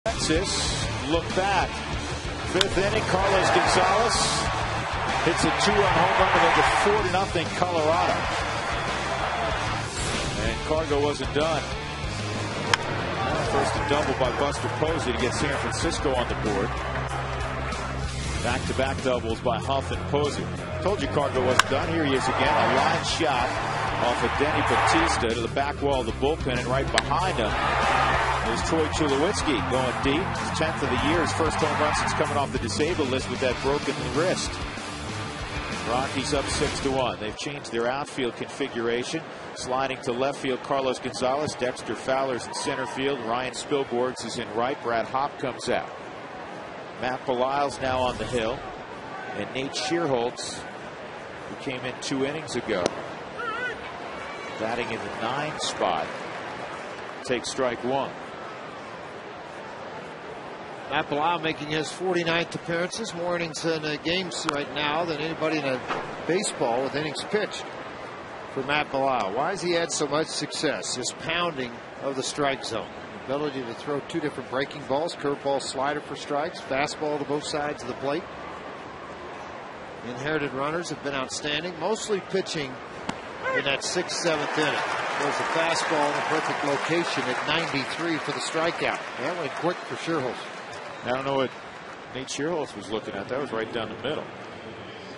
Texas look back. 5th inning, Carlos Gonzalez hits a 2-run home run to make it 4-0 Colorado. And Cargo wasn't done. First a double by Buster Posey to get San Francisco on the board. Back-to-back doubles by Huff and Posey. Told you Cargo wasn't done. Here he is again. A line shot off of Denny Batista to the back wall of the bullpen, and right behind him is Troy Tulowitzki going deep. His 10th of the year, his first home run since coming off the disabled list with that broken wrist. Rockies up 6-1. They've changed their outfield configuration. Sliding to left field, Carlos Gonzalez. Dexter Fowler's in center field. Ryan Spilborghs is in right. Brad Hopp comes out. Matt Belisle's now on the hill. And Nate Shearholtz, who came in 2 innings ago, batting in the 9 spot, takes strike 1. Matt Belisle making his 49th appearances, more innings in games right now than anybody in baseball with innings pitched for Matt Belisle. Why has he had so much success? His pounding of the strike zone. The ability to throw 2 different breaking balls, curveball, slider for strikes, fastball to both sides of the plate. The inherited runners have been outstanding, mostly pitching in that 6th, 7th inning. There's a fastball in the perfect location at 93 for the strikeout. That went quick for Shearholtz. I don't know what Nate Shearholtz was looking at. That was right down the middle.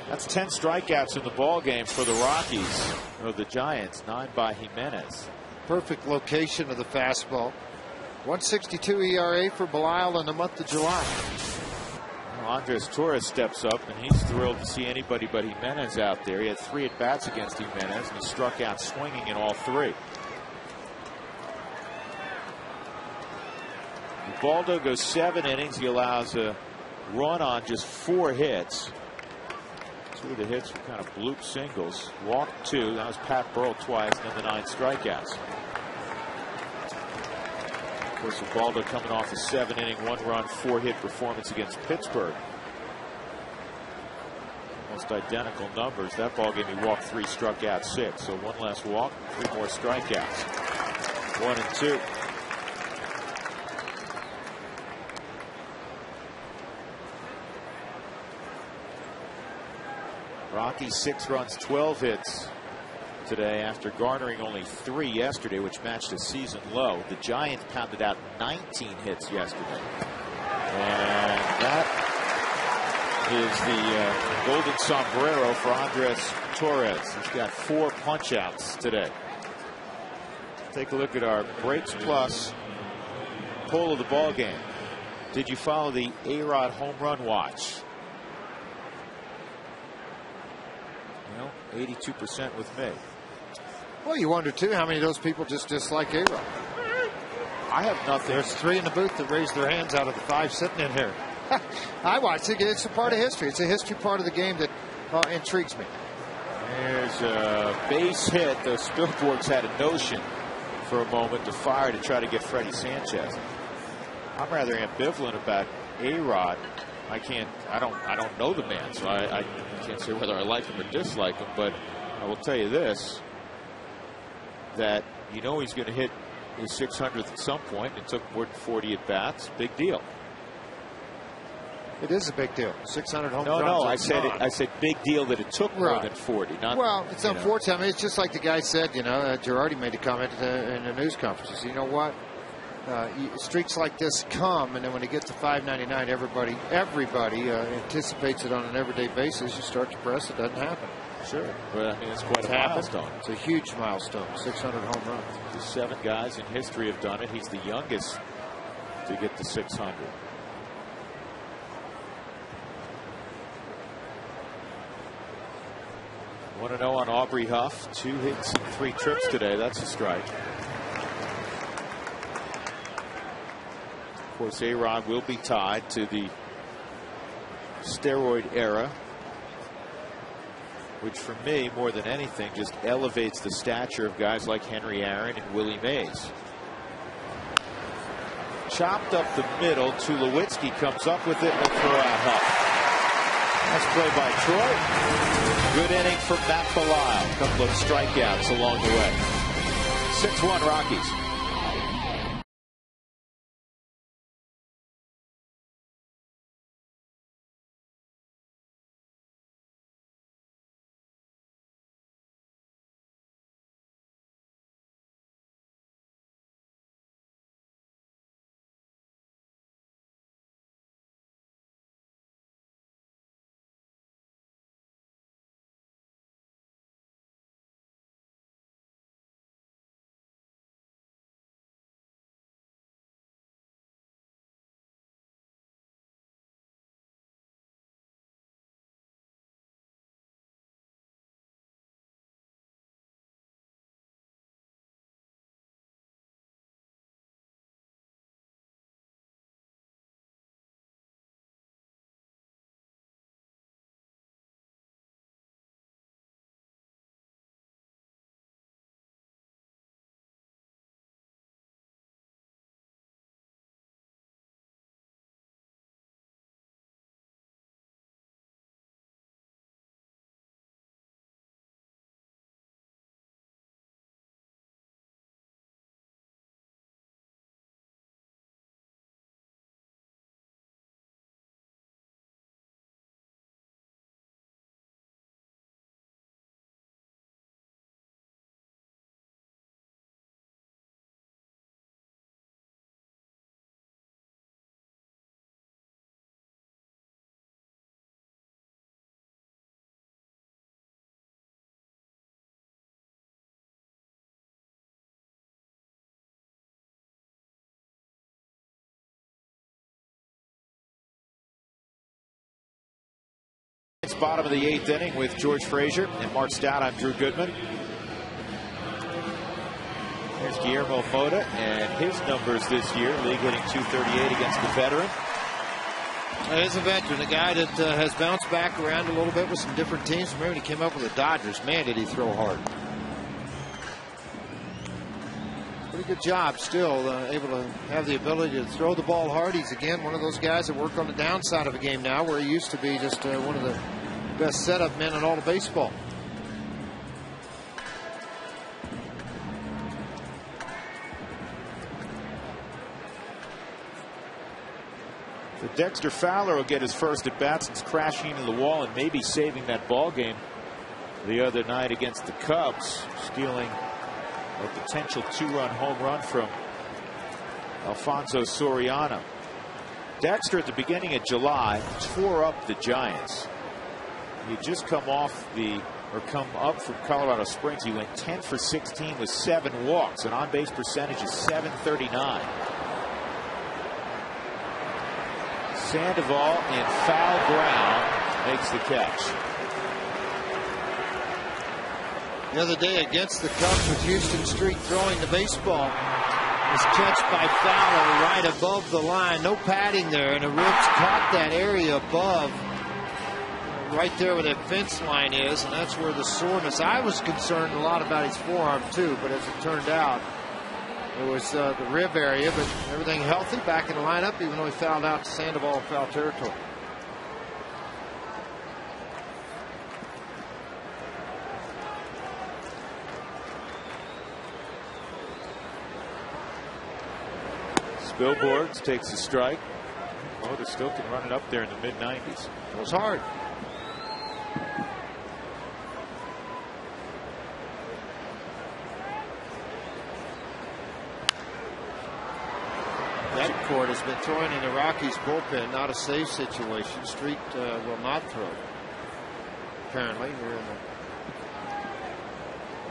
That's 10 strikeouts in the ball game for the Rockies, or the Giants, 9 by Jimenez. Perfect location of the fastball. 1.62 ERA for Belisle in the month of July. Well, Andres Torres steps up, and he's thrilled to see anybody but Jimenez out there. He had 3 at-bats against Jimenez, and he struck out swinging in all 3. Ubaldo goes 7 innings. He allows a run on just 4 hits. 2 of the hits were kind of bloop singles. Walked 2. That was Pat Burrell twice, and then the 9 strikeouts. Of course, Ubaldo coming off a 7-inning, 1-run, 4-hit performance against Pittsburgh. Almost identical numbers. That ball game he walked 3, struck out 6. So 1 less walk, 3 more strikeouts. 1 and 2. Rockies 6 runs, 12 hits today after garnering only 3 yesterday, which matched a season low. The Giants pounded out 19 hits yesterday. And that is the golden sombrero for Andres Torres. He's got 4 punch-outs today. Take a look at our Breaks Plus poll of the ball game. Did you follow the A-Rod home run watch? 82% with me. Well, you wonder too how many of those people just dislike A-Rod. I have nothing. There's 3 in the booth that raised their hands out of the 5 sitting in here. I watched it. It's a part of history. It's a history part of the game that intrigues me. There's a base hit. The Spilborghs had a notion for a moment to fire to try to get Freddie Sanchez. I'm rather ambivalent about A-Rod. I don't know the man, so I can't say whether I like him or dislike him, but I will tell you this, that he's going to hit his 600th at some point. It took more than 40 at bats. Big deal. It is a big deal. 600 home runs. No, I said big deal that it took more than 40. Not, it's unfortunate. I mean, it's just like the guy said, Girardi made a comment in the news conferences. You know what? Streaks like this come, and then when you get to 599, everybody anticipates it on an everyday basis. You start to press, it doesn't happen. Sure, but I mean, it's quite a milestone. It's a huge milestone. 600 home runs. The 7 guys in history have done it. He's the youngest to get to 600. Want to know on Aubrey Huff? 2 hits and 3 trips today. That's a strike. Of course, A-Rod will be tied to the steroid era, which for me, more than anything, just elevates the stature of guys like Henry Aaron and Willie Mays. Chopped up the middle. Tulowitzki comes up with it and will throw out Huff. Nice play by Troy. Good inning for Matt Belisle. Couple of strikeouts along the way. 6-1 Rockies. Giants, bottom of the 8th inning with George Frazier and Mark Stout. I'm Drew Goodman. There's Guillermo Mota and his numbers this year, league hitting .238 against the veteran. He's a veteran, a guy that has bounced back around a little bit with some different teams. Remember when he came up with the Dodgers, man, did he throw hard. Pretty good job still, able to have the ability to throw the ball hard. He's, again, one of those guys that work on the downside of a game now, where he used to be just one of the best setup men in all of baseball. So Dexter Fowler will get his first at bat since crashing into the wall and maybe saving that ball game the other night against the Cubs, stealing a potential 2-run home run from Alfonso Soriano. Dexter at the beginning of July tore up the Giants. He had just come up from Colorado Springs. He went 10 for 16 with 7 walks. An on-base percentage is .739. Sandoval in foul ground makes the catch. The other day against the Cubs with Houston Street throwing the baseball was catched by Fowler right above the line. No padding there, and the ribs caught that area above, right there where that fence line is, and that's where the soreness. I was concerned a lot about his forearm too, but as it turned out, it was the rib area, but everything healthy, back in the lineup, even though he fouled out to Sandoval in foul territory. Billboards takes a strike. Mota still can run it up there in the mid-90s. It was hard. Betancourt has been throwing in the Rockies bullpen, not a safe situation. Street will not throw. Apparently, we're in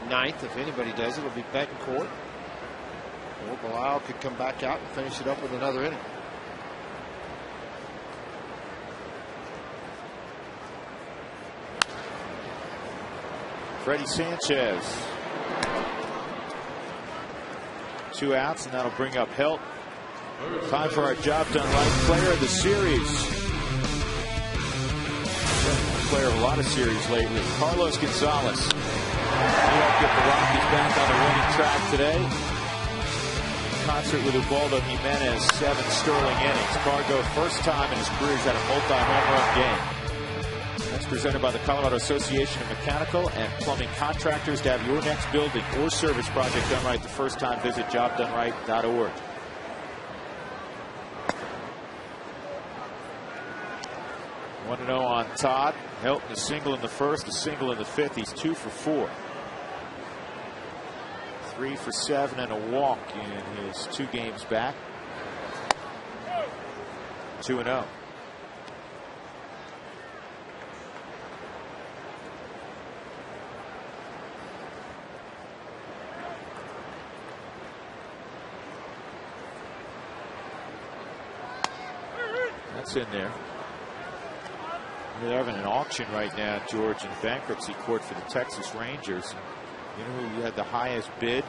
the 9th. If anybody does, it'll be Betancourt. Or Bilal could come back out and finish it up with another inning. Freddie Sanchez. 2 outs, and that'll bring up Helton. Time for our job done right player of the series. Player of a lot of series lately. Carlos Gonzalez. He helped get the Rockies back on the winning track today. Concert with Ubaldo Jimenez, 7 Sterling innings. Cargo, first time in his career, he's had a multi-home run game. That's presented by the Colorado Association of Mechanical and Plumbing Contractors. To have your next building or service project done right the first time, visit jobdoneright.org. One to 0 on Todd. Helton a single in the first, a single in the 5th. He's 2 for 4. 3 for 7 and a walk in his 2 games back. 2-0. That's in there. They're having an auction right now, George, in bankruptcy court for the Texas Rangers. You know who had the highest bid,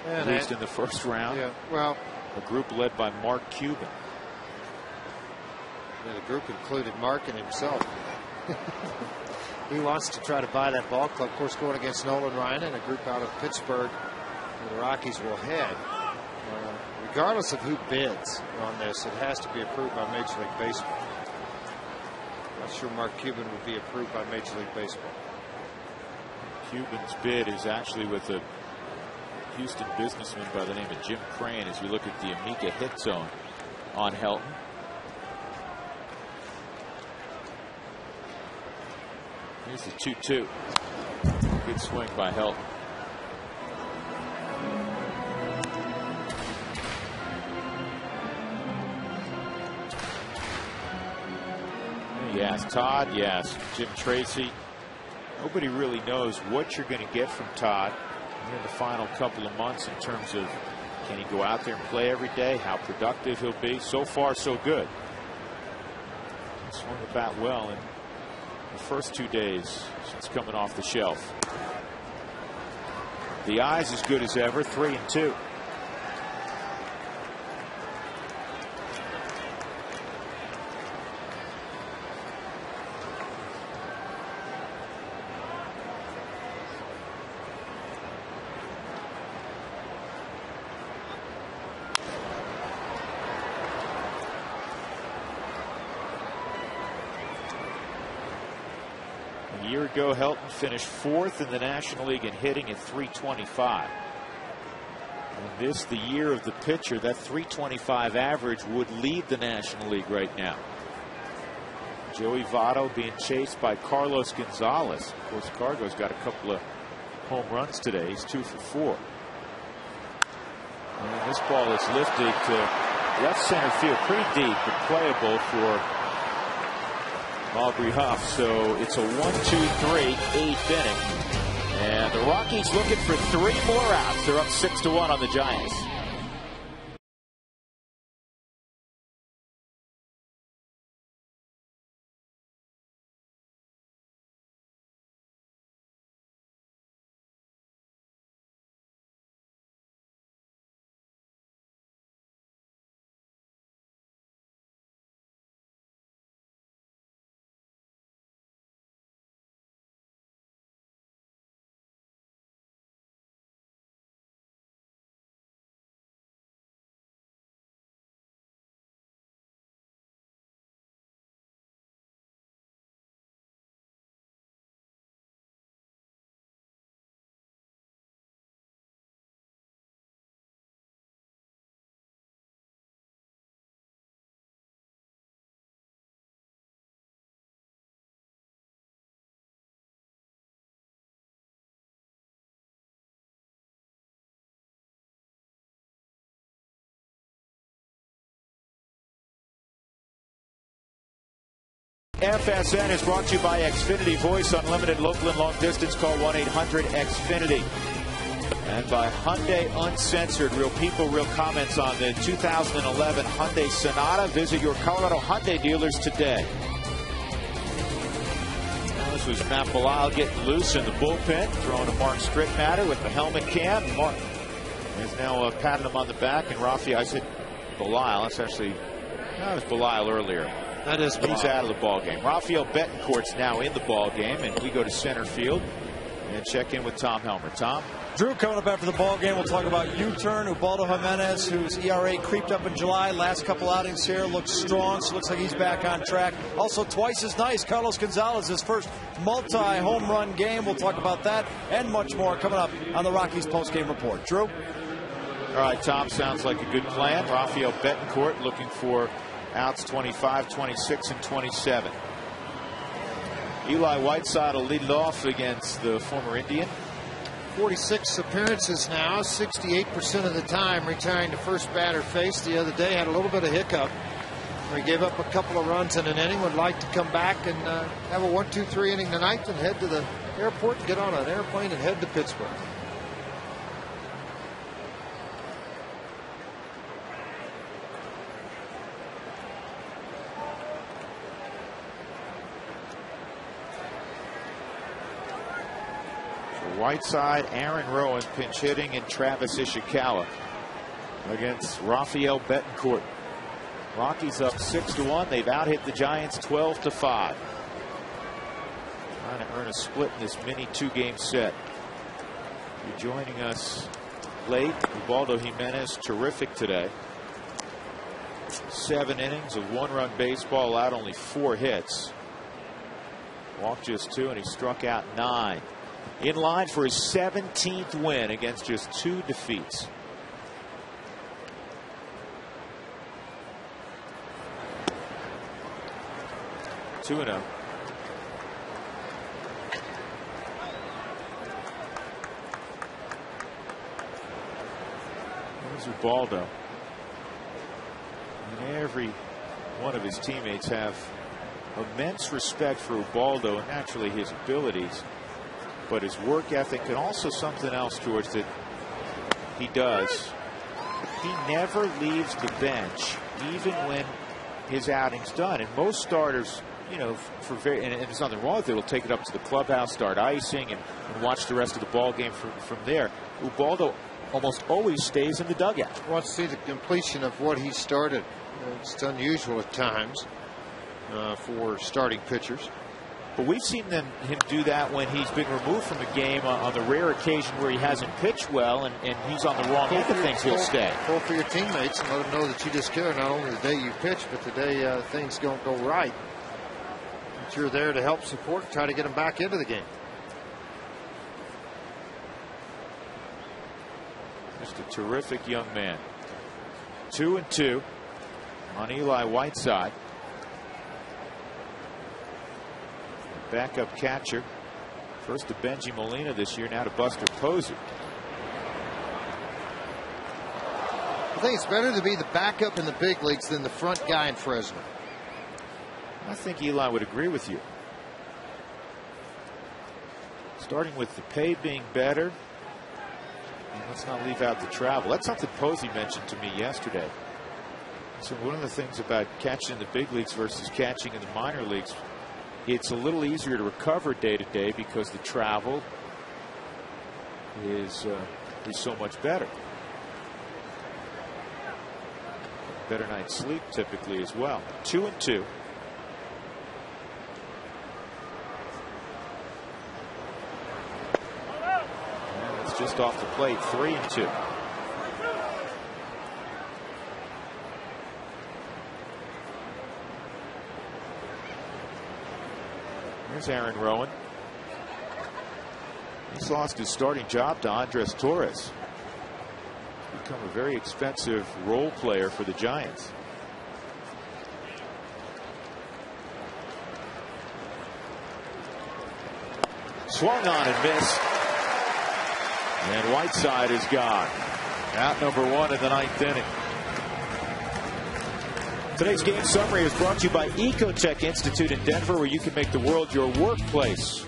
at least in the first round? Yeah, well, a group led by Mark Cuban. Yeah, the group included Mark and himself. He wants to try to buy that ball club. Of course, going against Nolan Ryan and a group out of Pittsburgh, where the Rockies will head. Regardless of who bids on this, it has to be approved by Major League Baseball. Not sure Mark Cuban would be approved by Major League Baseball. Cuban's bid is actually with a Houston businessman by the name of Jim Crane as we look at the Amica hit zone on Helton. Here's the 2-2. Good swing by Helton. Yes, Todd, yes, Jim Tracy. Nobody really knows what you're going to get from Todd in the final couple of months in terms of can he go out there and play every day, how productive he'll be. So far, so good. Swung the bat well in the first 2 days since coming off the shelf. The eye's as good as ever, 3-2. A year ago, Helton finished 4th in the National League in hitting at 325. And this, the year of the pitcher, that 325 average would lead the National League right now. Joey Votto being chased by Carlos Gonzalez. Of course, Cargo's got a couple of home runs today. He's 2 for 4. And this ball is lifted to left center field, pretty deep, but playable for Aubrey Huff. So it's a 1-2-3, 8th inning. And the Rockies looking for 3 more outs. They're up 6-1 on the Giants. FSN is brought to you by Xfinity. Voice unlimited local and long distance. Call 1-800-XFINITY. And by Hyundai Uncensored. Real people, real comments on the 2011 Hyundai Sonata. Visit your Colorado Hyundai dealers today. Well, this was Matt Belisle getting loose in the bullpen, throwing to Mark Strickmatter with the helmet cam. Mark is now patting him on the back. And Rafi, I said Belisle. That's actually, that was Belisle earlier. That is He's out of the ball game. Rafael Betancourt's now in the ball game, and we go to center field and check in with Tom Helmer. Tom? Drew, coming up after the ball game, we'll talk about U-turn. Ubaldo Jimenez, whose ERA creeped up in July. Last couple outings here looks strong, so looks like he's back on track. Also, twice as nice, Carlos Gonzalez, his first multi-home run game. We'll talk about that and much more coming up on the Rockies post-game report. Drew? All right, Tom, sounds like a good plan. Rafael Betancourt looking for outs 25, 26, and 27. Eli Whiteside will lead it off against the former Indian. 46 appearances now, 68% of the time retiring to first batter face. The other day had a little bit of hiccup where he gave up a couple of runs in an inning. Would like to come back and have a 1-2-3 inning tonight and head to the airport and get on an airplane and head to Pittsburgh. Whiteside, Aaron Rowan pinch hitting, and Travis Ishikawa against Rafael Betancourt. Rockies up 6-1. They've out-hit the Giants 12-5. Trying to earn a split in this mini 2-game set. If you're joining us late, Ubaldo Jimenez terrific today. 7 innings of 1-run baseball, out only 4 hits. Walked just 2, and he struck out 9. In line for his 17th win against just 2 defeats. Two and 0. There's Ubaldo. And every one of his teammates have immense respect for Ubaldo and naturally his abilities. But his work ethic and also something else, George, that he does. He never leaves the bench, even when his outing's done. And most starters you know, and there's nothing wrong with it. He'll take it up to the clubhouse, start icing, and watch the rest of the ball game from there. Ubaldo almost always stays in the dugout. Wants to see the completion of what he started. It's unusual at times for starting pitchers. But we've seen him do that when he's been removed from a game on the rare occasion where he hasn't pitched well and he's on the wrong end of things. He'll stay. Pull for your teammates and let them know that you just care not only the day you pitch, but the day things don't go right. That you're there to help support, try to get them back into the game. Just a terrific young man. 2-2 on Eli Whiteside. Backup catcher. First to Benji Molina this year, now to Buster Posey. I think it's better to be the backup in the big leagues than the front guy in Fresno. I think Eli would agree with you. Starting with the pay being better. And let's not leave out the travel. That's something Posey mentioned to me yesterday. So one of the things about catching in the big leagues versus catching in the minor leagues, it's a little easier to recover day to day because the travel is so much better. Better night's sleep typically as well. 2-2. And it's just off the plate. 3-2. Here's Aaron Rowan. He's lost his starting job to Andres Torres. He's become a very expensive role player for the Giants. Swung on and missed. And Whiteside is gone. Out number 1 in the 9th inning. Today's game summary is brought to you by Ecotech Institute in Denver, where you can make the world your workplace.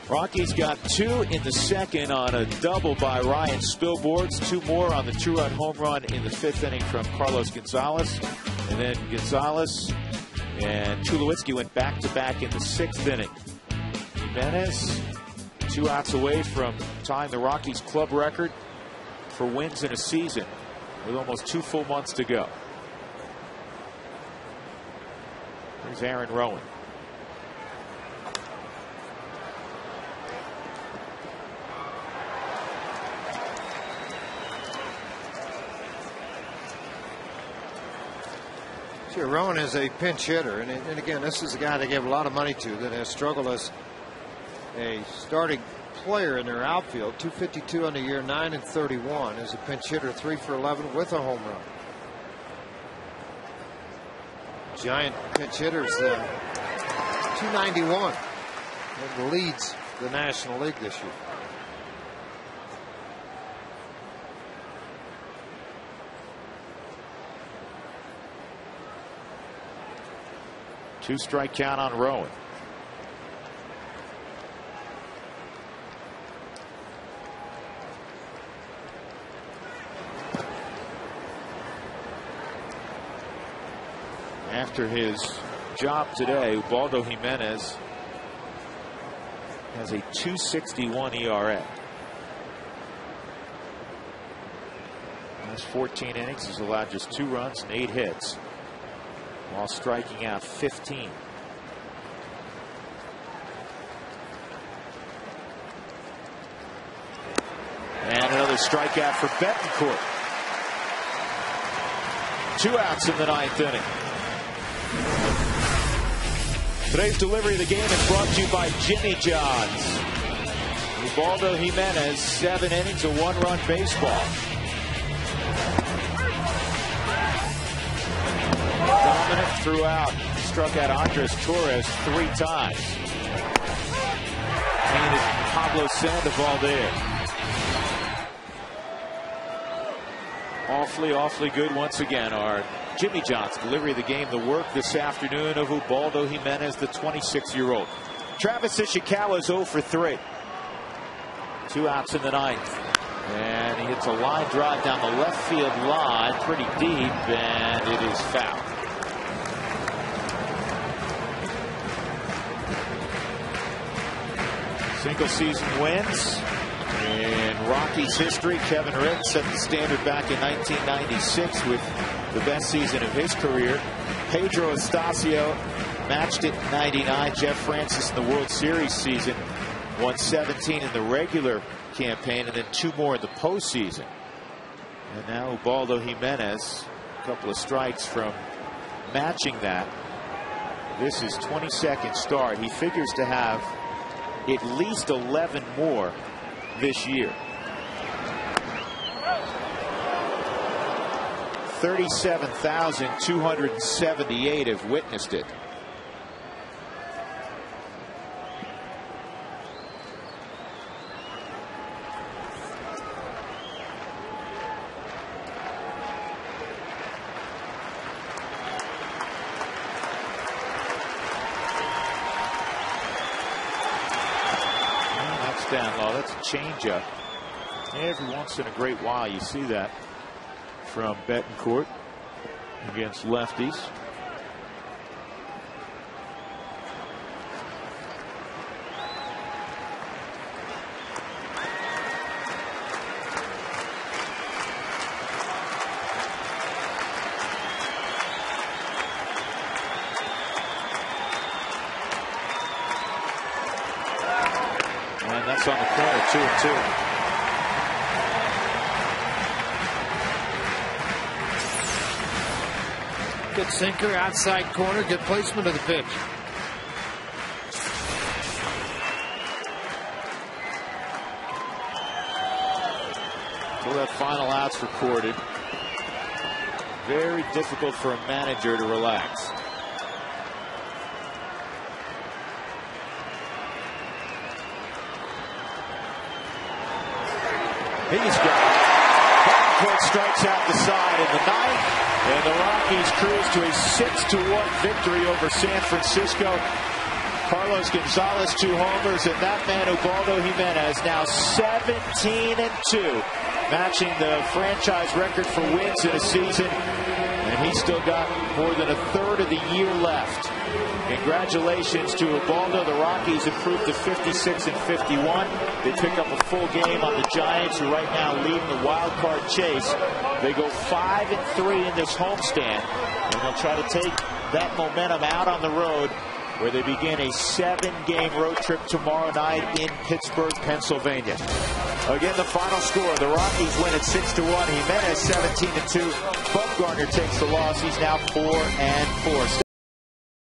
Rockies got 2 in the second on a double by Ryan Spilborghs. 2 more on the 2-run home run in the 5th inning from Carlos Gonzalez. And then Gonzalez and Tulowitzki went back-to-back in the 6th inning. Jimenez 2 outs away from tying the Rockies club record for wins in a season with almost 2 full months to go. Here's Aaron Rowan. Sure, Rowan is a pinch hitter, and again, this is a guy they gave a lot of money to that has struggled as a starting player in their outfield. 252 on the year, 9-31 as a pinch hitter, 3 for 11 with a home run. Giant pinch hitters, 291, and leads the National League this year. Two-strike count on Rowan. After his job today, Ubaldo Jimenez has a 2.61 ERA. Last 14 innings, he's allowed just 2 runs and 8 hits, while striking out 15. And another strikeout for Betancourt. 2 outs in the 9th inning. Today's delivery of the game is brought to you by Jimmy John's. Ubaldo Jimenez, 7 innings of 1-run baseball. Dominant throughout. Struck out Andres Torres 3 times. Painted Pablo Sandoval there. Awfully good once again. Our Jimmy John's delivery of the game, the work this afternoon of Ubaldo Jimenez, the 26-year-old. Travis Ishikawa is 0 for 3. 2 outs in the 9th. And he hits a line drive down the left field line, pretty deep, and it is foul. Single season wins in Rockies history. Kevin Ritz set the standard back in 1996 with the best season of his career. Pedro Estacio matched it in 99. Jeff Francis in the World Series season won 17 in the regular campaign and then 2 more in the postseason. And now Ubaldo Jimenez, a couple of strikes from matching that. This is 22nd start. He figures to have at least 11 more this year. 37,278 have witnessed it. Down low. That's a changeup. Every once in a great while you see that from Betancourt against lefties. And that's on the corner, 2-2. Good sinker, outside corner, good placement of the pitch. Until that final out's recorded. Very difficult for a manager to relax. He's got it. Betancourt strikes out the side in the 9th, and the Rockies cruise to a 6-1 victory over San Francisco. Carlos Gonzalez 2 homers, and that man Ubaldo Jimenez now 17-2, matching the franchise record for wins in a season, and he's still got more than a third of the year left. Congratulations to Ubaldo. The Rockies improved to 56-51. They pick up a full game on the Giants, who right now lead the wild card chase. They go 5-3 in this homestand, and they'll try to take that momentum out on the road, where they begin a 7-game road trip tomorrow night in Pittsburgh, Pennsylvania. Again, the final score: the Rockies win at 6-1. Jimenez 17-2. Bumgarner takes the loss. He's now 4-4.